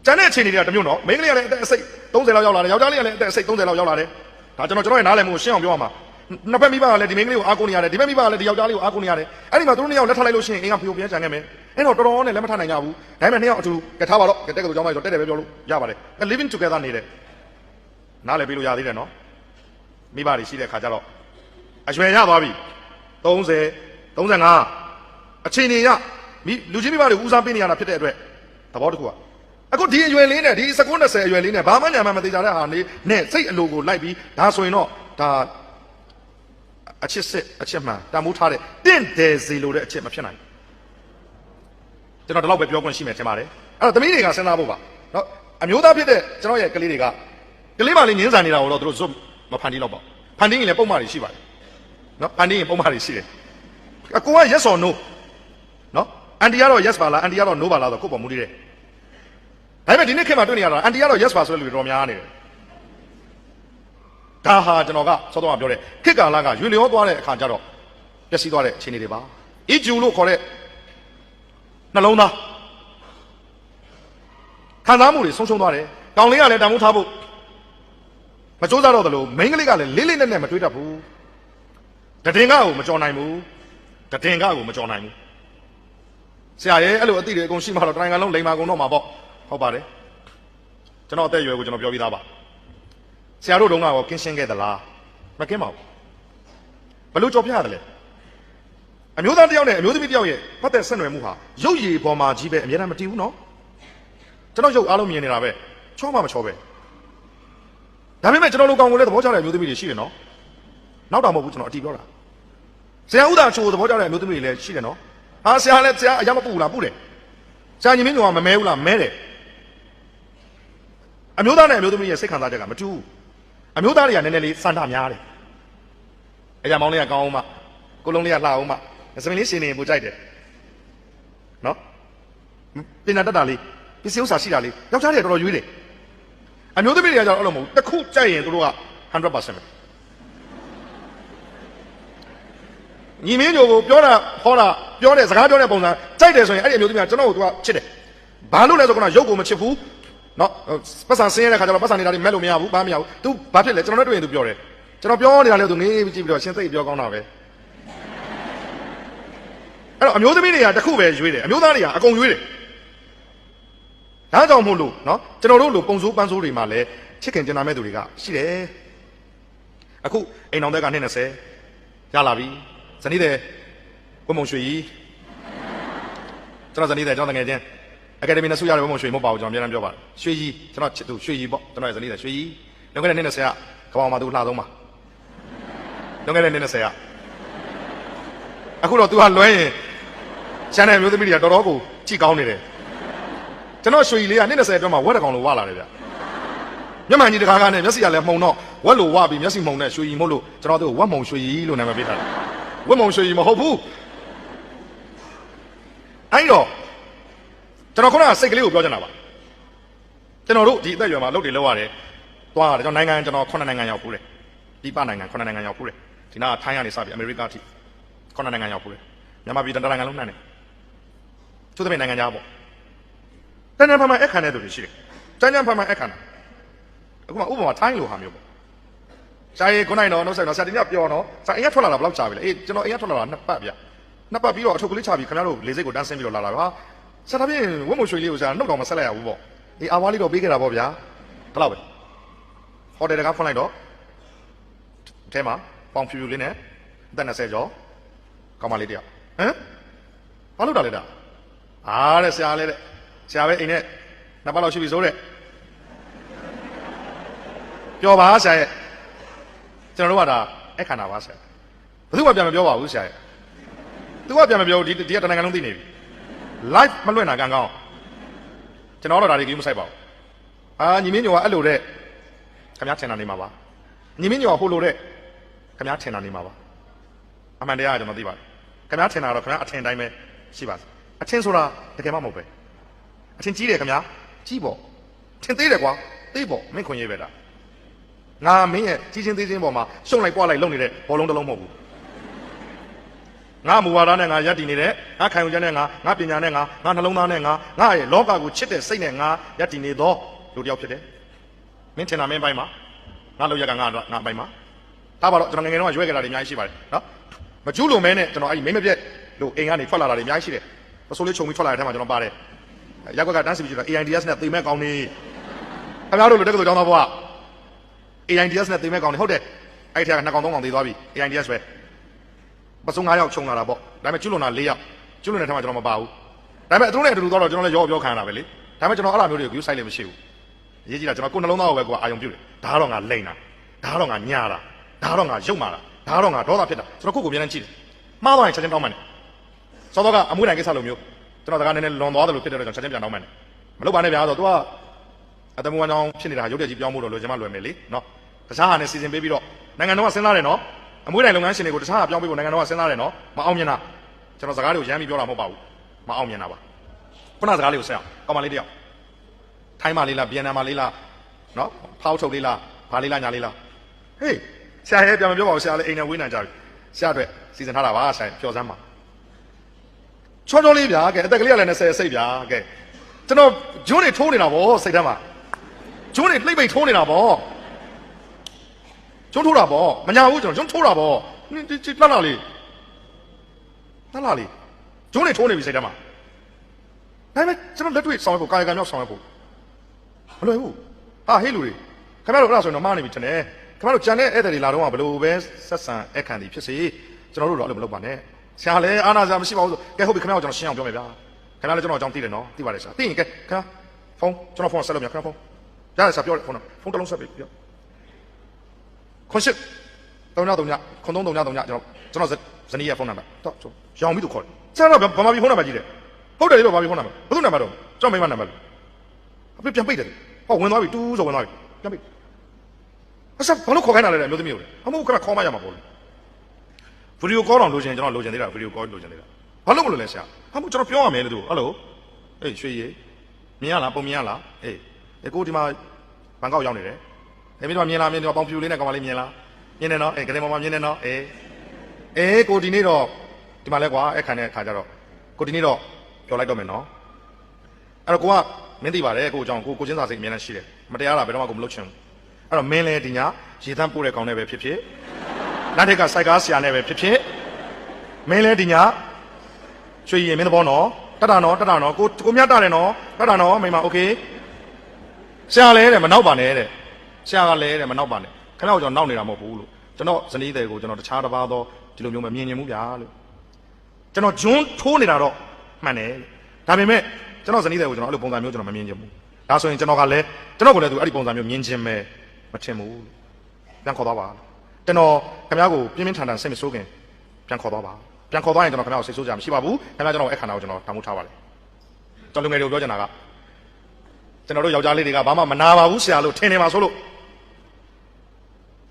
S1: ကျန်တဲ့အချိန်တွေကတမျိုးနော်မိန်းကလေးကလည်းအသက်အစိတ်30လောက်ရောက်လာတယ်ယောက်ျားလေးကလည်းအသက်အစိတ်30လောက်ရောက်လာတယ်ဒါကျွန်တော်ရဲ့နားလည်မှုကိုရှင်းအောင်ပြောရမှာနှစ်ဖက်မိဘကလည်းဒီမိန်းကလေးကိုအားကိုးနေရတယ်ဒီဘက်မိဘကလည်းဒီယောက်ျားလေးကိုအားကိုးနေရတယ်အဲ့ဒီမှာသူတို့နှစ်ယောက်လက်ထပ်လိုက်လို့ရှိရင်အင်းကဖြိုပြန်ကြံခဲ့မယ်အဲ့တော့တော်တော်နဲ့လက်မထနိုင်ကြဘူးဒါပေမဲ့နှစ်ယောက်အတူကထားပါတော့တက်ကတူကြောင်းလိုက်တော့တက်တယ်ပဲပြောလို့ရပါတယ် living together နေတယ်နားလည်ပြီးလို့ရသေးတယ်နော်မိဘတွေရှိတဲ့ခါကျတော့အရွယ်ရသွားပြီ30 35အချိန်နေရလူချင်းမိဘတွေဦးစားပေးနေရတာဖြစ်တဲ့အတွက်သဘောတခုကအခုဒီအရွယ်လေးနဲ့ဒီ19 20အရွယ်လေးနဲ့ဘာမှညာမှမသိကြတဲ့ဟာနေနဲ့စိတ်အလိုကိုလိုက်ပြီးဒါဆိုရင်တော့ဒါအချစ်စစ်အချစ်မှန်တမိုးထားတဲ့တင့်တယ်စီလိုတဲ့အချစ်မဖြစ်နိုင်ကျွန်တော်ဒီလောက်ပဲပြောခွင့်ရှိမယ်ထင်ပါတယ်အဲ့တော့သမီးတွေကစဉ်းစားဖို့ပါနော်အမျိုးသားဖြစ်တဲ့ကျွန်တော်ရဲ့ကလေးတွေကကလေးမလေးငင်းဆန်နေတာကိုတော့သူတို့ဇွတ်မဖန်တီးတော့ပါဖန်တီးရင်လည်းပုံမှန်တွေရှိပါတယ်နော်ဖန်တီးရင်ပုံမှန်တွေရှိတယ်အကိုက yes or no နော်အန်တီကတော့ yes ပါလားအန်တီကတော့ no ပါလားဆိုကိုယ့်ပေါ်မူတည်တယ်ဒါပေမဲ့ဒီနေ့ခေတ်မှာတွေ့နေရတာအန်တီကတော့ yes ပါဆိုတဲ့လူတွေတော်များနေတယ်ဒါဟာကျွန်တော်ကစောစောကပြောတဲ့ခေတ်ကာလကရွေလျောသွားတဲ့အခါကျတော့ပျက်စီးသွားတဲ့အခြေအနေတွေပါအီဂျူလို့ခေါ်တဲ့နှလုံးသားခံစားမှုတွေဆုံးရှုံးသွားတယ်ကောင်လေးကလည်းတန်ဖိုးထားဖို့မကြိုးစားတော့သလိုမိန်းကလေးကလည်းလေးလေးနက်နက်မတွေးတတ်ဘူးတတင်ကကိုမကြော်နိုင်ဘူးတတင်ကကိုမကြော်နိုင်ဘူးဆရာရဲ့အဲ့လိုအသိတွေအကုန်ရှိမှတော့တိုင်းကလုံးလိန်မာကုန်တော့မှာပေါ့ဟုတ်ပါတယ်ကျွန်တော်အသက်အရွယ်ကိုကျွန်တော်ပြောပြီးသားပါဆရာတို့တုန်းကတော့ကင်းရှင်းခဲ့သလားမကင်းပါဘူးဘလို့ကြော်ပြရတယ်လဲအမျိုးသားတယောက်နဲ့အမျိုးသမီးတယောက်ရဲ့ပတ်သက်ဆက်နွယ်မှုဟာရုပ်ရည်ပေါ်မှာကြီးပဲအများအားမတည်ဘူးနော်ကျွန်တော်ရုပ်အားလုံးမြင်နေတာပဲချောမှမချောပဲဒါပေမဲ့ကျွန်တော်တို့ကောင်ကိုလည်းသဘောကျတဲ့အမျိုးသမီးတွေရှိတယ်နော်နောက်တော့မဟုတ်ဘူးကျွန်တော်အတီးပြောတာဆရာဥဒါချိုးသဘောကျတဲ့အမျိုးသမီးတွေလည်းရှိတယ်နော်ဟာဆရာလည်းဆရာအရင်မပူလားပူတယ်ဆရာညီမင်းကောင်ကမမဲဘူးလားမဲတယ်အမျိုးသားနဲ့အမျိုးသမီးရဲ့စိတ်ခံစားချက်ကမတူဘူးအမျိုးသားတွေကနည်းနည်းလေးစန္ဒများတယ်အရာမောင်းလေးကကောင်းအောင်မှကိုလုံးလေးကလှအောင်မှစမင်းလေးရှင်နေပူကြိုက်တယ်နော်ပညာတတ်တာလေးပစ္စည်းဥစ္စာရှိတာလေးယောက်ျားတွေကတော်တော်ရွေးတယ်အမျိုးသမီးတွေကကျတော့အဲ့လိုမဟုတ်တစ်ခုကြိုက်ရင်တို့က 100% ပဲညီမင်းတို့ကိုပြောတာဟောတာပြောတဲ့စကားပြောတဲ့ပုံစံကြိုက်တယ်ဆိုရင်အဲ့ဒီအမျိုးသမီးကကျွန်တော်ကိုသူကချစ်တယ်ဘာလို့လဲဆိုတော့ရုပ်ကိုမချစ်ဘူးနော်ပတ်စံဆင်းရဲတဲ့ခါကျတော့ပတ်စံနေတာတွေမဲ့လို့မရဘူးဘာမရဘူး तू ဘာဖြစ်လဲကျွန်တော်နဲ့တွေ့ရင် तू ပြောတယ်ကျွန်တော်ပြောနေတာလေ तू ငေးကြည့်ပြီးတော့ရှင်းသိပြောကောင်းတာပဲအဲ့တော့အမျိုးသမီးတွေကတခုပဲရွေးတယ်အမျိုးသားတွေကအကုန်ရွေးတယ်ဒါကြောင့်မို့လို့နော်ကျွန်တော်တို့လိုပုံစိုးပန်းစိုးတွေမှာလည်းချစ်ခင်ကျင်နာမဲ့သူတွေကရှိတယ်အခုအိမ်တော်သက်က220ရလာပြီဇနီးတဲ့ဝမုံရွှေကြီးကျွန်တော်ဇနီးတဲ့ကျွန်တော်ငယ်ချင်းအကယ်ဒမီနဲ့ဆုရတဲ့ဝမုံရွှေမဟုတ်ပါဘူးကျွန်တော်အများအားပြောပါတယ်ရွှေကြီးကျွန်တော်ချစ်သူရွှေကြီးပေါ့ကျွန်တော်ရဲ့ဇနီးတဲ့ရွှေကြီးလွန်ခဲ့တဲ့220ကကမ္ဘာမှာသူလှဆုံးပါလွန်ခဲ့တဲ့220ကအခုတော့ तू ဟာလွဲရင်ချမ်းတဲ့မျိုးသမီးတွေကတော်တော်ကိုကြည့်ကောင်းနေတယ်ကျွန်တော်ရွှေကြီးလေးက220အတွင်းမှာဝက်တကောင်လိုဝလာတယ်ဗျမျက်မှန်ကြီးတကားကားနဲ့မျက်စိကလည်းမှုံတော့ဝက်လိုဝပြီးမျက်စိမှုံနဲ့ရွှေကြီးမို့လို့ကျွန်တော်တို့ဝက်မှုံရွှေကြီးလို့နာမည်ပေးထားတယ်ဝက်မှုံရွှေကြီးမဟုတ်ဘူးအဲ့တော့ကျွန်တော်ခုနကစိတ်ကလေးကိုပြောချင်တာပါကျွန်တော်တို့ဒီအသက်အရွယ်မှာလုပ်တယ်လုပ်ရတယ်သွားရတယ်ကျွန်တော်နိုင်ငံကျွန်တော်9နိုင်ငံရောက်ဖူးတယ်ဒီပနိုင်ငံ9နိုင်ငံရောက်ဖူးတယ်ဒီနာထိုင်းကနေစပြီးအမေရိကအထိ9နိုင်ငံရောက်ဖူးတယ်မြန်မာပြည်တနိုင်ငံလုံးနှံ့တယ်သူတို့နိုင်ငံသားပေါ့တန်းတန်းဖန်ဖန်အခမ်းတဲ့သူတွေရှိတယ်တန်းတန်းဖန်ဖန်အခမ်းတာအခုမှဥပမာထိုင်းလိုဟာမျိုးပေါ့ဆရာကြီးခုနိုင်တော့နှုတ်ဆက်တော့ဆရာဒီညပြောတော့ဆရာအိမ်ကထွက်လာတာဘယ်လောက်ကြာပြီလဲအေးကျွန်တော်အိမ်ကထွက်လာတာ2ပတ်ဗျ2ပတ်ပြီးတော့အထုပ်ကလေးချပြီးခင်ဗျားတို့လေစိတ်ကိုတန်းဆင်းပြီးတော့လာတာပါဆရာဒါဖြင့်ဝတ်မွှေရွှေလေးကိုဆရာနှုတ်တော်မဆက်လိုက်ရဘူးပေါ့အေးအာဝါလေးတော့ပေးခဲ့တာပေါ့ဗျာဒီလောက်ပဲဟိုတယ်တကားဖွင့်လိုက်တော့အဲမှာပေါင်ဖြူဖြူလေးနဲ့အသက်20ကျော်ကောင်းမလေးတယောက်ဟမ်ဘာလို့တာလဲတာအားတဲ့ဆရာလေးတဲ့ဆရာပဲအိမ်နဲ့2ပတ်လောက်ရှိပြီဆိုတဲ့ပြောပါဆရာရဲ့ကျွန်တော်တို့ကဒါအခမ်းအနာပါဆရာဘယ်သူမှပြန်မပြောပါဘူးဆရာရဲ့သူကပြန်မပြောဘူးဒီကတနိုင်ငံလုံးသိနေပြီ live မလွှင့်တာကံကောင်းကျွန်တော်တော့ဒါတွေကြီးမဆိုင်ပါဘူး ညီမင်းညောကအဲ့လိုတဲ့ခင်ဗျားထင်တာနေမှာပါညီမင်းညောကဟိုလိုတဲ့ခင်ဗျားထင်တာနေမှာပါအမှန်တရားကကျွန်တော်သိပါတယ်ခင်ဗျားထင်တာတော့ခင်ဗျားအထင်တိုင်းပဲရှိပါစေအထင်ဆိုတာတကယ်မှမဟုတ်ပဲအထင်ကြီးတယ်ခင်ဗျာကြီးပေါ့ထင်သေးတယ်ကွာသေးပေါ့မင်းခွန်ရေးပဲတာငါမင်းရဲ့ကြီးချင်းသေးချင်းပေါ်မှာရှုံလိုက်ပွားလိုက်လုံနေတဲ့ဘောလုံးတစ်လုံးမဟုတ်ဘူးငါမူဝါဒနဲ့ငါယက်တည်နေတဲ့ငါခံယူချက်နဲ့ငါပညာနဲ့ငါနှလုံးသားနဲ့ငါရဲ့လောကကိုချစ်တဲ့စိတ်နဲ့ငါယက်တည်နေသောလူတစ်ယောက်ဖြစ်တယ်မင်းထင်တာမင်းပိုင်းမှာငါလောက်ရက်ကငါပိုင်းမှာဒါပါတော့ကျွန်တော်ငယ်ငယ်တော့ရွေးကြတာတွေအများကြီးရှိပါတယ်နော်မကျူးလွန်မဲနဲ့ကျွန်တော်အဲ့ဒီမိမပြက်လို့အိမ်ကနေထွက်လာတာတွေအများကြီးရှိတယ်ပစိုးလေးခြုံပြီးထွက်လာတဲ့ထဲမှာကျွန်တော်ပါတယ်ရက်ကွက်ကတန်းစီပြီးကျွန်တော် AIDS နဲ့သေမဲ့ကောင်းနေခင်ဗျားတို့လိုတက်ကဆိုကြောင်းသားဘွား AIDS နဲ့သေမဲ့ကောင်းနေဟုတ်တယ်အဲ့ဒီထဲက2ကောင်3ကောင်သေသွားပြီ AIDS ပဲပစုံ9ယောက်ခြုံလာတာပေါ့ဒါပေမဲ့ကျွလွန်တာ4ယောက်ကျွလွန်တဲ့ထဲမှာကျွန်တော်မပါဘူးဒါပေမဲ့အတူနဲ့အတူတော့ကျွန်တော်လည်းရောပြောခံရတာပဲလေဒါပေမဲ့ကျွန်တော်အဲ့လိုမျိုးတွေကို view site လည်းမရှိဘူးအရေးကြီးတာကျွန်တော်ကိုယ်နှလုံးသားကိုပဲကိုယ်အာယုံပြုတယ်ဒါကတော့ငါလိန်တာဒါကတော့ငါညာတာဒါကတော့ငါရုပ်မာတာဒါကတော့ငါဒေါသဖြစ်တာကျွန်တော်ကိုယ့်ကိုပြန်နေကြည့်တယ်မှားသွားရင်ချက်ချင်းတောင်းမှန်တယ်စောတော့ကအမွေးတိုင်ကိစ္စလိုမျိုးကျွန်တော်စကားနည်းနည်းလွန်သွားတယ်လို့ဖြစ်တဲ့တော့ကျွန်တော်ချက်ချင်းပြန်တောင်းမှန်တယ်မလုပ်ပါနဲ့ဗျာဆိုတော့ तू ကအတမွေးကြောင်ဖြစ်နေတာရုပ်တရက်ကြီးပြောင်းဖို့တော့လိုချင်မှလွယ်မယ်လေနော်တခြားဟာနဲ့စီစဉ်ပေးပြီးတော့နိုင်ငံတော်ကစဉ်းစားတယ်နော်အမွေးတိုင်လုပ်ငန်းရှင်တွေကိုတခြားဟာပြောင်းပေးဖို့နိုင်ငံတော်ကစဉ်းစားတယ်နော်မအောင်မြင်တာကျွန်တော်စကားတွေကိုရမ်းပြီးပြောတာမဟုတ်ပါဘူးမအောင်မြင်တာပါခုနစကားလေးကိုဆက်အောင်ကောင်းပါလေးတယောက်ထိုင်းမလေးလားဗီယက်နမ်မလေးလားနော်ဖောက်ထုတ်လေးလားဘာလေးလားညာလေးလားဟေးဆရာရဲ့ပြန်မပြောပါဘူးဆရာလည်းအိမ်နဲ့ဝေးနေကြပြီဆရာအတွက်စီစဉ်ထားတာပါဆရာပျော်စမ်းပါချောချောလေးဗျာကဲအသက်ကလေးကလည်း20စိတ်ဗျာကဲကျွန်တော်ဂျွန်းတွေထိုးနေတာဗောစိတ်ထဲမှာဂျွန်းတွေလှိမ့်ပိတ်ထိုးနေတာဗောဂျွန်းထိုးတာဗောမညာဘူးကျွန်တော်ဂျွန်းထိုးတာဗောလှလှလေးလှလှလေးဂျွန်းတွေထိုးနေပြီစိတ်ထဲမှာဒါပေမဲ့ကျွန်တော်လက်တွေ့ဆောင်ရဖို့ကာယကံမြောက်ဆောင်ရဖို့မလွယ်ဘူးဟာဟေးလူတွေခင်ဗျားတို့အဲ့ဒါဆိုရင်တော့မှားနေပြီထင်တယ်ခင်ဗျားတို့ကြံတဲ့ဧည့်သည်တွေလာတော့ကဘယ်လိုပဲဆက်ဆံအခန့်တီဖြစ်စေကျွန်တော်တို့တော့အဲ့လိုမလုပ်ပါနဲ့ဆရာလည်းအာနာဆရာမရှိပါဘူးဆိုကဲဟုတ်ပြီခင်ဗျားတို့ကျွန်တော်ရှင်းအောင်ပြောမယ်ဗျာခင်ဗျားလည်းကျွန်တော်အကြောင်းသိတယ်နော်သိပါတယ်ဆရာသိရင်ကဲခင်ဗျားဖုန်းကျွန်တော်ဖုန်းဆက်လို့မြခင်ဗျားဖုန်းရတယ်ဆရာပြောတယ်ဖုန်းတစ်လုံးဆက်ပြီပြောခွန်ရှစ်393ညခွန်333ညကျွန်တော်ဇနီးရဲ့ဖုန်းနံပါတ်တော့ရောင်ပြီးသူခေါ်တယ်ဆရာတော့ဗမာပြည်ဖုန်းနံပါတ်ကြီးတယ်ဟုတ်တယ်လေဗမာပြည်ဖုန်းနံပါတ်ဘယ်သူနံပါတ်တော့ကျွန်တော်မိမနံပါတ်အဖေပြန်ပိတ်တယ်ဟောဝင်သွားပြီတူးဆိုဝင်သွားပြီပြန်ပိတ်အစဘာလို့ခေါ်ခိုင်းတာလဲအမျိုးသမီးကိုလေအမို့ခဏခေါ်မရမှာပေါ့လေဗီဒီယိုကောတော့လိုချင်ကျွန်တော်လိုချင်သေးတာဗီဒီယိုကောလိုချင်သေးတာဘာလို့မလို့လဲဆရာအမို့ကျွန်တော်ပြောရမယ်လေသူဟယ်လိုအေးရွှေရည်မြင်ရလားပုံမြင်ရလားအေးကိုဒီမှာဘန်ကောက်ရောက်နေတယ်အေးမင်းတို့မြင်လားမြင်တော့ပေါင်ဖြူလေးနဲ့ကောင်မလေးမြင်လားမြင်တယ်နော်အေးကလေးမမမြင်တယ်နော်အေးကိုဒီနေ့တော့ဒီမှာလဲကွာအခန့်တဲ့အခါကျတော့ကိုဒီနေ့တော့ပြောလိုက်တော့မယ်နော်အဲ့တော့ကိုကမင်းသိပါတယ်ကိုအကြောင်းကိုချင်းစာစိတ်အမြဲတမ်းရှိတယ်မတရားတာဘယ်တော့မှကိုမလုပ်ချင်ဘူးအဲ့တော့မင်းလည်းဒီညရေသန့်ပို့တဲ့ကောင်နဲ့ပဲဖြစ်ဖြစ်လက်ထက်ကစိုက်ကားဆရာနဲ့ပဲဖြစ်ဖြစ်မင်းလည်းဒီညရွှေရင်မင်းသဘောနော်တတ်တာနော်ကိုမြတ်တာတယ်နော်တတ်တာနော်မိမโอเคဆရာလည်းတဲ့မနောက်ပါနဲ့တဲ့ဆရာကလည်းတဲ့မနောက်ပါနဲ့ခဏတော့ကျွန်တော်နောက်နေတာမဟုတ်ဘူးလို့ကျွန်တော်ဇနီးတွေကိုကျွန်တော်တခြားတစ်ပါးသောဒီလိုမျိုးမမြင်မြင်ဘူးဗျာလို့ကျွန်တော်ဂျွန်းထိုးနေတာတော့မှန်တယ်ဒါပေမဲ့ကျွန်တော်ဇနီးတွေကိုကျွန်တော်အဲ့လိုပုံစံမျိုးကျွန်တော်မမြင်ချင်ဘူးဒါဆိုရင်ကျွန်တော်ကလည်းကျွန်တော်ကိုလည်းသူအဲ့ဒီပုံစံမျိုးမြင်ချင်မယ်မထင်ဘူးပြန်ခေါ်သွားပါကျွန်တော်ခင်ဗျားကိုပြင်းပြင်းထန်ထန်စိတ်မဆိုးခင်ပြန်ခေါ်သွားပါပြန်ခေါ်သွားရင်ကျွန်တော်ခင်ဗျားကိုစိတ်ဆိုးကြမှာမရှိပါဘူးခင်ဗျားကျွန်တော်အခန္ဓာကိုကျွန်တော်တန်ဖိုးထားပါလေကျွန်တော်လူငယ်တွေကိုပြောချင်တာကကျွန်တော်တို့ယောက်ျားလေးတွေကဘာမှမနာပါဘူးဆရာလို့ထင်နေမှာဆိုလို့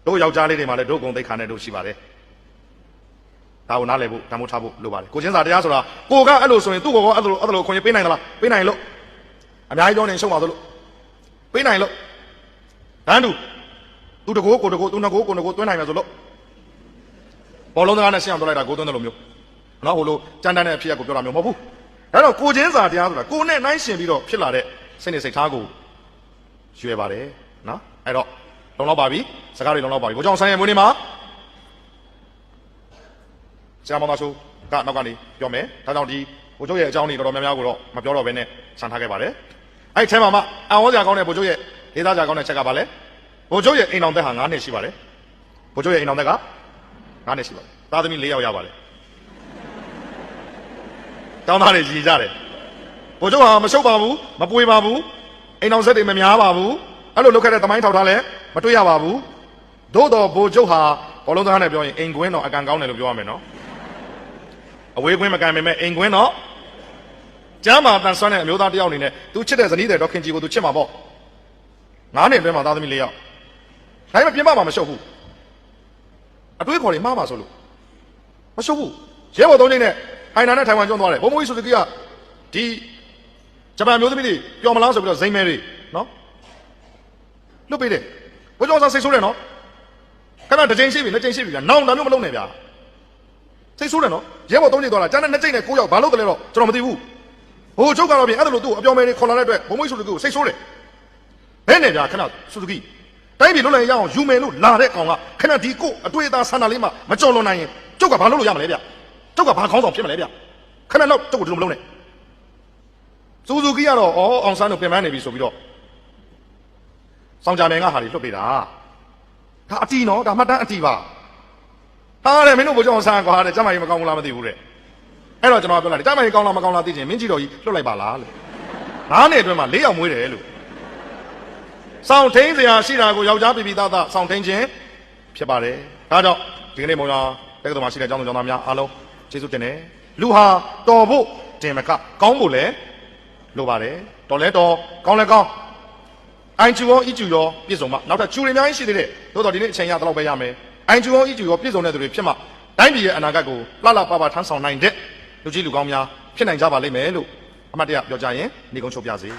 S1: တို့ယောက်ျားလေးတွေမှာလည်းတို့ကုံသိက္ခာနဲ့တို့ရှိပါတယ်ဒါကိုနားလည်ဖို့တန်ဖိုးထားဖို့လိုပါတယ်ကိုချင်းစာတရားဆိုတာကိုကအဲ့လိုဆိုရင်သူ့ကောအဲ့လိုခွင့်ပေးနိုင်သလားပေးနိုင်လို့အများကြီးပြောနေရှုံးပါဆိုလို့ပေးနိုင်လို့တန်းတူသူတကိုးကိုတကိုးသူနှစ်ကိုးကိုနှစ်ကိုးသွင်းနိုင်မယ်ဆိုလို့ဘောလုံးသားနဲ့ရှင်းအောင်ပြောလိုက်တာကိုသွင်းတယ်လို့မျိုးနော်ဟိုလိုကြမ်းတမ်းတဲ့အဖြစ်အပျက်ကိုပြောတာမျိုးမဟုတ်ဘူးဒါတော့ကိုချင်းစာတရားဆိုတာကိုနဲ့နှိုင်းရှင်ပြီးတော့ဖြစ်လာတဲ့စိတ်နဲ့စိတ်ထားကိုရွယ်ပါတယ်နော်အဲ့တော့လုံလောက်ပါပြီစကားတွေလုံလောက်ပါပြီဘိုးကြောင့်ဆိုင်ရဲ့မွေးနေ့မှာဆရာမောင်သားဆိုကနောက်ကနေပြောမယ်ဒါကြောင့်ဒီဘိုးချုပ်ရဲ့အကြောင်းတွေတော်တော်များများကိုတော့မပြောတော့ဘဲနဲ့ဆန်ထားခဲ့ပါတယ်အဲ့ဒီထဲမှာမှအံ့ဩစရာကောင်းတဲ့ဘိုးချုပ်ရဲ့လေးစားစရာကောင်းတဲ့ချက်ကပါလဲဘိုးချုပ်ရဲ့အိမ်အောင်သက်ဟာ9နှစ်ရှိပါတယ်ဘိုးချုပ်ရဲ့အိမ်အောင်သက်က9နှစ်ရှိပါတယ်သားသမီး4ယောက်ရပါတယ်တောင်းသားတွေရည်ကြတယ်ဘိုးချုပ်ဟာမရှုပ်ပါဘူးမပွေပါဘူးအိမ်အောင်ဆက်တွေမများပါဘူးအဲ့လိုလုပ်ခဲ့တဲ့သမိုင်းထောက်ထားလဲမတွေ့ရပါဘူးသို့တော်ဘိုးချုပ်ဟာဘောလုံးသားနဲ့ပြောရင်အိမ်ကွင်းတော့အကန်ကောင်းတယ်လို့ပြောရမယ်နော်အဝေးကွင်းမကန်ပေမဲ့အိမ်ကွင်းတော့ကျမ်းမာတန်ဆွမ်းတဲ့အမျိုးသားတစ်ယောက်အနေနဲ့သူချစ်တဲ့ဇနီးတဲ့ဒေါခင်ကြီးကိုသူချစ်မှာပေါ့ 9နှစ်အတွင်းမှာသားသမီး4ယောက်ဒါပေမဲ့ပြင်ပမှာမရှုပ်ဘူးအတွေးခေါ်တွေမှားပါဆိုလို့မရှုပ်ဘူးရဲဘော်3ချိန်နဲ့ဟိုင်နာနဲ့ထိုင်ဝမ်ကျွန်းသွားတယ်ဘုံဘိုးကြီးဆိုသူကဒီဂျပန်မျိုးသမီးတွေပျော်မလားဆိုပြီးတော့ဇိမ်မဲတွေနော်လွတ်ပေးတယ်ဘိုးကျော်စားစိတ်ဆိုးတယ်နော်ခဏတစ်ချိန်ရှိပြီ2ချိန်ရှိပြီဗျာနောင်ဒါမျိုးမလုပ်နဲ့ဗျာစိတ်ဆိုးတယ်နော်ရဲဘော်3ချိန်သွားတာကျန်တဲ့2ချိန်နဲ့9ယောက်ဘာလို့တလဲတော့ကျွန်တော်မသိဘူးဟိုချုပ်ကတော့ပြင်အဲ့ဒါလို့သူ့အပြောင်းမဲတွေခေါ်လာတဲ့အတွက်ဘုံဘိုးကြီးဆိုသူကစိတ်ဆိုးတယ်ဘယ်နဲ့ဗျာခဏဆူဇူကီတိုင်းပြည်လွတ်လပ်ရအောင်ယူမယ်လို့လာတဲ့ကောင်ကခဏဒီကိုအတွေ့အသားဆန္ဒလေးမှမကြော်လွန်နိုင်ရင်ကျုပ်ကဘာလုပ်လို့ရမလဲဗျကျုပ်ကဘာခေါင်းဆောင်ဖြစ်မလဲဗျခဏတော့ကျုပ်ကဒီလိုမလုပ်နဲ့ဆူဇူကီကတော့အောင်ဆန်းတို့ပြင်ပန်းနေပြီဆိုပြီးတော့စောင်းကြမယ်ငါဟာတွေလွတ်ပေးတာဒါအတီနော်ဒါမှတ်တမ်းအတီပါဟာတဲ့မင်းတို့ဘိုးကျော်အောင်ဆန်းကွာတဲ့ကျမကြီးမကောင်းဘူးလားမသိဘူးတဲ့အဲ့တော့ကျွန်တော်ပြောလိုက်တယ်ကျမကြီးကောင်းလားမကောင်းလားသိချင်မင်းကြီးတော်ကြီးလွတ်လိုက်ပါလားလို့9နှစ်အတွင်းမှာ4ယောက်မွေးတယ်လို့စောင့်ထိန်စရာရှိတာကိုယောက်ျားပြပြသားသားစောင့်ထိန်ခြင်းဖြစ်ပါတယ်ဒါကြောင့်ဒီကနေ့မုံရတက္ကသိုလ်မှာရှိတဲ့ကျောင်းသူကျောင်းသားများအားလုံးကျေးဇူးတင်တယ်လူဟာတော်ဖို့တင်မကကောင်းဖို့လည်းလိုပါတယ်တော်လဲတော်ကောင်းလဲကောင်းအိုင်ကျူရောအီကျူရောပြည့်စုံမှနောက်ထပ်ကျူတွေအများကြီးရှိသေးတယ်သို့တော်ဒီနေ့အချိန်ရတော့ပဲရမယ်အိုင်ကျူရောအီကျူရောပြည့်စုံတဲ့သူတွေဖြစ်မှတိုင်းပြည်ရဲ့အနာဂတ်ကိုလှလှပပထမ်းဆောင်နိုင်တဲ့လူကြီးလူကောင်းများဖြစ်နိုင်ကြပါလိမ့်မယ်လို့အမှတ်တရပြောကြရင်ညီကုန်းချုပ်ပြစေ